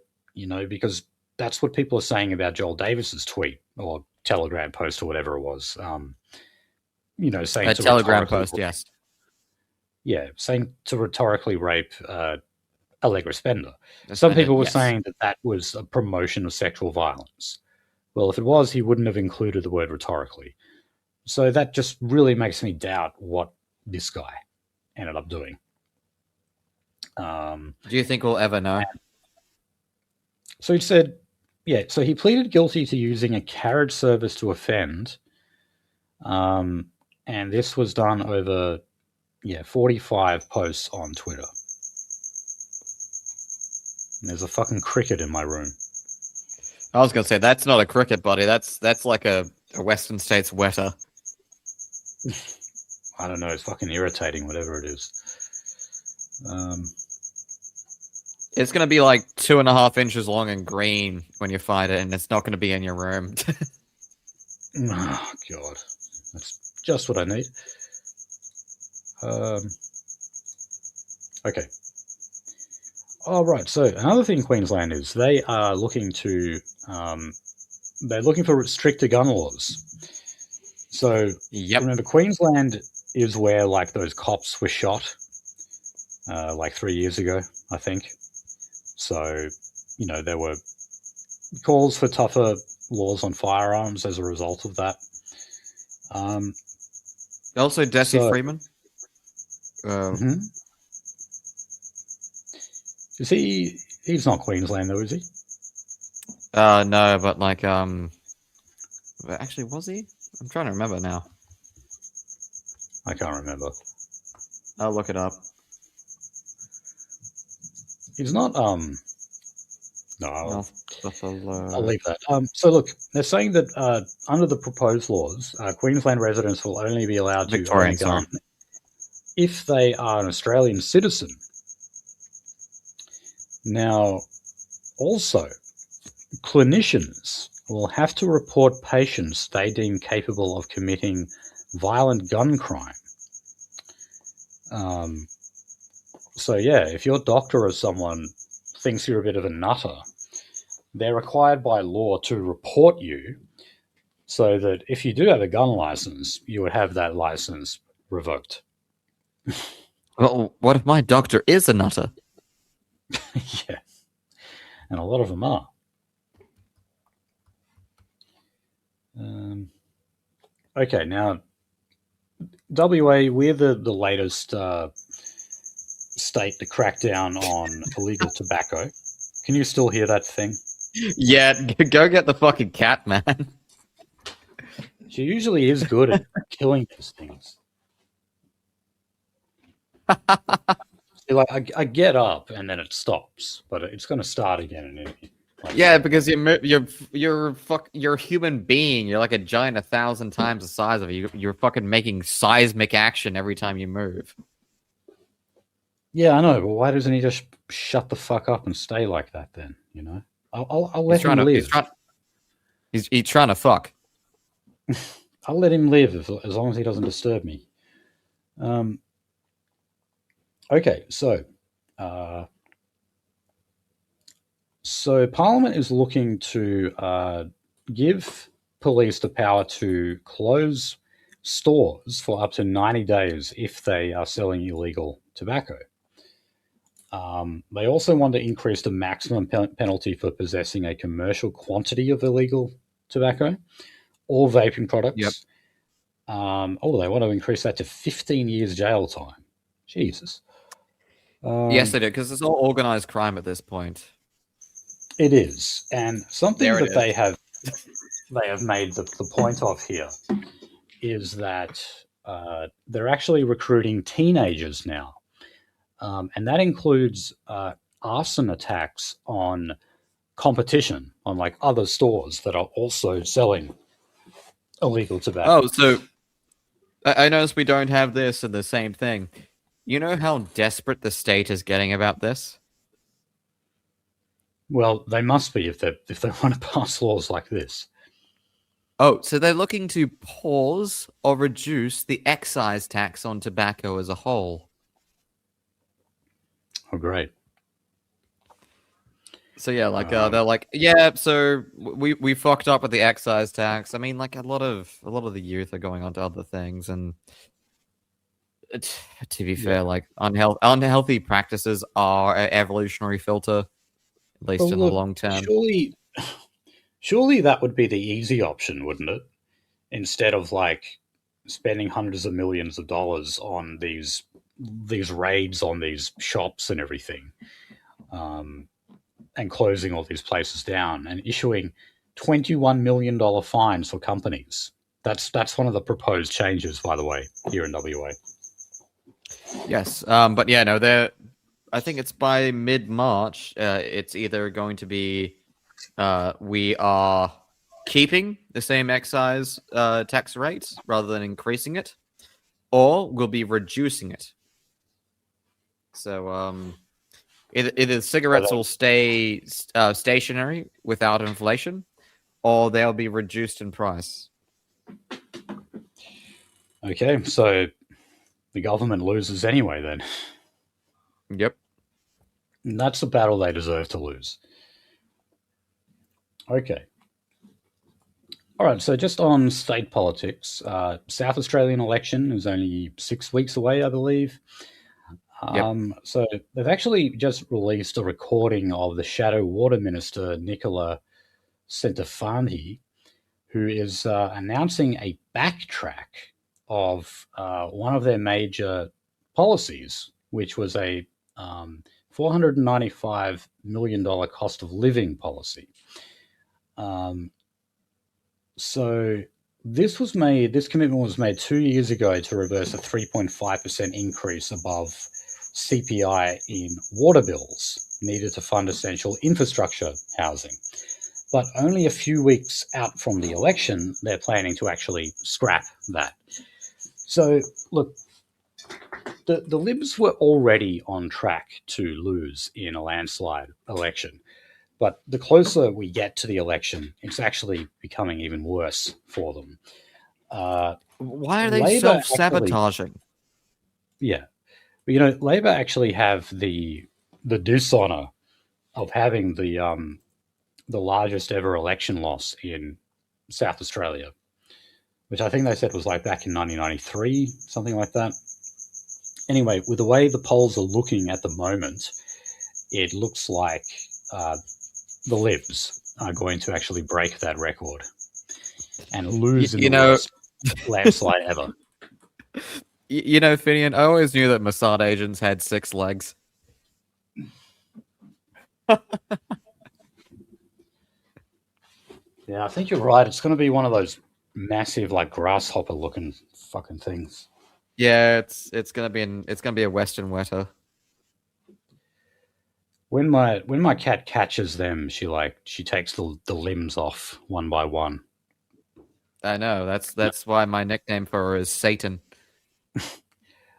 [SPEAKER 1] because that's what people are saying about Joel Davis's tweet or Telegram post or whatever it was. Saying
[SPEAKER 2] a Telegram post, yes.
[SPEAKER 1] Yeah, saying to rhetorically rape Allegra Spender. Some people were saying that was a promotion of sexual violence. Well, if it was, he wouldn't have included the word rhetorically. So that just really makes me doubt what this guy ended up doing.
[SPEAKER 2] Do you think we'll ever know?
[SPEAKER 1] So he said, so he pleaded guilty to using a carriage service to offend. And this was done over, 45 posts on Twitter. And there's a fucking cricket in my room.
[SPEAKER 2] I was going to say, that's not a cricket, buddy. That's like a Western States wetter.
[SPEAKER 1] I don't know. It's fucking irritating, whatever it is.
[SPEAKER 2] It's going to be like 2.5 inches long and green when you find it, and it's not going to be in your room.
[SPEAKER 1] Oh, God. That's just what I need. Okay. All right. So another thing Queensland is they are looking to they're looking for stricter gun laws. So remember, Queensland is where like those cops were shot like 3 years ago, I think. So, there were calls for tougher laws on firearms as a result of that.
[SPEAKER 2] Also, Desi Freeman.
[SPEAKER 1] Is he? He's not Queensland though, is he?
[SPEAKER 2] No, but like, actually, was he? I'm trying to remember now.
[SPEAKER 1] I can't remember.
[SPEAKER 2] I'll look it up.
[SPEAKER 1] He's not. No, I'll leave that. So look, they're saying that under the proposed laws, Queensland residents will only be allowed to own a gun if they are an Australian citizen. Now, also, clinicians will have to report patients they deem capable of committing violent gun crime. So yeah, if your doctor or someone thinks you're a bit of a nutter, they're required by law to report you, so that if you do have a gun license, you would have that license revoked.
[SPEAKER 2] Well, what if my doctor is a nutter?
[SPEAKER 1] Yeah, and a lot of them are. Okay, now WA, we're the latest state to crack down on illegal tobacco. Can you still hear that thing?
[SPEAKER 2] Yeah, go get the fucking cat, man.
[SPEAKER 1] She usually is good at killing these things. See, like I get up and then it stops, but it's going to start again.
[SPEAKER 2] Yeah, because you're a human being. You're like a giant 1,000 times the size of you. You're fucking making seismic action every time you move.
[SPEAKER 1] Yeah, I know, but why doesn't he just shut the fuck up and stay like that then? I'll let him live.
[SPEAKER 2] He's trying to fuck.
[SPEAKER 1] I'll let him live as long as he doesn't disturb me. Okay, so Parliament is looking to give police the power to close stores for up to 90 days if they are selling illegal tobacco. They also want to increase the maximum penalty for possessing a commercial quantity of illegal tobacco or vaping products.
[SPEAKER 2] Yep.
[SPEAKER 1] They want to increase that to 15 years jail time. Jesus.
[SPEAKER 2] Yes, they do, because it's all organized crime at this point.
[SPEAKER 1] It is, and something that they have made the point of here is that they're actually recruiting teenagers now. And that includes arson attacks on competition, on like other stores that are also selling illegal tobacco.
[SPEAKER 2] Oh, so I noticed we don't have this and the same thing. You know how desperate the state is getting about this?
[SPEAKER 1] Well, they must be if they want to pass laws like this.
[SPEAKER 2] Oh, so they're looking to pause or reduce the excise tax on tobacco as a whole.
[SPEAKER 1] Oh, great.
[SPEAKER 2] So yeah, like they're like, yeah, so we fucked up with the excise tax. I mean, like a lot of the youth are going on to other things, and to be fair, like unhealthy practices are an evolutionary filter, at least in the long term.
[SPEAKER 1] Surely that would be the easy option, wouldn't it? Instead of like spending hundreds of millions of dollars on these raids on these shops and everything, and closing all these places down and issuing $21 million fines for companies. That's one of the proposed changes, by the way, here in WA.
[SPEAKER 2] Yes, but yeah, no, I think it's by mid-March. It's either going to be we are keeping the same excise tax rate rather than increasing it, or we'll be reducing it. So Either cigarettes will stay stationary without inflation, or they'll be reduced in price.
[SPEAKER 1] Okay, so the government loses anyway then.
[SPEAKER 2] Yep.
[SPEAKER 1] And that's the battle they deserve to lose. Okay. All right, so just on state politics, South Australian election is only 6 weeks away, I believe. So they've actually just released a recording of the Shadow Water Minister, Nicola Centofanti, who is announcing a backtrack of one of their major policies, which was a $495 million cost of living policy. So this commitment was made 2 years ago to reverse a 3.5% increase above CPI in water bills needed to fund essential infrastructure housing. But only a few weeks out from the election, they're planning to actually scrap that. So, look, the Libs were already on track to lose in a landslide election. But the closer we get to the election, it's actually becoming even worse for them.
[SPEAKER 2] Why are they self-sabotaging?
[SPEAKER 1] Labor actually have the dishonor of having the largest ever election loss in South Australia, which I think they said was like back in 1993, something like that. Anyway, with the way the polls are looking at the moment, it looks like the Libs are going to actually break that record and lose in the worst landslide ever.
[SPEAKER 2] Finian, I always knew that Mossad agents had 6 legs.
[SPEAKER 1] Yeah, I think you're right. It's going to be one of those massive, like grasshopper-looking fucking things.
[SPEAKER 2] Yeah, it's gonna be a Western wetter.
[SPEAKER 1] When my cat catches them, she takes the limbs off one by one.
[SPEAKER 2] I know. That's why my nickname for her is Satan.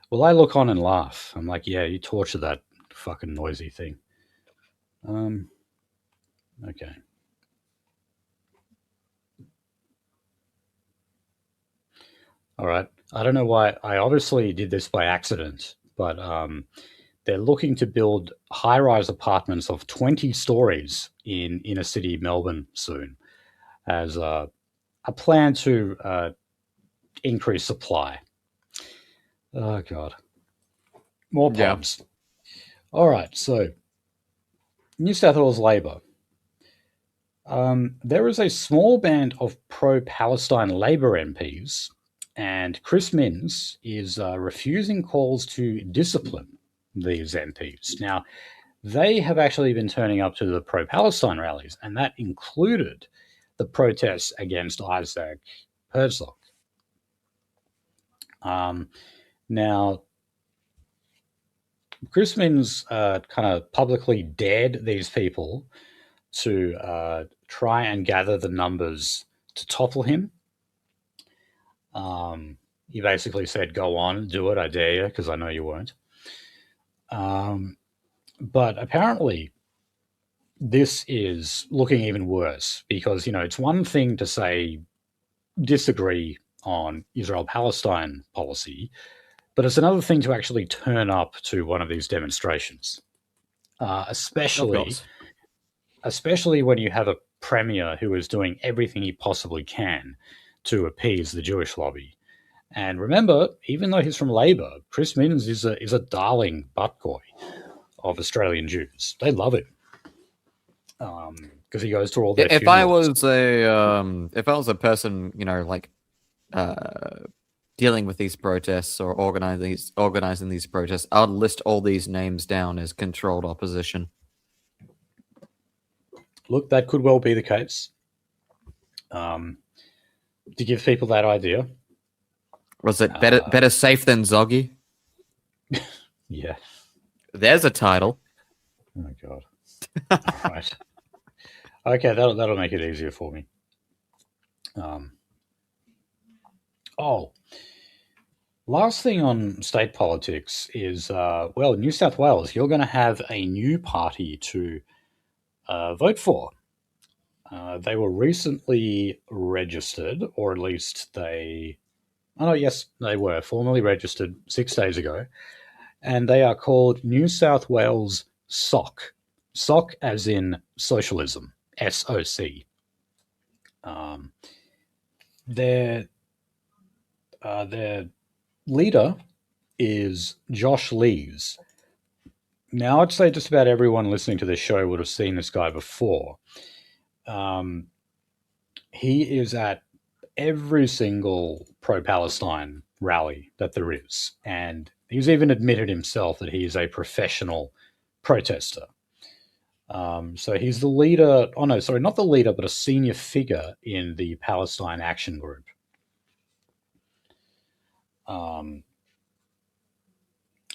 [SPEAKER 1] Well, I look on and laugh. I'm like, yeah, you torture that fucking noisy thing. Okay. All right. I don't know why. I obviously did this by accident, but they're looking to build high-rise apartments of 20 stories in inner city Melbourne soon as a plan to increase supply. Oh, God. More pubs. Yeah. All right. So, New South Wales Labor. There is a small band of pro-Palestine Labor MPs, and Chris Minns is refusing calls to discipline these MPs. Now, they have actually been turning up to the pro-Palestine rallies, and that included the protests against Isaac Herzog. Now, Chris Minns kind of publicly dared these people to try and gather the numbers to topple him. He basically said, go on, do it, I dare you, because I know you won't. But apparently, this is looking even worse because, it's one thing to say disagree on Israel-Palestine policy, but it's another thing to actually turn up to one of these demonstrations, especially when you have a premier who is doing everything he possibly can to appease the Jewish lobby. And remember, even though he's from Labor, Chris Minns is a darling buttboy of Australian Jews. They love him because he goes to all their funerals.
[SPEAKER 2] If I was a person, dealing with these protests or organizing these protests, I'd list all these names down as controlled opposition.
[SPEAKER 1] Look, that could well be the case. To give people that idea.
[SPEAKER 2] Was it better safe than ZOGy?
[SPEAKER 1] Yeah.
[SPEAKER 2] There's a title.
[SPEAKER 1] Oh, God. All right. Okay, that'll make it easier for me. Last thing on state politics is, New South Wales, you're going to have a new party to vote for. They were recently registered, or at least they were formally registered 6 days ago, and they are called New South Wales SOC. SOC as in socialism, SOC. Their leader is Josh Lees. Now, I'd say just about everyone listening to this show would have seen this guy before. He is at every single pro-Palestine rally that there is, and he's even admitted himself that he is a professional protester. So he's the leader. Oh no, sorry, not the leader, but a senior figure in the Palestine Action Group.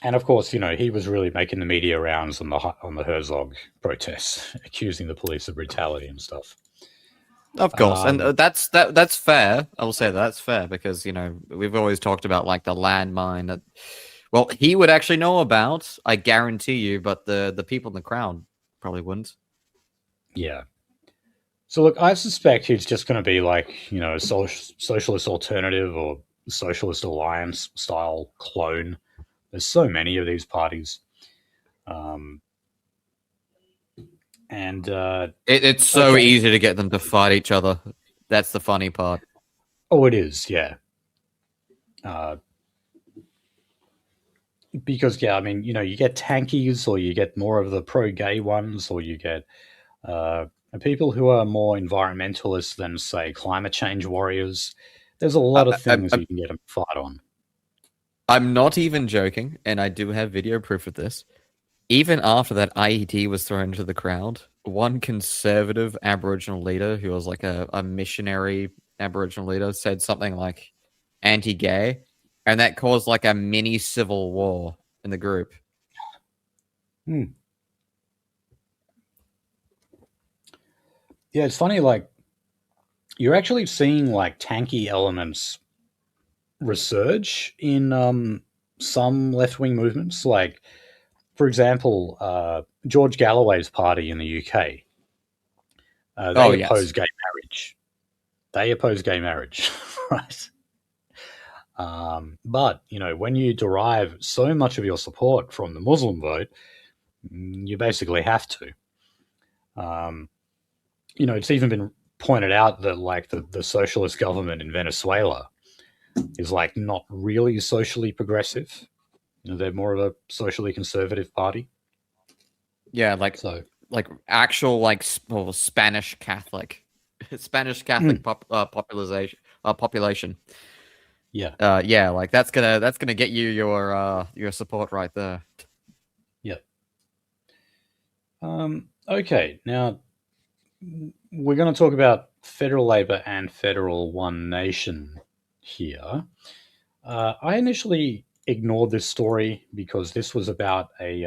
[SPEAKER 1] And of course, he was really making the media rounds on the Herzog protests, accusing the police of brutality and stuff.
[SPEAKER 2] Of course, and that's fair. I will say that's fair because we've always talked about like the landmine that, well, he would actually know about. I guarantee you, but the people in the crowd probably wouldn't.
[SPEAKER 1] Yeah. So look, I suspect he's just going to be like a socialist alternative or socialist alliance style clone. There's so many of these parties.
[SPEAKER 2] It's so easy to get them to fight each other. That's the funny part.
[SPEAKER 1] Oh, it is, yeah. Because, yeah, I mean, you get tankies, or you get more of the pro-gay ones, or you get people who are more environmentalists than, say, climate change warriors. There's a lot of things you can get them to fight on.
[SPEAKER 2] I'm not even joking, and I do have video proof of this. Even after that IED was thrown into the crowd, one conservative Aboriginal leader who was like a missionary Aboriginal leader said something like anti-gay, and that caused like a mini civil war in the group.
[SPEAKER 1] Yeah, it's funny, like, you're actually seeing like tanky elements resurge in some left-wing movements. Like, for example, George Galloway's party in the UK, they oppose gay marriage. They oppose gay marriage, right? But, when you derive so much of your support from the Muslim vote, you basically have to. It's even been pointed out that, like, the socialist government in Venezuela is, like, not really socially progressive. They're more of a socially conservative party.
[SPEAKER 2] Yeah, like actual like Spanish Catholic, population.
[SPEAKER 1] Yeah,
[SPEAKER 2] yeah, like that's gonna get you your support right there.
[SPEAKER 1] Yeah. Okay, now we're going to talk about federal Labor and federal One Nation here. I initially ignored this story because this was about a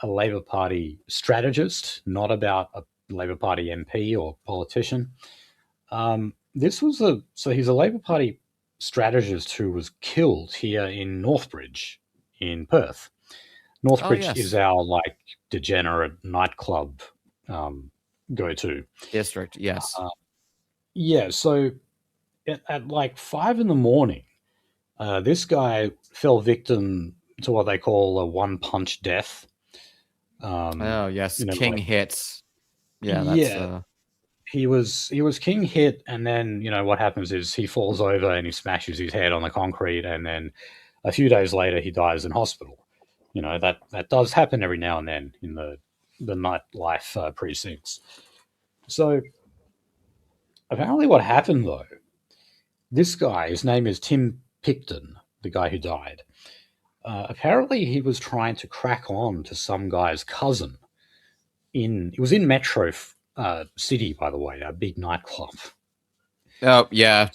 [SPEAKER 1] Labor Party strategist, not about a Labor Party MP or politician. He's a Labor Party strategist who was killed here in Northbridge in Perth. Northbridge is our like degenerate nightclub go-to
[SPEAKER 2] district. Yes.
[SPEAKER 1] Yeah. So at like 5 a.m, this guy fell victim to what they call a one-punch death.
[SPEAKER 2] Oh yes, King hits. Yeah,
[SPEAKER 1] that's he was king hit, and then what happens is he falls over and he smashes his head on the concrete, and then a few days later he dies in hospital. That does happen every now and then in the nightlife precincts. So apparently, what happened though? This guy, his name is Tim Picton, the guy who died. Apparently, he was trying to crack on to some guy's cousin. It was in Metro City, by the way, a big nightclub.
[SPEAKER 2] Oh yeah.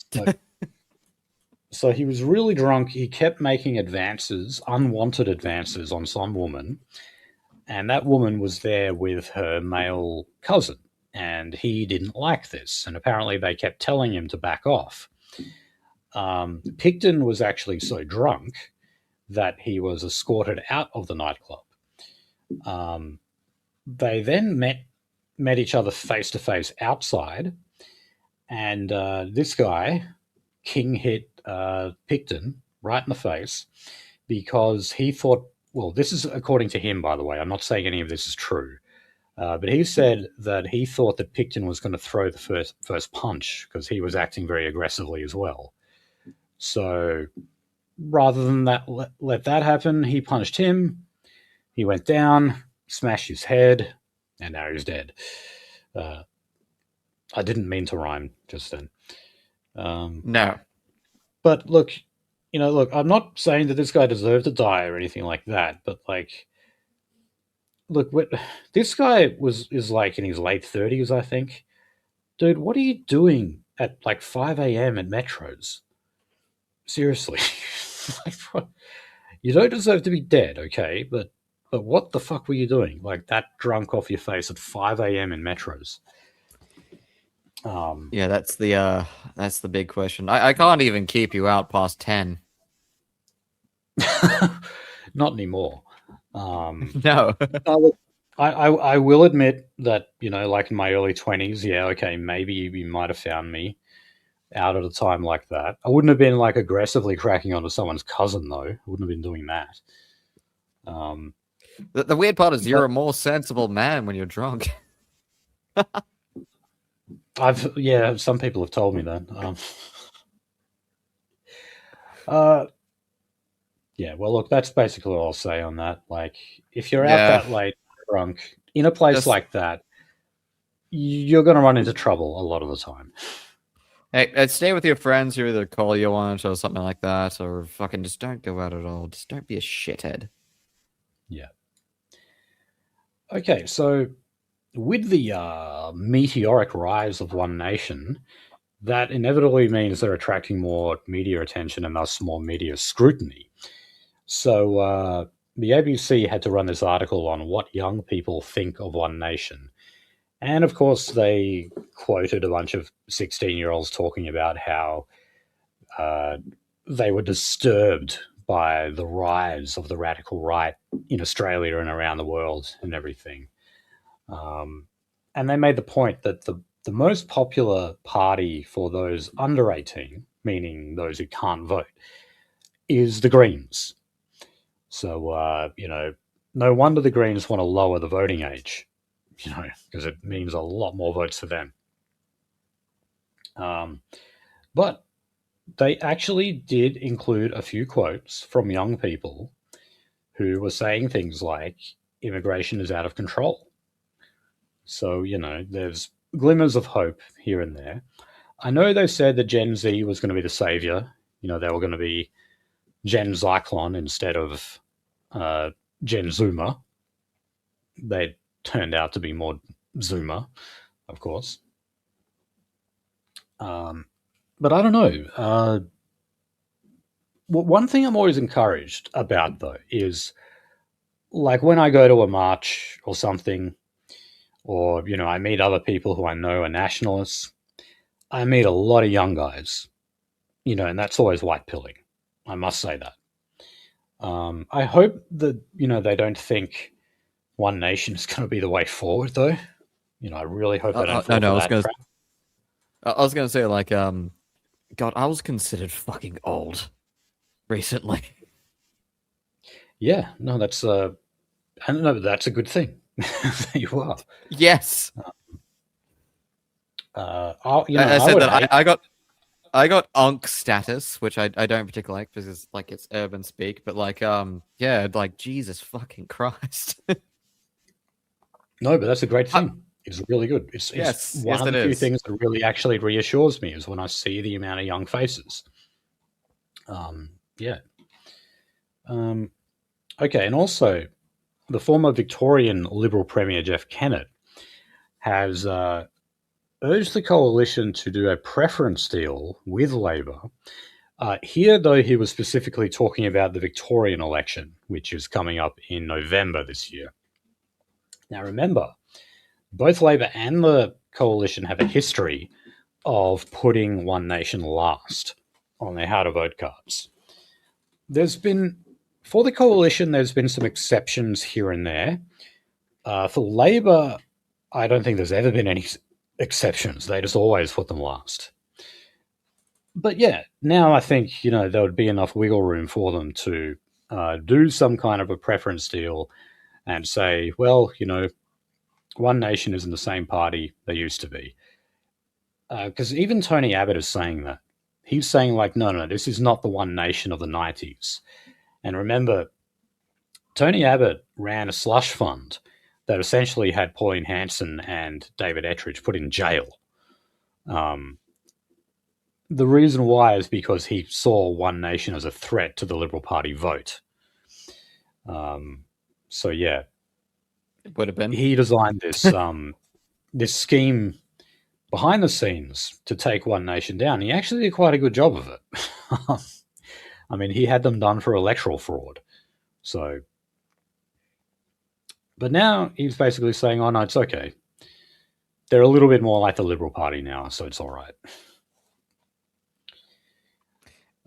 [SPEAKER 1] So he was really drunk. He kept making unwanted advances on some woman, and that woman was there with her male cousin, and he didn't like this. And apparently, they kept telling him to back off. Picton was actually so drunk that he was escorted out of the nightclub. They then met each other face to face outside, and this guy, King, hit Picton right in the face because he thought, well, this is according to him, by the way. I'm not saying any of this is true. But he said that he thought that Picton was going to throw the first punch because he was acting very aggressively as well. So rather than let that happen, he punched him. He went down, smashed his head, and now he's dead. I didn't mean to rhyme just then.
[SPEAKER 2] No.
[SPEAKER 1] But look, I'm not saying that this guy deserved to die or anything like that, but look, this guy is like in his late 30s, I think. Dude, what are you doing at 5 a.m. at metros? Seriously. You don't deserve to be dead, okay? But what the fuck were you doing? That drunk off your face at 5 a.m. in metros?
[SPEAKER 2] Yeah, that's the big question. I can't even keep you out past 10.
[SPEAKER 1] Not anymore.
[SPEAKER 2] No.
[SPEAKER 1] I will admit that, in my early 20s, yeah, okay, maybe you might have found me out at a time like that. I wouldn't have been aggressively cracking onto someone's cousin, though. I wouldn't have been doing that.
[SPEAKER 2] The weird part is you're a more sensible man when you're drunk.
[SPEAKER 1] Some people have told me that. Yeah, well, look, that's basically all I'll say on that. If you're out that late drunk in a place like that, you're going to run into trouble a lot of the time.
[SPEAKER 2] Hey, stay with your friends who either call you on it or something like that, or fucking just don't go out at all. Just don't be a shithead.
[SPEAKER 1] Yeah. Okay, so with the meteoric rise of One Nation, that inevitably means they're attracting more media attention and thus more media scrutiny. So the ABC had to run this article on what young people think of One Nation. And of course, they quoted a bunch of 16-year-olds talking about how they were disturbed by the rise of the radical right in Australia and around the world and everything. And they made the point that the most popular party for those under 18, meaning those who can't vote, is the Greens. So, no wonder the Greens want to lower the voting age. Because it means a lot more votes for them. But they actually did include a few quotes from young people who were saying things like, immigration is out of control. So, there's glimmers of hope here and there. I know they said that Gen Z was going to be the savior. They were going to be Gen Zyklon instead of Gen Zoomer. They turned out to be more Zoomer, of course. But I don't know. One thing I'm always encouraged about, though, is when I go to a march or something, or, I meet other people who I know are nationalists, I meet a lot of young guys, and that's always white pilling. I must say that. I hope that, they don't think One Nation is going to be the way forward, though. I really hope they don't fall for that trap.
[SPEAKER 2] I was going to say, God, I was considered fucking old recently.
[SPEAKER 1] Yeah, no, that's I don't know, that's a good thing. There you are.
[SPEAKER 2] Yes.
[SPEAKER 1] I
[SPEAKER 2] said that I got unk status, which I don't particularly like because it's urban speak, but Jesus fucking Christ.
[SPEAKER 1] No, but that's a great thing. It's really good. It's one of the few things that really actually reassures me is when I see the amount of young faces. Yeah. Okay, and also the former Victorian Liberal Premier Jeff Kennett has urged the coalition to do a preference deal with Labor. Here, though, he was specifically talking about the Victorian election, which is coming up in November this year. Now, remember, both Labor and the coalition have a history of putting One Nation last. on their how to vote cards. For the coalition, there's been some exceptions here and there. For Labor, I don't think there's ever been any exceptions. They just always put them last. But yeah, now I think, there would be enough wiggle room for them to do some kind of a preference deal and say, well, One Nation isn't the same party they used to be. Because even Tony Abbott is saying that. He's saying, no, this is not the One Nation of the 90s. And remember, Tony Abbott ran a slush fund that essentially had Pauline Hanson and David Ettridge put in jail. The reason why is because he saw One Nation as a threat to the Liberal Party vote. So yeah,
[SPEAKER 2] it would have been.
[SPEAKER 1] He designed this this scheme behind the scenes to take One Nation down. He actually did quite a good job of it. I mean, he had them done for electoral fraud. So, but now he's basically saying, "Oh no, it's okay. They're a little bit more like the Liberal Party now, so it's all right."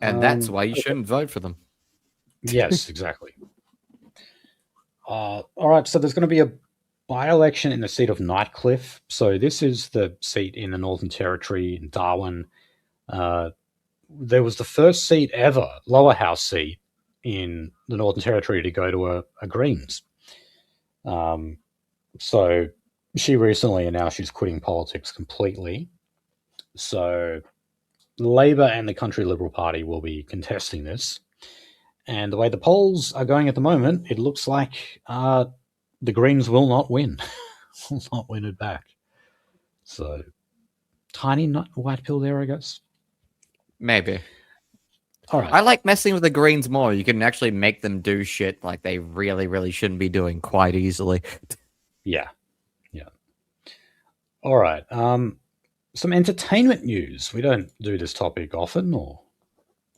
[SPEAKER 2] And that's why you shouldn't vote for them.
[SPEAKER 1] Yes, exactly. All right, so there's going to be a by-election in the seat of Nightcliff. So this is the seat in the Northern Territory in Darwin. There was the first seat ever, lower house seat, in the Northern Territory to go to a Greens. So she recently announced she's quitting politics completely. So Labor and the Country Liberal Party will be contesting this. And the way the polls are going at the moment, it looks like the Greens will not win. Will not win it back. So, tiny white pill there, I guess.
[SPEAKER 2] Maybe.
[SPEAKER 1] All right.
[SPEAKER 2] I like messing with the Greens more. You can actually make them do shit like they really, really shouldn't be doing quite easily.
[SPEAKER 1] Yeah. All right. Some entertainment news. We don't do this topic often, or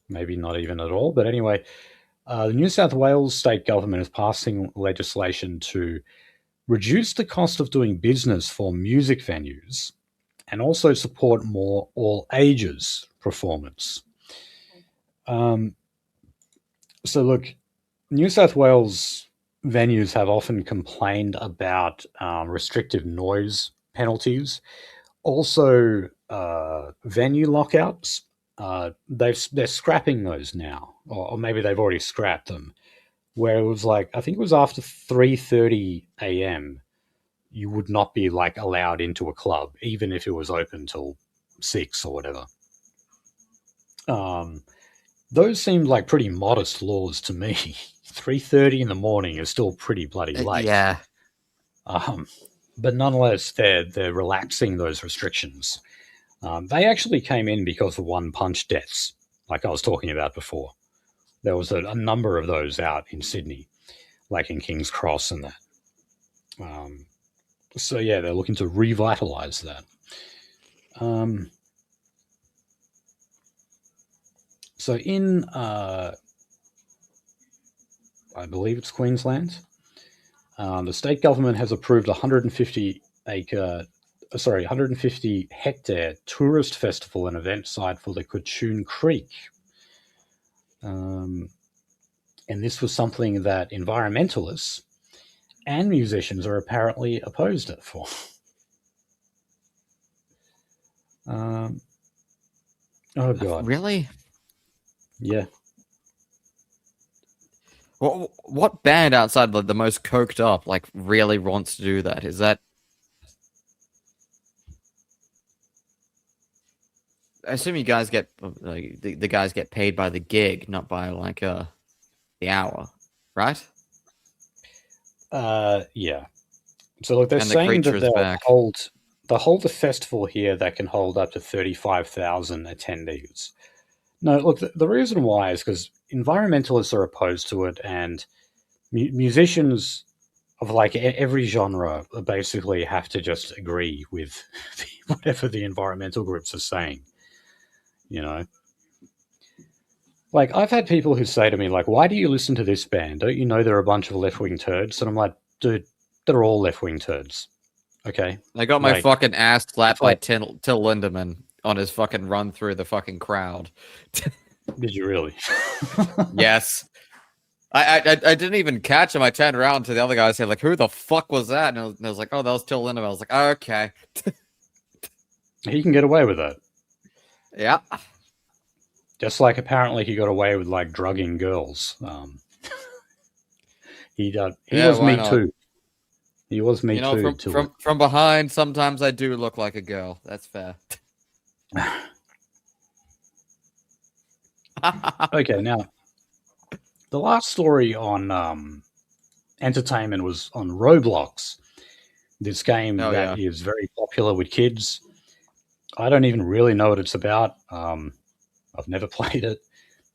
[SPEAKER 1] maybe not even at all. But anyway, the New South Wales state government is passing legislation to reduce the cost of doing business for music venues and also support more all ages performance. So look, New South Wales venues have often complained about restrictive noise penalties. Also, venue lockouts. They're scrapping those now, or maybe they've already scrapped them. Where it was I think it was after 3:30 a.m. you would not be allowed into a club, even if it was open till 6 or whatever. Those seemed like pretty modest laws to me. 3:30 in the morning is still pretty bloody late.
[SPEAKER 2] Yeah.
[SPEAKER 1] But nonetheless, they're relaxing those restrictions. They actually came in because of one-punch deaths, like I was talking about before. There was a number of those out in Sydney, like in King's Cross and that. So yeah, they're looking to revitalise that. So in, I believe it's Queensland, the state government has approved 150 hectare tourist festival and event site for the Cochoon Creek. And this was something that environmentalists and musicians are apparently opposed it for. Oh God!
[SPEAKER 2] Really?
[SPEAKER 1] Yeah.
[SPEAKER 2] What band outside the most coked up really wants to do that? Is that? I assume you guys get the guys get paid by the gig, not by the hour, right?
[SPEAKER 1] Yeah. So look, they're saying that they'll hold a festival here that can hold up to 35,000 attendees. No, look, the reason why is because environmentalists are opposed to it, and musicians of every genre basically have to just agree with whatever the environmental groups are saying. I've had people who say to me, why do you listen to this band? Don't you know they're a bunch of left-wing turds? And I'm like, dude, they're all left-wing turds. Okay?
[SPEAKER 2] I got my fucking ass slapped by Till Lindemann on his fucking run through the fucking crowd.
[SPEAKER 1] Did you really?
[SPEAKER 2] Yes. I didn't even catch him. I turned around to the other guy and said, like, who the fuck was that? And I was like, oh, that was Till Lindemann. I was like, oh, okay.
[SPEAKER 1] He can get away with that.
[SPEAKER 2] Yeah.
[SPEAKER 1] Just like apparently he got away with like drugging girls. He was me
[SPEAKER 2] not?
[SPEAKER 1] too. He was me too.
[SPEAKER 2] From behind, sometimes I do look like a girl. That's fair.
[SPEAKER 1] Okay, now the last story on entertainment was on Roblox. This game that is very popular with kids. I don't even really know what it's about. I've never played it.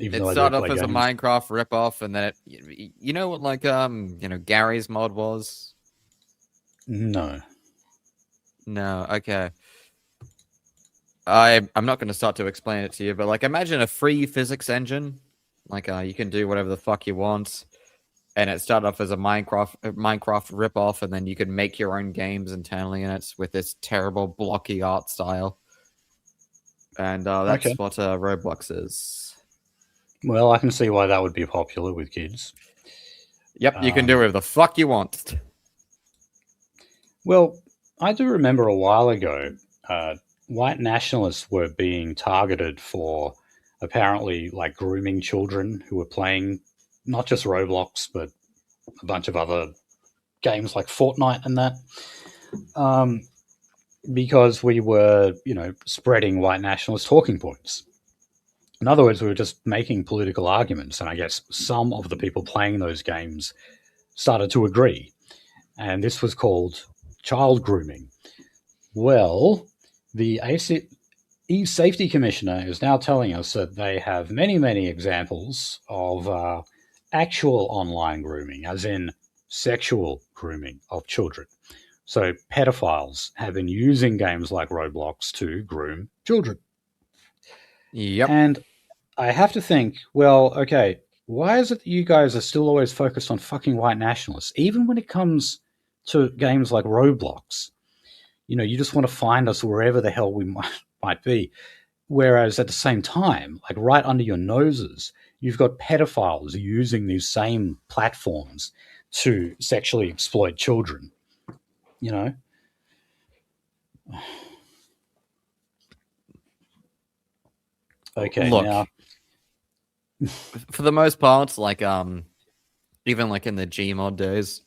[SPEAKER 2] It started off as a Minecraft ripoff, and then you know what, like Gary's mod was.
[SPEAKER 1] No.
[SPEAKER 2] Okay. I'm not going to start to explain it to you, but like imagine a free physics engine, like you can do whatever the fuck you want, and it started off as a Minecraft ripoff, and then you could make your own games internally in it with this terrible blocky art style, and that's what Roblox is.
[SPEAKER 1] Well, I can see why that would be popular with kids.
[SPEAKER 2] Yep, you can do whatever the fuck you want.
[SPEAKER 1] Well, I do remember a while ago, white nationalists were being targeted for apparently like grooming children who were playing not just Roblox, but a bunch of other games like Fortnite and that. Because we were, spreading white nationalist talking points. In other words, we were just making political arguments, and I guess some of the people playing those games started to agree. And this was called child grooming. Well, the E-Safety Commissioner is now telling us that they have many, many examples of actual online grooming, as in sexual grooming of children. So pedophiles have been using games like Roblox to groom children.
[SPEAKER 2] Yep.
[SPEAKER 1] And I have to think, well, okay, why is it that you guys are still always focused on fucking white nationalists? Even when it comes to games like Roblox, you just want to find us wherever the hell we might be. Whereas at the same time, like right under your noses, you've got pedophiles using these same platforms to sexually exploit children. Okay,
[SPEAKER 2] look,
[SPEAKER 1] now
[SPEAKER 2] for the most part, like even like in the Gmod days,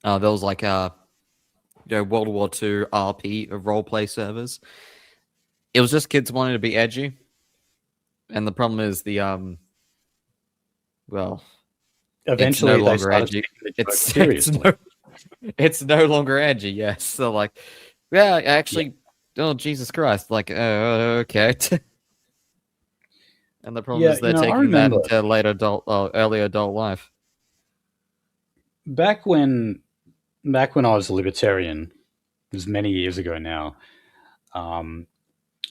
[SPEAKER 2] there was like World War II RP roleplay servers. It was just kids wanting to be edgy, and the problem is well,
[SPEAKER 1] eventually
[SPEAKER 2] it's no longer edgy. It's no longer edgy. Yes, so like, yeah, actually, oh Jesus Christ, like, okay. And the problem is they're taking that into early adult life.
[SPEAKER 1] Back when I was a libertarian, it was many years ago now. I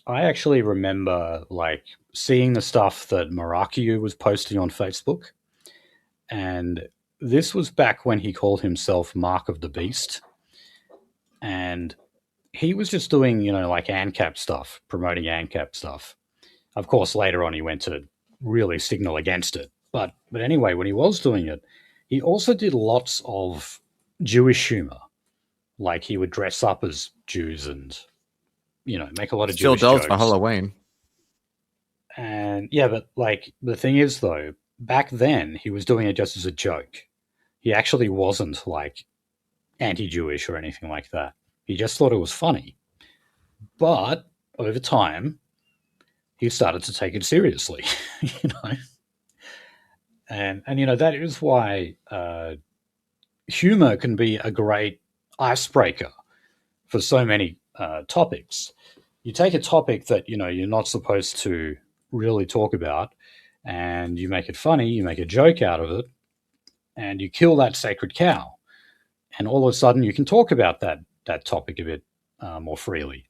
[SPEAKER 1] actually remember like seeing the stuff that Marakiu was posting on Facebook, and this was back when he called himself Mark of the Beast, and he was just doing like ANCAP stuff, promoting ANCAP stuff. Of course, later on he went to really signal against it. But anyway, when he was doing it, he also did lots of Jewish humor. Like he would dress up as Jews and, make a lot of Jewish jokes.
[SPEAKER 2] Still does for Halloween.
[SPEAKER 1] And yeah, but like the thing is though, back then he was doing it just as a joke. He actually wasn't like anti-Jewish or anything like that. He just thought it was funny. But over time, he started to take it seriously, And that is why humor can be a great icebreaker for so many topics. You take a topic that, you're not supposed to really talk about, and you make it funny, you make a joke out of it, and you kill that sacred cow. And all of a sudden you can talk about that topic a bit more freely.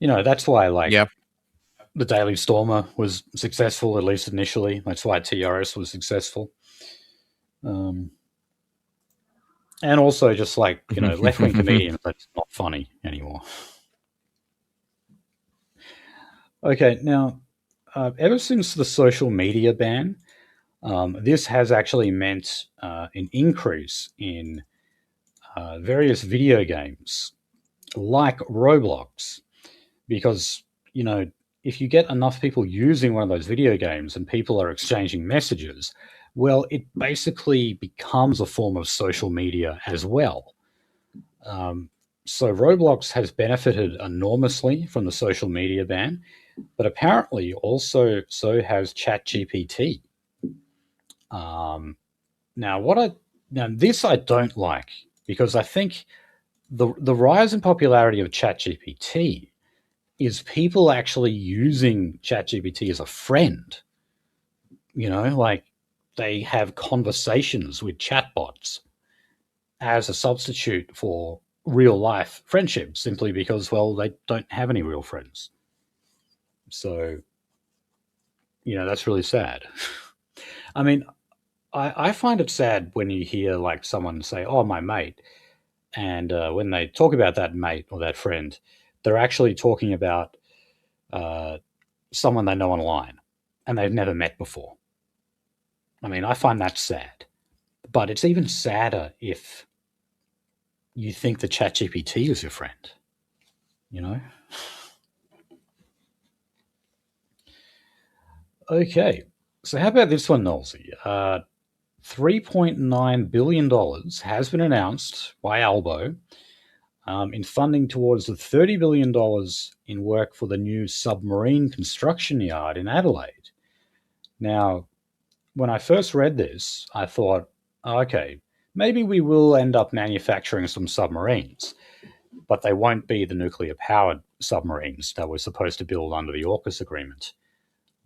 [SPEAKER 1] That's why, like, the Daily Stormer was successful, at least initially. That's why TRS was successful. And also just like, left-wing comedians, that's not funny anymore. Okay, now, ever since the social media ban, this has actually meant an increase in various video games like Roblox, because, you know, if you get enough people using one of those video games and people are exchanging messages, well, it basically becomes a form of social media as well. Um, so Roblox has benefited enormously from the social media ban, but apparently also so has ChatGPT. Um, now, now this I don't like, because I think the rise in popularity of ChatGPT is people actually using ChatGPT as a friend. Like, they have conversations with chatbots as a substitute for real life friendship, simply because, well, they don't have any real friends. So, that's really sad. I mean, I find it sad when you hear like someone say, "Oh, my mate," and when they talk about that mate or that friend, they're actually talking about uh, someone they know online and they've never met before. I mean, I find that sad. But it's even sadder if you think that ChatGPT is your friend, you know? Okay. So how about this one, Nolsey? $3.9 billion has been announced by Albo in funding towards the $30 billion in work for the new submarine construction yard in Adelaide. Now, when I first read this, I thought, okay, maybe we will end up manufacturing some submarines, but they won't be the nuclear powered submarines that we're supposed to build under the AUKUS agreement.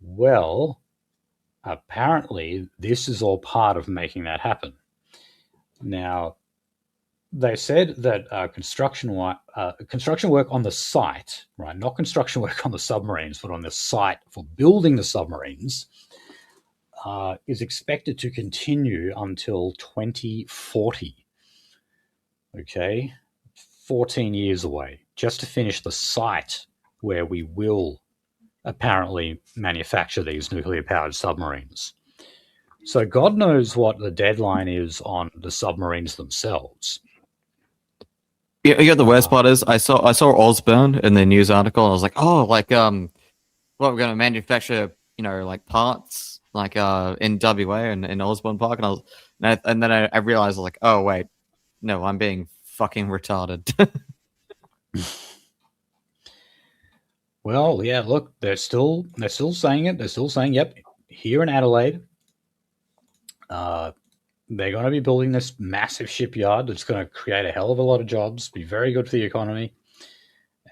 [SPEAKER 1] Well, apparently, this is all part of making that happen. Now, they said that construction work on the site, right, not construction work on the submarines, but on the site for building the submarines, is expected to continue until 2040. Okay, 14 years away, just to finish the site where we will apparently manufacture these nuclear powered submarines. So God knows what the deadline is on the submarines themselves.
[SPEAKER 2] Yeah, the worst part is I saw Osborne in the news article. I was like, oh, like we're going to manufacture, like parts, like in WA and in Osborne Park, and then I realized, like, oh wait, no, I'm being fucking retarded.
[SPEAKER 1] Well, yeah, look, they're still saying it. They're still saying, yep, here in Adelaide, they're going to be building this massive shipyard that's going to create a hell of a lot of jobs, be very good for the economy,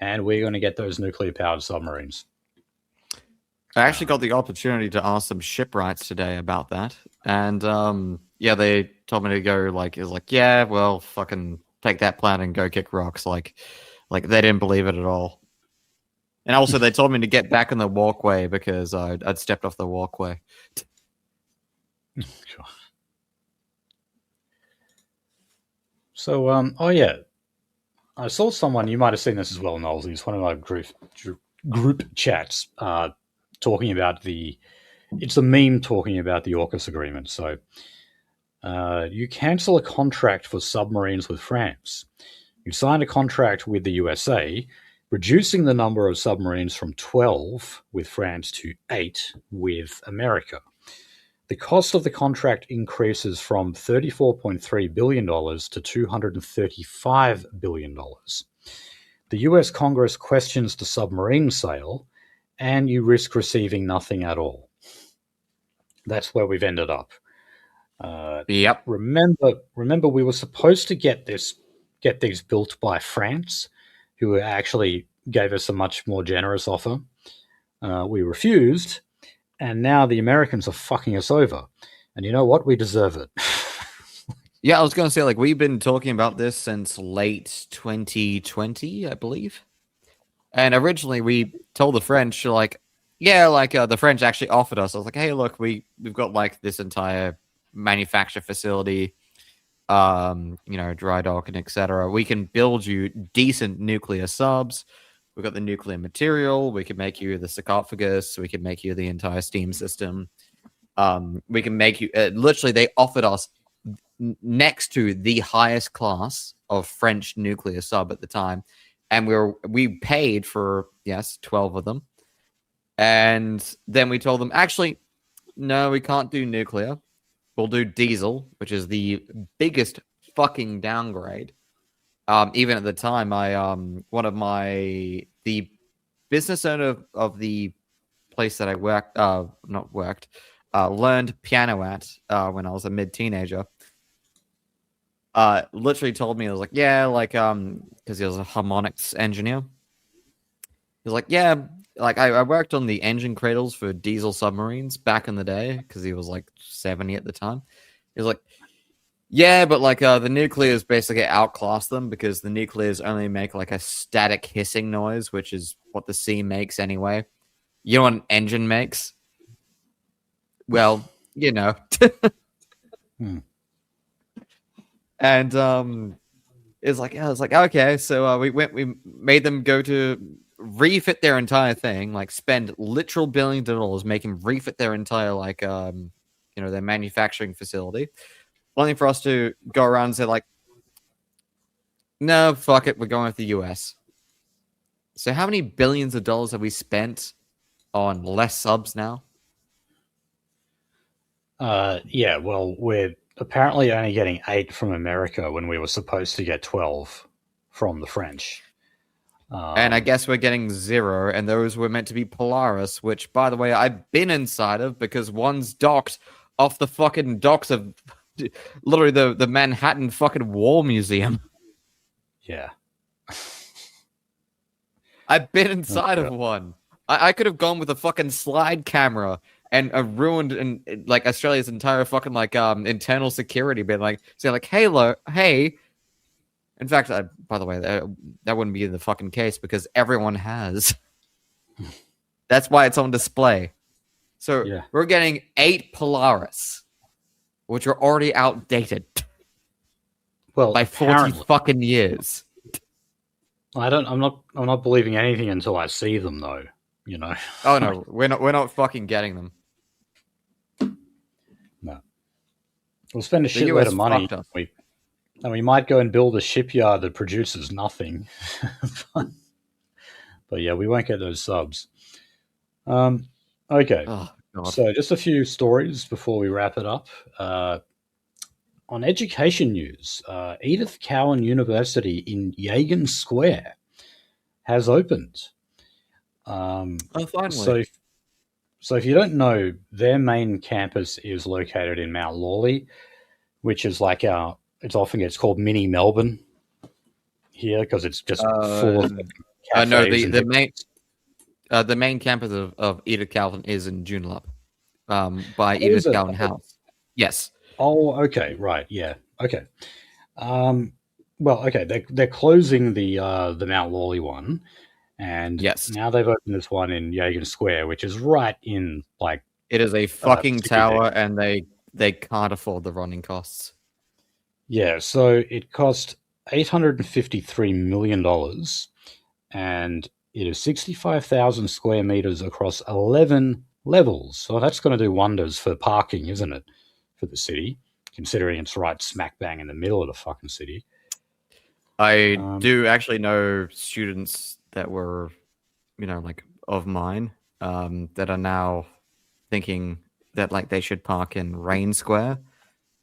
[SPEAKER 1] and we're going to get those nuclear powered submarines.
[SPEAKER 2] I actually got the opportunity to ask some shipwrights today about that, and yeah, they told me to go yeah, well, fucking take that plan and go kick rocks. Like they didn't believe it at all. And also, they told me to get back on the walkway because I'd stepped off the walkway.
[SPEAKER 1] Sure. So, oh yeah, I saw someone, you might have seen this as well, Knowles. It's one of my group chats talking about it's a meme talking about the AUKUS agreement. So, you cancel a contract for submarines with France. You signed a contract with the USA, reducing the number of submarines from 12 with France to 8 with America. The cost of the contract increases from $34.3 billion to $235 billion. The US Congress questions the submarine sale, and you risk receiving nothing at all. That's where we've ended up.
[SPEAKER 2] Yep.
[SPEAKER 1] Remember, we were supposed to get these built by France, who actually gave us a much more generous offer. We refused, and now the Americans are fucking us over. And you know what? We deserve it.
[SPEAKER 2] Yeah, I was going to say, like, we've been talking about this since late 2020, I believe. And originally we told the French, like, yeah, like the French actually offered us. I was like, hey, look, we've got like this entire manufacture facility, dry dock and etc. We can build you decent nuclear subs. we've got the nuclear material. We can make you the sarcophagus. We can make you the entire steam system. We can make you literally. They offered us next to the highest class of French nuclear sub at the time, and we paid for 12 of them, and then we told them actually no, we can't do nuclear. We'll do diesel, which is the biggest fucking downgrade. Even at the time, the business owner of the place that I learned piano at when I was a mid-teenager, literally told me, I was like, because he was a harmonics engineer. He was like, yeah, like I worked on the engine cradles for diesel submarines back in the day, because he was like 70 at the time. He was like, yeah, but like the nuclears basically outclass them, because the nuclears only make like a static hissing noise, which is what the sea makes anyway. You know what an engine makes? Well, you know. And it's like, okay, so we made them go to refit their entire thing, like spend literal billions of dollars making refit their entire their manufacturing facility, only for us to go around and say like, no, fuck it, we're going with the US. So how many billions of dollars have we spent on less subs now?
[SPEAKER 1] Yeah, well, we're apparently only getting 8 from America when we were supposed to get 12 from the French.
[SPEAKER 2] And I guess we're getting 0, and those were meant to be Polaris, which, by the way, I've been inside of, because one's docked off the fucking docks of literally the Manhattan fucking War Museum.
[SPEAKER 1] Yeah.
[SPEAKER 2] I've been inside of one. I could have gone with a fucking slide camera and ruined like Australia's entire fucking internal security, been like saying like, hey. In fact, by the way, that wouldn't be the fucking case, because everyone has. That's why it's on display. So we're getting 8 Polaris, which are already outdated.
[SPEAKER 1] Well,
[SPEAKER 2] by 40 fucking years.
[SPEAKER 1] I'm not believing anything until I see them, though. You know.
[SPEAKER 2] Oh no, we're not fucking getting them.
[SPEAKER 1] No. We'll spend a shitload of money. We might go and build a shipyard that produces nothing. But yeah, we won't get those subs. Okay.
[SPEAKER 2] Oh, God.
[SPEAKER 1] So just a few stories before we wrap it up. On education news, Edith Cowan University in Yagan Square has opened.
[SPEAKER 2] Finally.
[SPEAKER 1] So if you don't know, their main campus is located in Mount Lawley, which is like it often gets called mini Melbourne here, because it's just full of cafes.
[SPEAKER 2] No, the main campus of Edith Cowan is in Joondalup, by Edith Cowan House. Yes.
[SPEAKER 1] Oh, okay, right, yeah, okay. Well, okay, they're closing the Mount Lawley one, and now they've opened this one in Yagan Square, which is right in like.
[SPEAKER 2] It is a fucking tower, and they can't afford the running costs.
[SPEAKER 1] Yeah, so it cost $853 million, and it is 65,000 square meters across 11 levels. So that's going to do wonders for parking, isn't it, for the city, considering it's right smack bang in the middle of the fucking city.
[SPEAKER 2] I do actually know students that were, of mine, that are now thinking that they should park in Rain Square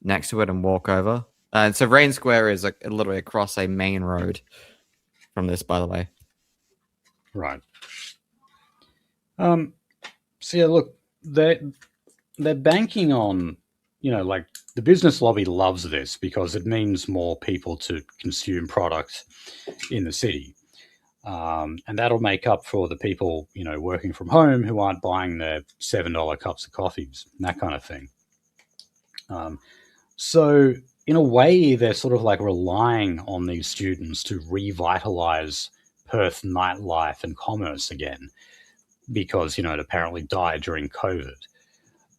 [SPEAKER 2] next to it and walk over. And so Rain Square is literally across a main road from this, by the way.
[SPEAKER 1] Right. So yeah, look, they're banking on, the business lobby loves this, because it means more people to consume product in the city. And that'll make up for the people, working from home who aren't buying their $7 cups of coffees, and that kind of thing. So in a way, they're sort of relying on these students to revitalize Perth nightlife and commerce again, because, it apparently died during COVID.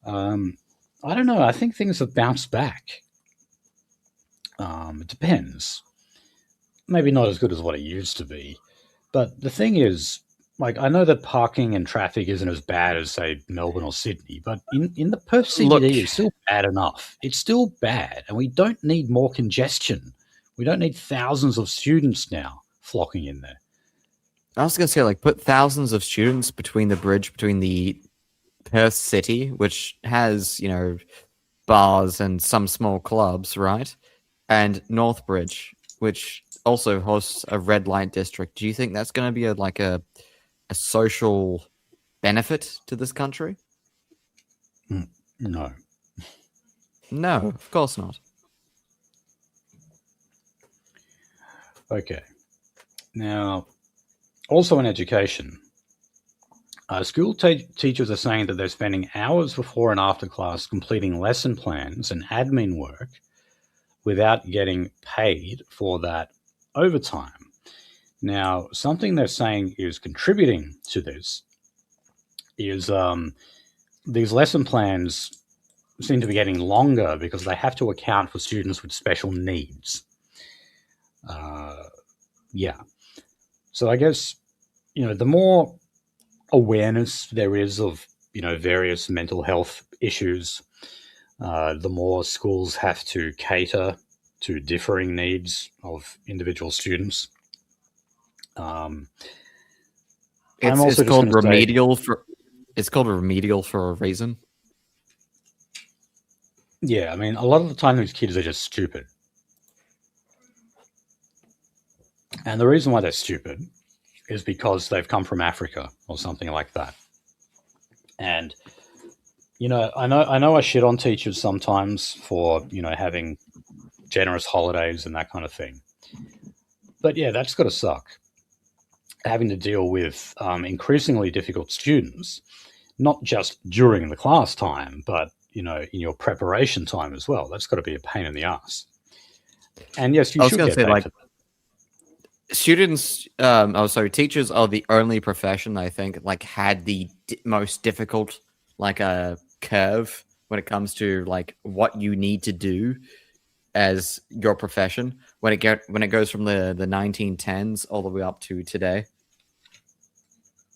[SPEAKER 1] I don't know. I think things have bounced back. It depends. Maybe not as good as what it used to be, But the thing is, like, I know that parking and traffic isn't as bad as, say, Melbourne or Sydney, but in the Perth CBD, it's still bad enough. It's still bad, and we don't need more congestion. We don't need thousands of students now flocking in there.
[SPEAKER 2] I was going to say, like, put thousands of students between the bridge between the Perth city, which has, bars and some small clubs, right? And Northbridge, which also hosts a red light district. Do you think that's going to be a social benefit to this country?
[SPEAKER 1] No.
[SPEAKER 2] No, of course not.
[SPEAKER 1] Okay. Now, also in education, school teachers are saying that they're spending hours before and after class completing lesson plans and admin work without getting paid for that overtime. Now, something they're saying is contributing to this is these lesson plans seem to be getting longer because they have to account for students with special needs. Yeah. So I guess, the more awareness there is of, various mental health issues, the more schools have to cater to differing needs of individual students.
[SPEAKER 2] It's called remedial for a reason.
[SPEAKER 1] Yeah, I mean, a lot of the time these kids are just stupid. And the reason why they're stupid is because they've come from Africa or something like that. And, I know I shit on teachers sometimes for, having generous holidays and that kind of thing. But yeah, that's got to suck. Having to deal with increasingly difficult students, not just during the class time, but, in your preparation time as well. That's got to be a pain in the ass. And yes, you should get paid for that.
[SPEAKER 2] Students, teachers are the only profession I think had the most difficult curve when it comes to what you need to do as your profession when it goes from the 1910s all the way up to today.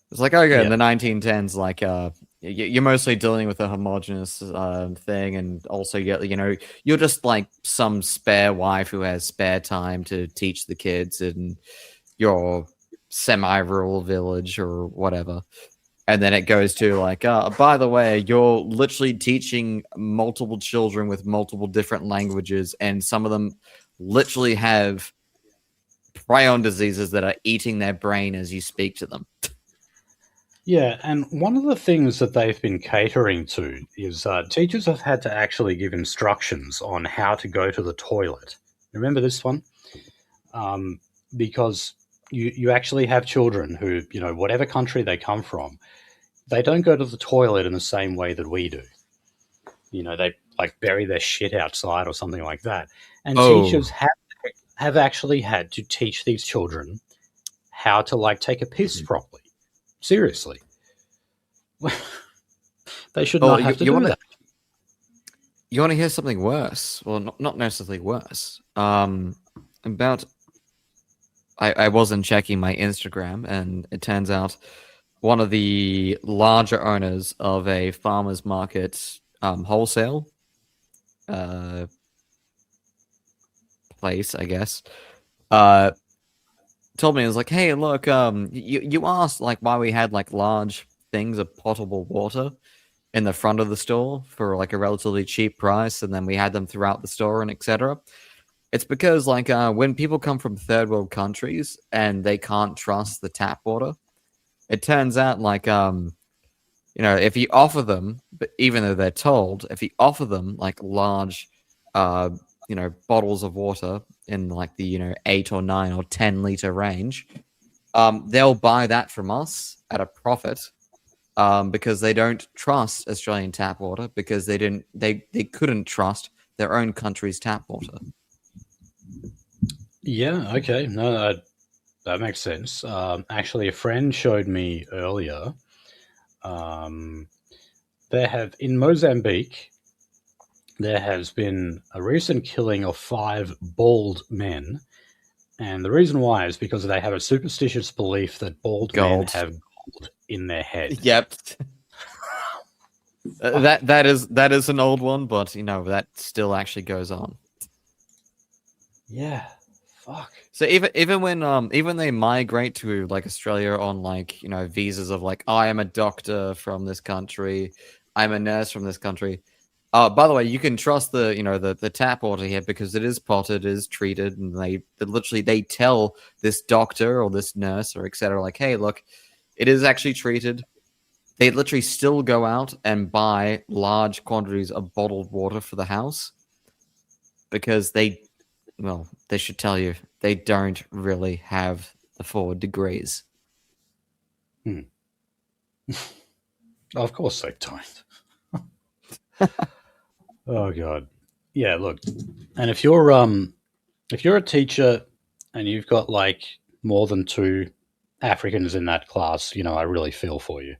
[SPEAKER 2] It's in the 1910s, you're mostly dealing with a homogenous thing, and also you're just some spare wife who has spare time to teach the kids in your semi-rural village or whatever. And then it goes to by the way, you're literally teaching multiple children with multiple different languages, and some of them literally have prion diseases that are eating their brain as you speak to them.
[SPEAKER 1] Yeah, and one of the things that they've been catering to is teachers have had to actually give instructions on how to go to the toilet. Remember this one? Because you actually have children who, whatever country they come from, they don't go to the toilet in the same way that we do. They bury their shit outside or something like that. And teachers have actually had to teach these children how to take a piss properly. Seriously. They should not have to do that.
[SPEAKER 2] You want to hear something worse? Well, not necessarily worse. I wasn't checking my Instagram, and it turns out one of the larger owners of a farmer's market wholesale place, I guess, told me, it was hey, look, you asked why we had large things of potable water in the front of the store for a relatively cheap price, and then we had them throughout the store and etc. It's because when people come from third world countries and they can't trust the tap water, it turns out if you offer them, but even though they're told, if you offer them large bottles of water in the 8 or 9 or 10 liter range, they'll buy that from us at a profit because they don't trust Australian tap water, because they couldn't trust their own country's tap water.
[SPEAKER 1] Yeah, okay. No, that makes sense. Actually, a friend showed me earlier. In Mozambique, there has been a recent killing of 5 bald men And the reason why is because they have a superstitious belief that bald men have gold in their head.
[SPEAKER 2] Yep. That is an old one, but that still actually goes on.
[SPEAKER 1] Yeah. Fuck.
[SPEAKER 2] So even when they migrate to like Australia on like visas of like, I am a doctor from this country, I'm a nurse from this country. By the way, you can trust the tap water here because it is potted, it is treated, and they tell this doctor or this nurse or etc. like, hey, look, it is actually treated. They literally still go out and buy large quantities of bottled water for the house because they should tell you they don't really have the 4 degrees.
[SPEAKER 1] Of course they don't. Oh god. Yeah, look. And if you're a teacher and you've got like more than 2 Africans in that class, I really feel for you.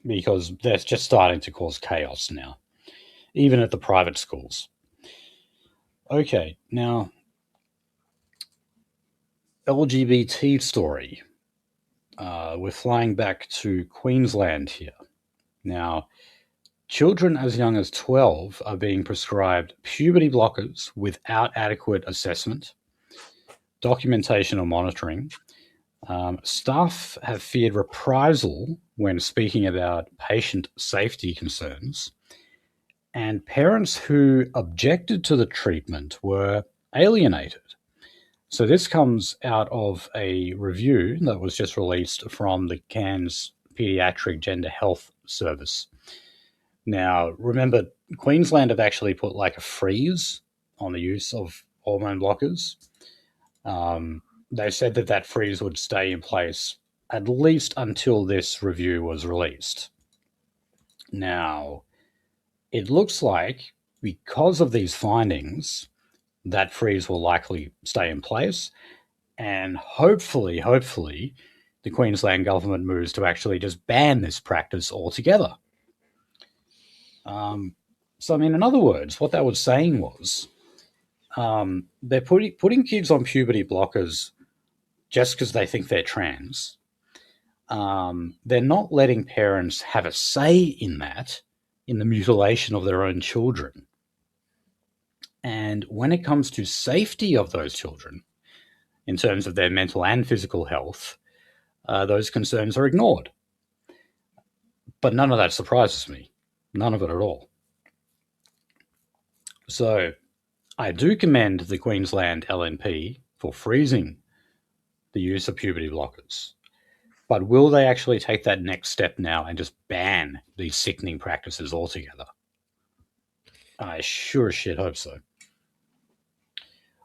[SPEAKER 1] Because they're just starting to cause chaos now, even at the private schools. Okay, now LGBT story. We're flying back to Queensland here. Now, children as young as 12 are being prescribed puberty blockers without adequate assessment, documentation, or monitoring. Staff have feared reprisal when speaking about patient safety concerns, and parents who objected to the treatment were alienated. So this comes out of a review that was just released from the Cairns Pediatric Gender Health Service. Now, remember, Queensland have actually put like a freeze on the use of hormone blockers. They said that freeze would stay in place at least until this review was released. Now, it looks like because of these findings, that freeze will likely stay in place, and hopefully, the Queensland government moves to actually just ban this practice altogether. So, I mean, in other words, what that was saying was they're putting kids on puberty blockers just because they think they're trans. They're not letting parents have a say in the mutilation of their own children. And when it comes to safety of those children, in terms of their mental and physical health, those concerns are ignored. But none of that surprises me. None of it at all. So I do commend the Queensland LNP for freezing the use of puberty blockers. But will they actually take that next step now and just ban these sickening practices altogether? I sure as shit hope so.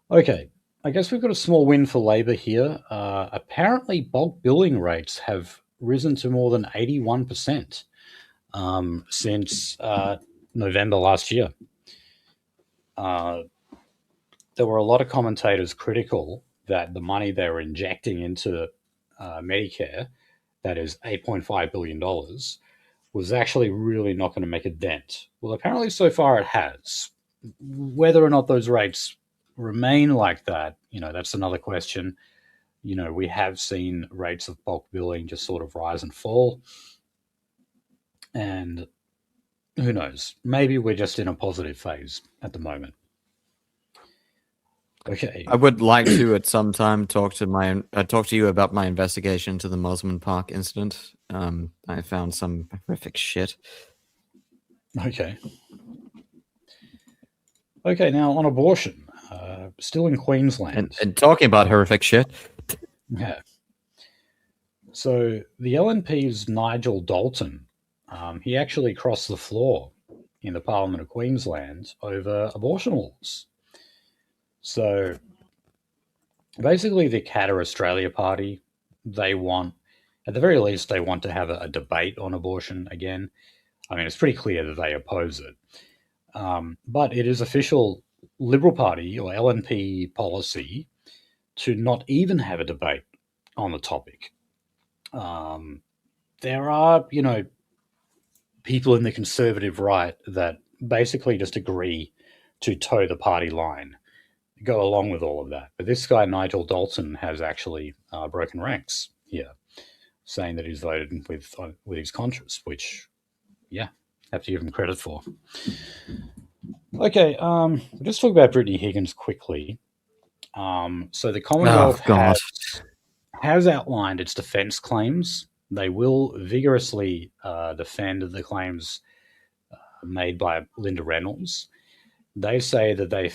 [SPEAKER 1] Okay, I guess we've got a small win for Labor here. Apparently, bulk billing rates have risen to more than 81% since November last year. There were a lot of commentators critical that the money they were injecting into Medicare, that is $8.5 billion, was actually really not going to make a dent. Well, apparently so far it has. Whether or not those rates remain like that, that's another question. We have seen rates of bulk billing just sort of rise and fall. And who knows? Maybe we're just in a positive phase at the moment. Okay.
[SPEAKER 2] I would like to at some time talk to you about my investigation into the Mosman Park incident. I found some horrific shit.
[SPEAKER 1] Okay. Okay, now on abortion, still in Queensland.
[SPEAKER 2] And talking about horrific shit.
[SPEAKER 1] Yeah. So the LNP's Nigel Dalton, he actually crossed the floor in the Parliament of Queensland over abortion laws. So basically the Katter Australia Party, at the very least, they want to have a debate on abortion again. I mean, it's pretty clear that they oppose it. But it is official Liberal Party or LNP policy to not even have a debate on the topic. There are, people in the conservative right that basically just agree to toe the party line go along with all of that. But this guy, Nigel Dalton, has actually broken ranks here, saying that he's voted with his conscience, which, yeah, have to give him credit for. Okay, we'll just talk about Brittany Higgins quickly. So the Commonwealth has outlined its defence claims. They will vigorously defend the claims made by Linda Reynolds. They say that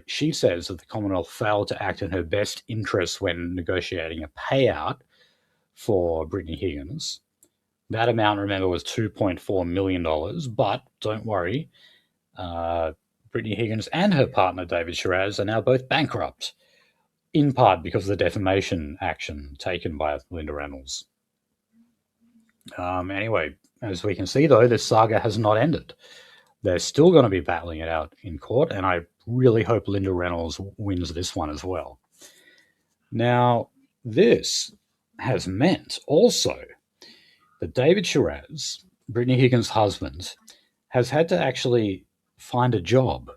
[SPEAKER 1] she says that the Commonwealth failed to act in her best interest when negotiating a payout for Brittany Higgins. That amount, remember, was $2.4 million, but don't worry, Brittany Higgins and her partner David Shiraz are now both bankrupt, in part because of the defamation action taken by Linda Reynolds. Anyway, as we can see, though, this saga has not ended. They're still going to be battling it out in court, and I really hope Linda Reynolds wins this one as well. Now, this has meant also that David Shiraz, Brittany Higgins' husband, has had to actually find a job.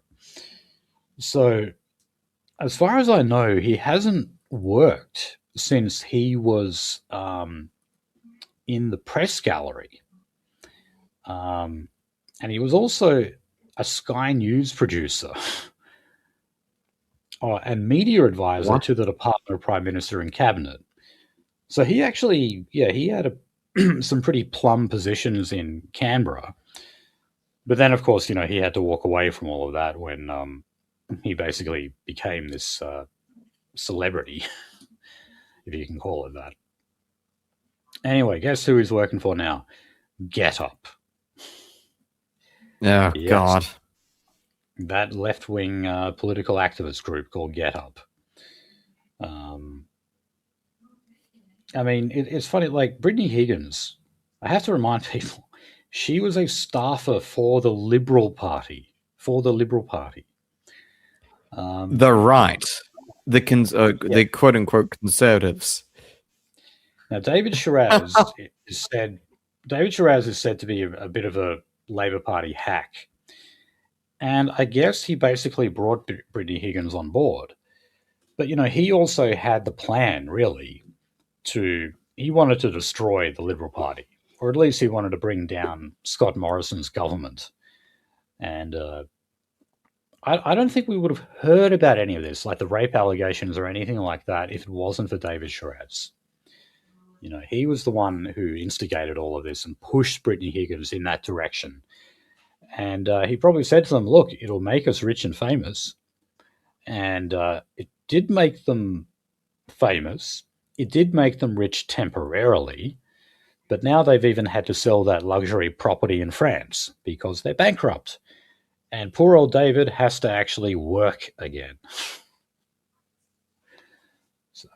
[SPEAKER 1] So, as far as I know, he hasn't worked since he was in the press gallery. And he was also a Sky News producer and media advisor to the Department of Prime Minister and Cabinet. So he actually, he had some pretty plum positions in Canberra. But then, of course, he had to walk away from all of that when he basically became this celebrity, if you can call it that. Anyway, guess who he's working for now? Get Up.
[SPEAKER 2] Oh, yes. God.
[SPEAKER 1] That left-wing political activist group called Get Up. I mean, it's funny, like Brittany Higgins, I have to remind people, she was a staffer for the Liberal Party.
[SPEAKER 2] The right. The quote-unquote conservatives.
[SPEAKER 1] Now, David Shiraz is said to be a bit of a Labor Party hack. And I guess he basically brought Brittany Higgins on board. But, he also had the plan, really, he wanted to destroy the Liberal Party. Or at least he wanted to bring down Scott Morrison's government. And I don't think we would have heard about any of this, like the rape allegations or anything like that, if it wasn't for David Shiraz. He was the one who instigated all of this and pushed Brittany Higgins in that direction. And he probably said to them, look, it'll make us rich and famous. And it did make them famous. It did make them rich temporarily. But now they've even had to sell that luxury property in France because they're bankrupt. And poor old David has to actually work again. So,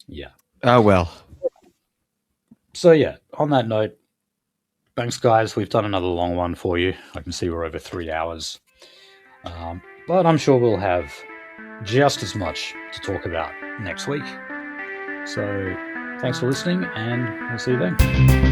[SPEAKER 1] yeah.
[SPEAKER 2] Oh, well.
[SPEAKER 1] So, yeah, on that note, thanks, guys. We've done another long one for you. I can see we're over 3 hours. But I'm sure we'll have just as much to talk about next week. So, thanks for listening, and we'll see you then.